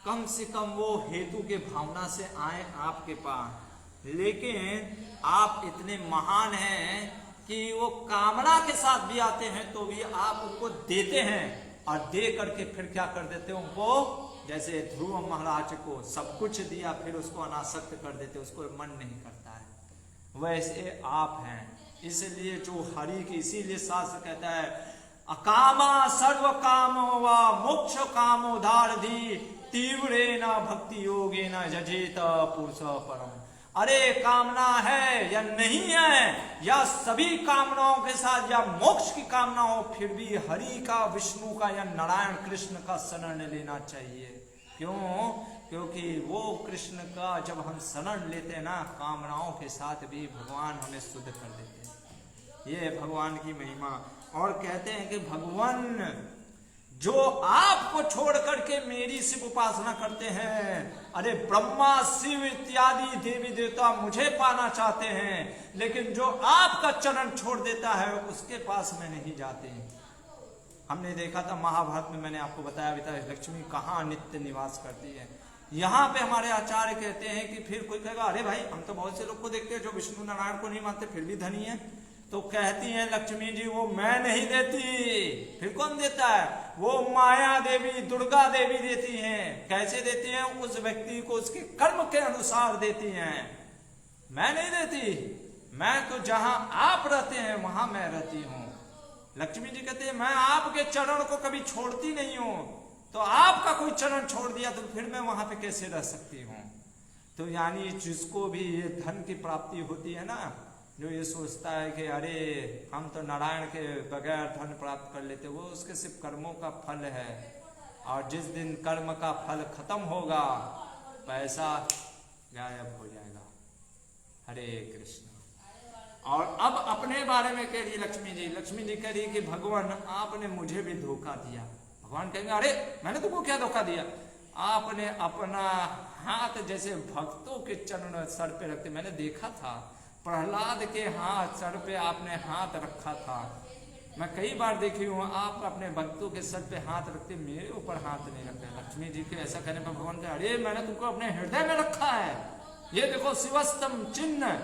कम से कम वो हेतु के भावना से आए आपके पास, लेकिन आप इतने महान हैं कि वो कामना के साथ भी आते हैं तो भी आप उनको देते हैं, और दे करके फिर क्या कर देते हो उनको, जैसे ध्रुव महाराज को सब कुछ दिया फिर उसको अनासक्त कर देते, उसको मन नहीं करता है, वैसे आप हैं। इसलिए जो हरि की, इसीलिए शास्त्र कहता है अकामा सर्व कामो व मोक्ष कामोधार धी तीव्रे न भक्ति योगे न जजेत पुरुष परम। अरे कामना है या नहीं है, या सभी कामनाओं के साथ, या मोक्ष की कामना हो, फिर भी हरि का, विष्णु का या नारायण कृष्ण का शरण लेना चाहिए। क्यों? क्योंकि वो कृष्ण का जब हम शरण लेते हैं ना, कामनाओं के साथ भी भगवान हमें शुद्ध कर देते हैं। ये भगवान की महिमा। और कहते हैं कि भगवान जो आपको छोड़ करके मेरी सिर्फ उपासना करते हैं, अरे ब्रह्मा शिव इत्यादि देवी देवता मुझे पाना चाहते हैं, लेकिन जो आपका चरण छोड़ देता है उसके पास में नहीं जाते। हमने देखा था महाभारत में, मैंने आपको बताया भी था, लक्ष्मी कहाँ नित्य निवास करती है। यहाँ पे हमारे आचार्य कहते हैं कि फिर कोई कहेगा अरे भाई हम तो बहुत से लोग को देखते हैं जो विष्णु नारायण को नहीं मानते फिर भी धनी है, तो कहती हैं लक्ष्मी जी वो मैं नहीं देती, फिर कौन देता है? वो माया देवी, दुर्गा देवी देती हैं। कैसे देती हैं? उस व्यक्ति को उसके कर्म के अनुसार देती हैं, मैं नहीं देती। मैं तो जहां आप रहते हैं वहां मैं रहती हूं। लक्ष्मी जी कहते हैं मैं आपके चरण को कभी छोड़ती नहीं हूं, तो आपका कोई चरण छोड़ दिया तो फिर मैं वहां पे कैसे रह सकती हूं? तो यानी जिसको भी ये धन की प्राप्ति होती है ना, जो ये सोचता है कि अरे हम तो नारायण के बगैर धन प्राप्त कर लेते, वो उसके सिर्फ कर्मों का फल है, और जिस दिन कर्म का फल खत्म होगा पैसा गायब हो जाएगा। हरे कृष्ण। और अब अपने बारे में कह रही लक्ष्मी जी, लक्ष्मी जी कह रही कि भगवान आपने मुझे भी धोखा दिया। भगवान कहेंगे अरे मैंने तुमको क्या धोखा दिया? आपने अपना हाथ जैसे भक्तों के चरण सर पे रखते, मैंने देखा था प्रहलाद के हाथ सर पे आपने हाथ रखा था, मैं कई बार देखी हूँ आप अपने भक्तों के सर पे हाथ रखते, मेरे ऊपर हाथ नहीं रखते। लक्ष्मी जी के ऐसा कहने पर भगवान कहे अरे मैंने तुमको अपने हृदय में रखा है, ये देखो शिवस्तम चिन्ह।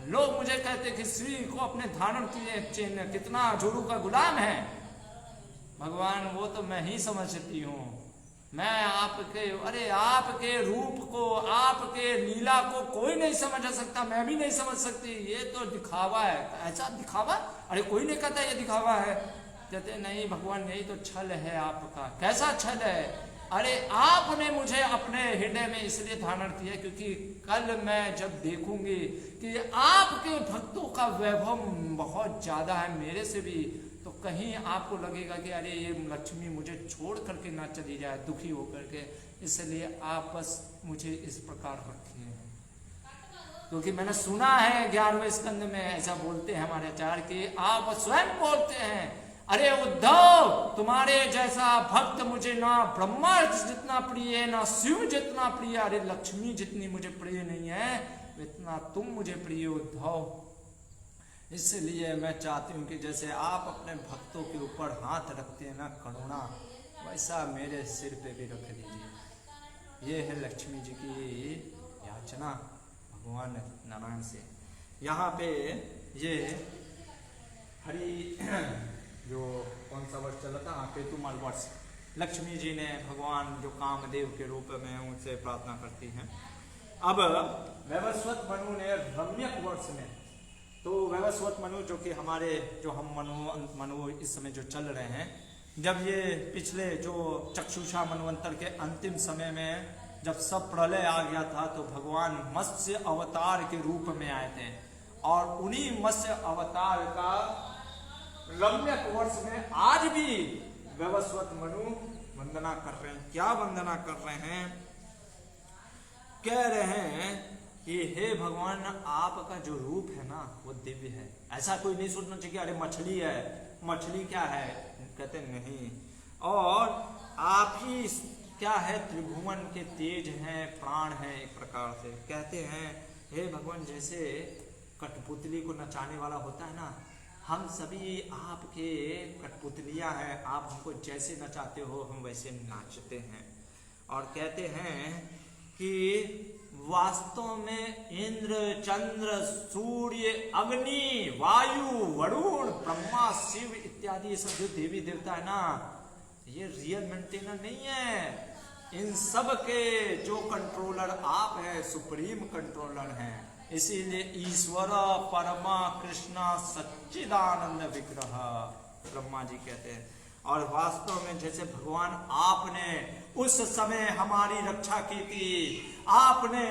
लोग मुझे कहते कि श्री को अपने धारण किए चिन्ह, कितना जोरू का गुलाम है। भगवान वो तो मैं ही समझती हूँ, मैं आपके, अरे आपके रूप को, आपके लीला को कोई नहीं समझ सकता, मैं भी नहीं समझ सकती। ये तो दिखावा है। ऐसा दिखावा? अरे कोई नहीं कहता ये दिखावा है। कहते नहीं भगवान यही तो छल है आपका। कैसा छल है? अरे आपने मुझे अपने हृदय में इसलिए धारण किया क्योंकि कल मैं जब देखूंगी कि आपके भक्तों का वैभव बहुत ज्यादा है मेरे से भी, तो कहीं आपको लगेगा कि अरे ये लक्ष्मी मुझे छोड़ करके ना चली जाए दुखी होकर के, इसलिए आप बस मुझे इस प्रकार रखिए। क्योंकि मैंने सुना है 11वें स्कंद में ऐसा बोलते हैं हमारे आचार्य कि आप स्वयं बोलते हैं अरे उद्धव तुम्हारे जैसा भक्त मुझे ना ब्रह्मा जितना प्रिय है ना शिव जितना प्रिय, अरे लक्ष्मी जितनी मुझे प्रिय नहीं है इतना तुम मुझे प्रिय उद्धव। इसलिए मैं चाहती हूँ कि जैसे आप अपने भक्तों के ऊपर हाथ रखते हैं ना करुणा, वैसा मेरे सिर पे भी रख दीजिए। ये है लक्ष्मी जी की याचना भगवान नारायण से। यहाँ पे ये हरि जो कौन सा वर्ष चला था, केतुमाल वर्ष, लक्ष्मी जी ने भगवान जो कामदेव के रूप में उनसे प्रार्थना करती हैं। अब वैवस्वत मनु ने रम्यक वर्ष में, तो वैवस्वत मनु जो कि हमारे जो हम मनु इस समय जो चल रहे हैं, जब ये पिछले जो चक्षुषा मनवंतर के अंतिम समय में जब सब प्रलय आ गया था तो भगवान मत्स्य अवतार के रूप में आए थे, और उन्हीं मत्स्य अवतार का रम्यक वर्ष में आज भी वैवस्वत मनु वंदना कर रहे हैं। क्या वंदना कर रहे हैं? कह रहे हैं कि हे भगवान आपका जो रूप है ना वो दिव्य है। ऐसा कोई नहीं सोचना चाहिए अरे मछली है, मछली क्या है, कहते नहीं। और आप ही क्या है, त्रिभुवन के तेज हैं, प्राण हैं। एक प्रकार से कहते हैं हे भगवान जैसे कठपुतली को नचाने वाला होता है ना, हम सभी आपके कठपुतलियां हैं, आप हमको जैसे नचाते हो हम वैसे नाचते हैं। और कहते हैं कि वास्तव में इंद्र, चंद्र, सूर्य, अग्नि, वायु, वरुण, ब्रह्मा, शिव इत्यादि सब जो देवी देवता है ना, ये रियल मेंटेनर नहीं है। इन सब के जो कंट्रोलर आप हैं, सुप्रीम कंट्रोलर हैं। इसीलिए ईश्वर परमा कृष्ण सच्चिदानंद विग्रह ब्रह्मा जी कहते हैं। और वास्तव में जैसे भगवान आपने उस समय हमारी रक्षा की थी, आपने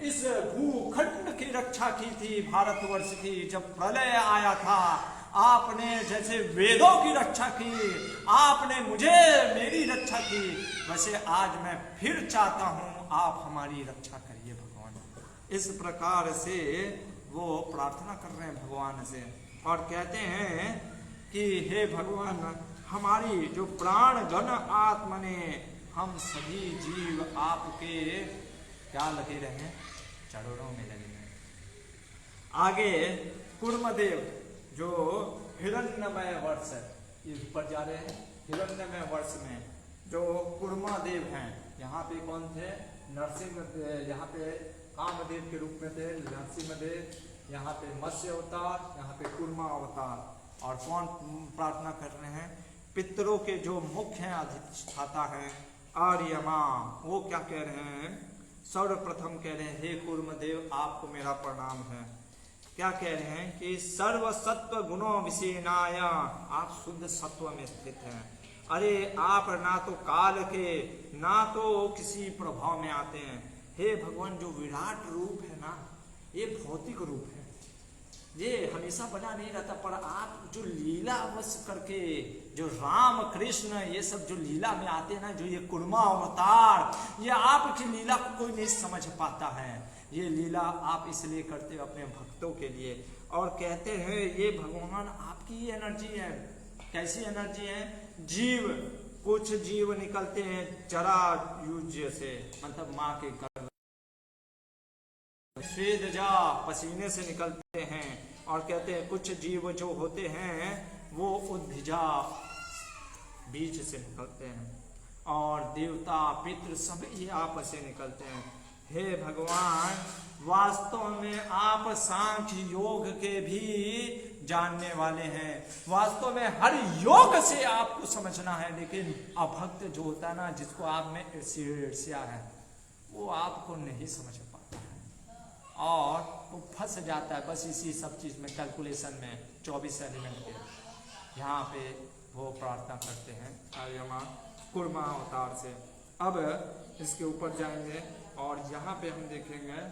इस भूखंड की रक्षा की थी, भारतवर्ष की, जब प्रलय आया था, आपने जैसे वेदों की रक्षा की, आपने मुझे मेरी रक्षा की, वैसे आज मैं फिर चाहता हूं आप हमारी रक्षा करिए भगवान। इस प्रकार से वो प्रार्थना कर रहे हैं भगवान से और कहते हैं कि हे भगवान, हमारी जो प्राण गण आत्मने, हम सभी जीव आपके क्या लगे रहे, चरणों में लगे रहे। आगे कुर्मदेव जो हिरण्यमय वर्ष है, ये ऊपर जा रहे हैं, हिरण्यमय वर्ष में जो कुर्मादेव हैं, यहाँ पे कौन थे, नरसिंह, यहाँ पे कामदेव के रूप में थे नरसिंहदेव, यहाँ पे मत्स्य अवतार, यहाँ पे कुर्मा अवतार। और कौन प्रार्थना कर रहे हैं, पितरों के जो मुख्य अधिष्ठाता हैं आर्यमा, वो क्या कह रहे हैं, सर्वप्रथम कह रहे हैं हे कुर्मदेव आपको मेरा प्रणाम है। क्या कह रहे हैं कि सर्व सत्व गुणों विशेनाय, आप शुद्ध सत्व में स्थित हैं। अरे आप ना तो काल के ना तो किसी प्रभाव में आते हैं। हे भगवान, जो विराट रूप है ना, ये भौतिक रूप है, ये हमेशा बना नहीं रहता, पर आप जो लीला अवश्य करके, जो राम कृष्ण ये सब जो लीला में आते हैं ना, जो ये कुर्मा अवतार, ये आपकी लीला को कोई नहीं समझ पाता है। ये लीला आप इसलिए करते हो अपने भक्तों के लिए। और कहते हैं ये भगवान आपकी एनर्जी है। कैसी एनर्जी है, जीव, कुछ जीव निकलते हैं जरा युज से, मतलब माँ के गर्भ, स्वेद जा पसीने से निकलते हैं। और कहते हैं कुछ जीव जो होते हैं वो उद्भिजा बीज से निकलते हैं। और देवता पितृ सब ये आपस से निकलते हैं। हे भगवान, वास्तव में आप सांख्य योग के भी जानने वाले हैं, वास्तव में हर योग से आपको समझना है, लेकिन अभक्त जो होता है ना, जिसको आप में ईर्ष्या है, वो आपको नहीं समझ पाता है और वो फंस जाता है बस इसी सब चीज में, कैलकुलेशन में, 24 एलिमेंट के। यहाँ पे वो प्रार्थना करते हैं आर्यमा कुर्मा अवतार से। अब इसके ऊपर जाएंगे और यहाँ पे हम देखेंगे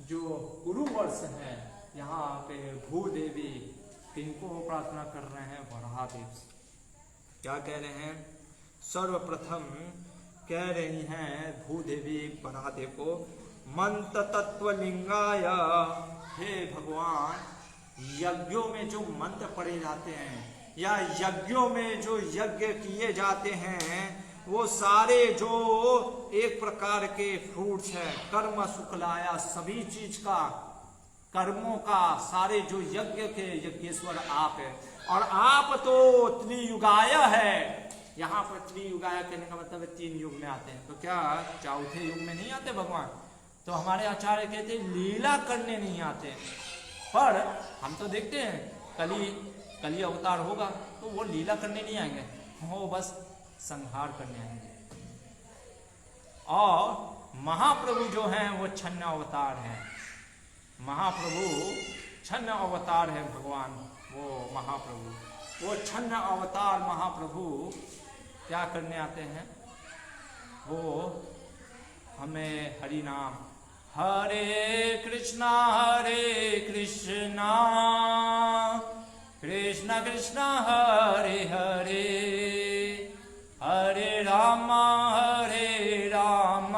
जो गुरु वर्ष है, यहाँ पे भूदेवी किनको प्रार्थना कर रहे हैं, वराहदेव से। क्या कह रहे हैं, सर्वप्रथम कह रही हैं भूदेवी वराहदेव को, मंत्र तत्व लिंगाय, हे भगवान, यज्ञों में जो मंत्र पढ़े जाते हैं या यज्ञों में जो यज्ञ किए जाते हैं, वो सारे जो एक प्रकार के फ्रूट्स हैं, कर्म शुक्लाया, सभी चीज का, कर्मों का, सारे जो यज्ञ के यज्ञेश्वर आप है। और आप तो त्रियुगाय है। यहाँ पर त्रियुगाय कहने का मतलब 3 युग में आते हैं, तो क्या चौथे युग में नहीं आते भगवान? तो हमारे आचार्य कहते लीला करने नहीं आते, पर हम तो देखते हैं कली अवतार होगा तो वो लीला करने नहीं आएंगे, वो बस संहार करने आएंगे। और महाप्रभु जो हैं वो छन्न अवतार हैं, महाप्रभु छन्न अवतार है भगवान, वो महाप्रभु, वो छन्न अवतार महाप्रभु क्या करने आते हैं, वो हमें हरि नाम, हरे कृष्णा कृष्ण कृष्ण हरे हरे, हरे राम राम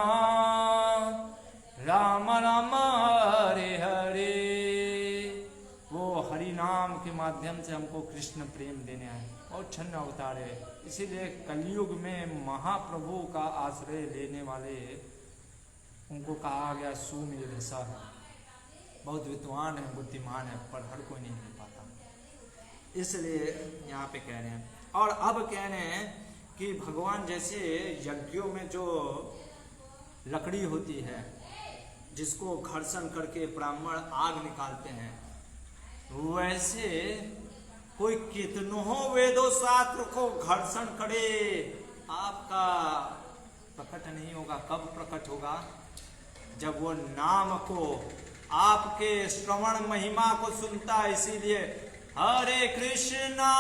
राम हरे हरे। वो हरि नाम के माध्यम से हमको कृष्ण प्रेम देने आए और छन्न अवतार है। इसीलिए कलयुग में महाप्रभु का आश्रय लेने वाले, उनको कहा गया सुमेधसा है, बहुत विद्वान है, बुद्धिमान है, पर हर कोई नहीं मिल पाता। इसलिए यहाँ पे कह रहे हैं। और अब कह रहे हैं कि भगवान जैसे यज्ञों में जो लकड़ी होती है जिसको घर्षण करके ब्राह्मण आग निकालते हैं, वैसे कोई कितनों वेदों शास्त्र को घर्षण करे आपका प्रकट नहीं होगा। कब प्रकट होगा? जब वो नाम को, आपके श्रवण महिमा को सुनता है। इसीलिए हरे कृष्णा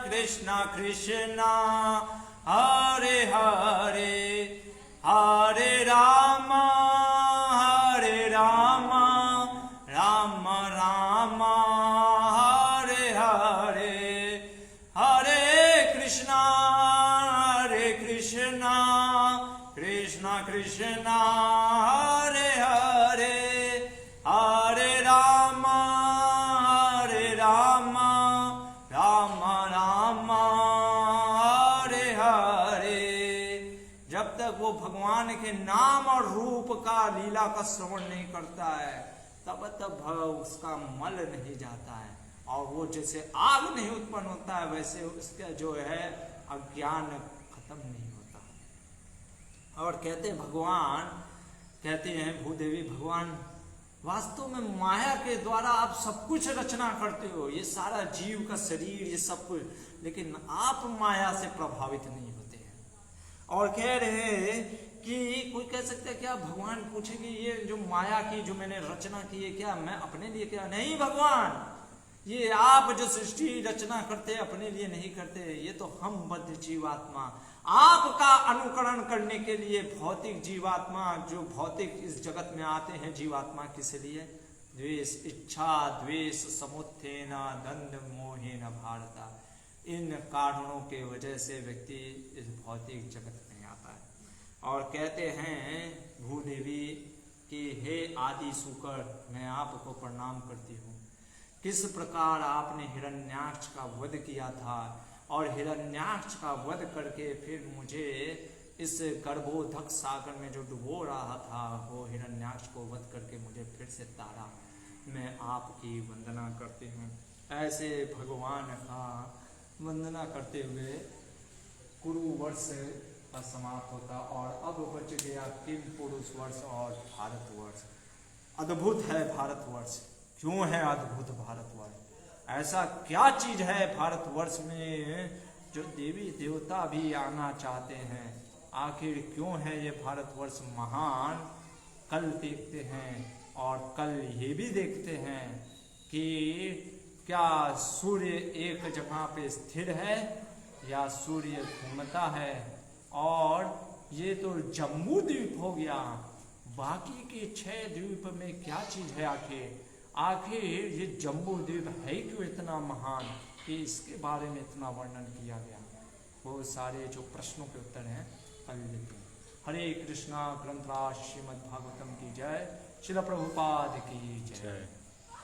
कृष्णा कृष्णा हरे हरे, हरे राम राम राम हरे हरे, हरे कृष्णा कृष्णा कृष्णा हरे हरे, हरे राम राम राम हरे हरे। जब तक वो भगवान के नाम और रूप का, लीला का श्रवण नहीं करता है, तब तक उसका मल नहीं जाता है। और वो जैसे आग नहीं उत्पन्न होता है, वैसे उसका जो है अज्ञान खत्म नहीं होता। और कहते हैं भगवान, कहते हैं भूदेवी भगवान वास्तव में माया के द्वारा आप सब कुछ रचना करते हो, ये सारा जीव का शरीर, ये सब कुछ, लेकिन आप माया से प्रभावित नहीं होते हैं। और कह रहे हैं कि कोई कह सकता है क्या, भगवान पूछेंगे ये जो माया की जो मैंने रचना की है क्या मैं अपने लिए? क्या नहीं भगवान, ये आप जो सृष्टि रचना करते अपने लिए नहीं करते, ये तो हम बद्ध जीवात्मा आपका अनुकरण करने के लिए, भौतिक जीवात्मा जो भौतिक इस जगत में आते हैं, जीवात्मा किस लिए? द्वेष, इच्छा द्वेष समुत्थेन दंड मोहेन भारता, इन कारणों के वजह से व्यक्ति इस भौतिक जगत में आता है। और कहते हैं भूदेवी कि हे आदि शुकर, मैं आपको प्रणाम करती हूँ। किस प्रकार आपने हिरण्याक्ष का वध किया था, और हिरण्याक्ष का वध करके फिर मुझे इस गर्भोधक सागर में जो डुबो रहा था, वो हिरण्याक्ष को वध करके मुझे फिर से तारा। मैं आपकी वंदना करती हूँ। ऐसे भगवान का वंदना करते हुए कुरु वर्ष का समाप्त होता, और अब बच गया किम पुरुष वर्ष और भारतवर्ष। अद्भुत है भारतवर्ष। क्यों है अद्भुत भारतवर्ष? ऐसा क्या चीज है भारतवर्ष में जो देवी देवता भी आना चाहते हैं? आखिर क्यों है ये भारतवर्ष महान? कल देखते हैं, और कल ये भी देखते हैं कि क्या सूर्य एक जगह पे स्थिर है या सूर्य घूमता है। और ये तो जम्बू द्वीप हो गया, बाकी के 6 द्वीप में क्या चीज है? आखिर ये जम्बू द्वीप है क्यों इतना महान कि इसके बारे में इतना वर्णन किया गया? वो सारे जो प्रश्नों के उत्तर हैं कल लेते हैं। हरे कृष्णा ग्रंथराज श्रीमद् भागवतम की जय, श्रील प्रभुपाद की जय।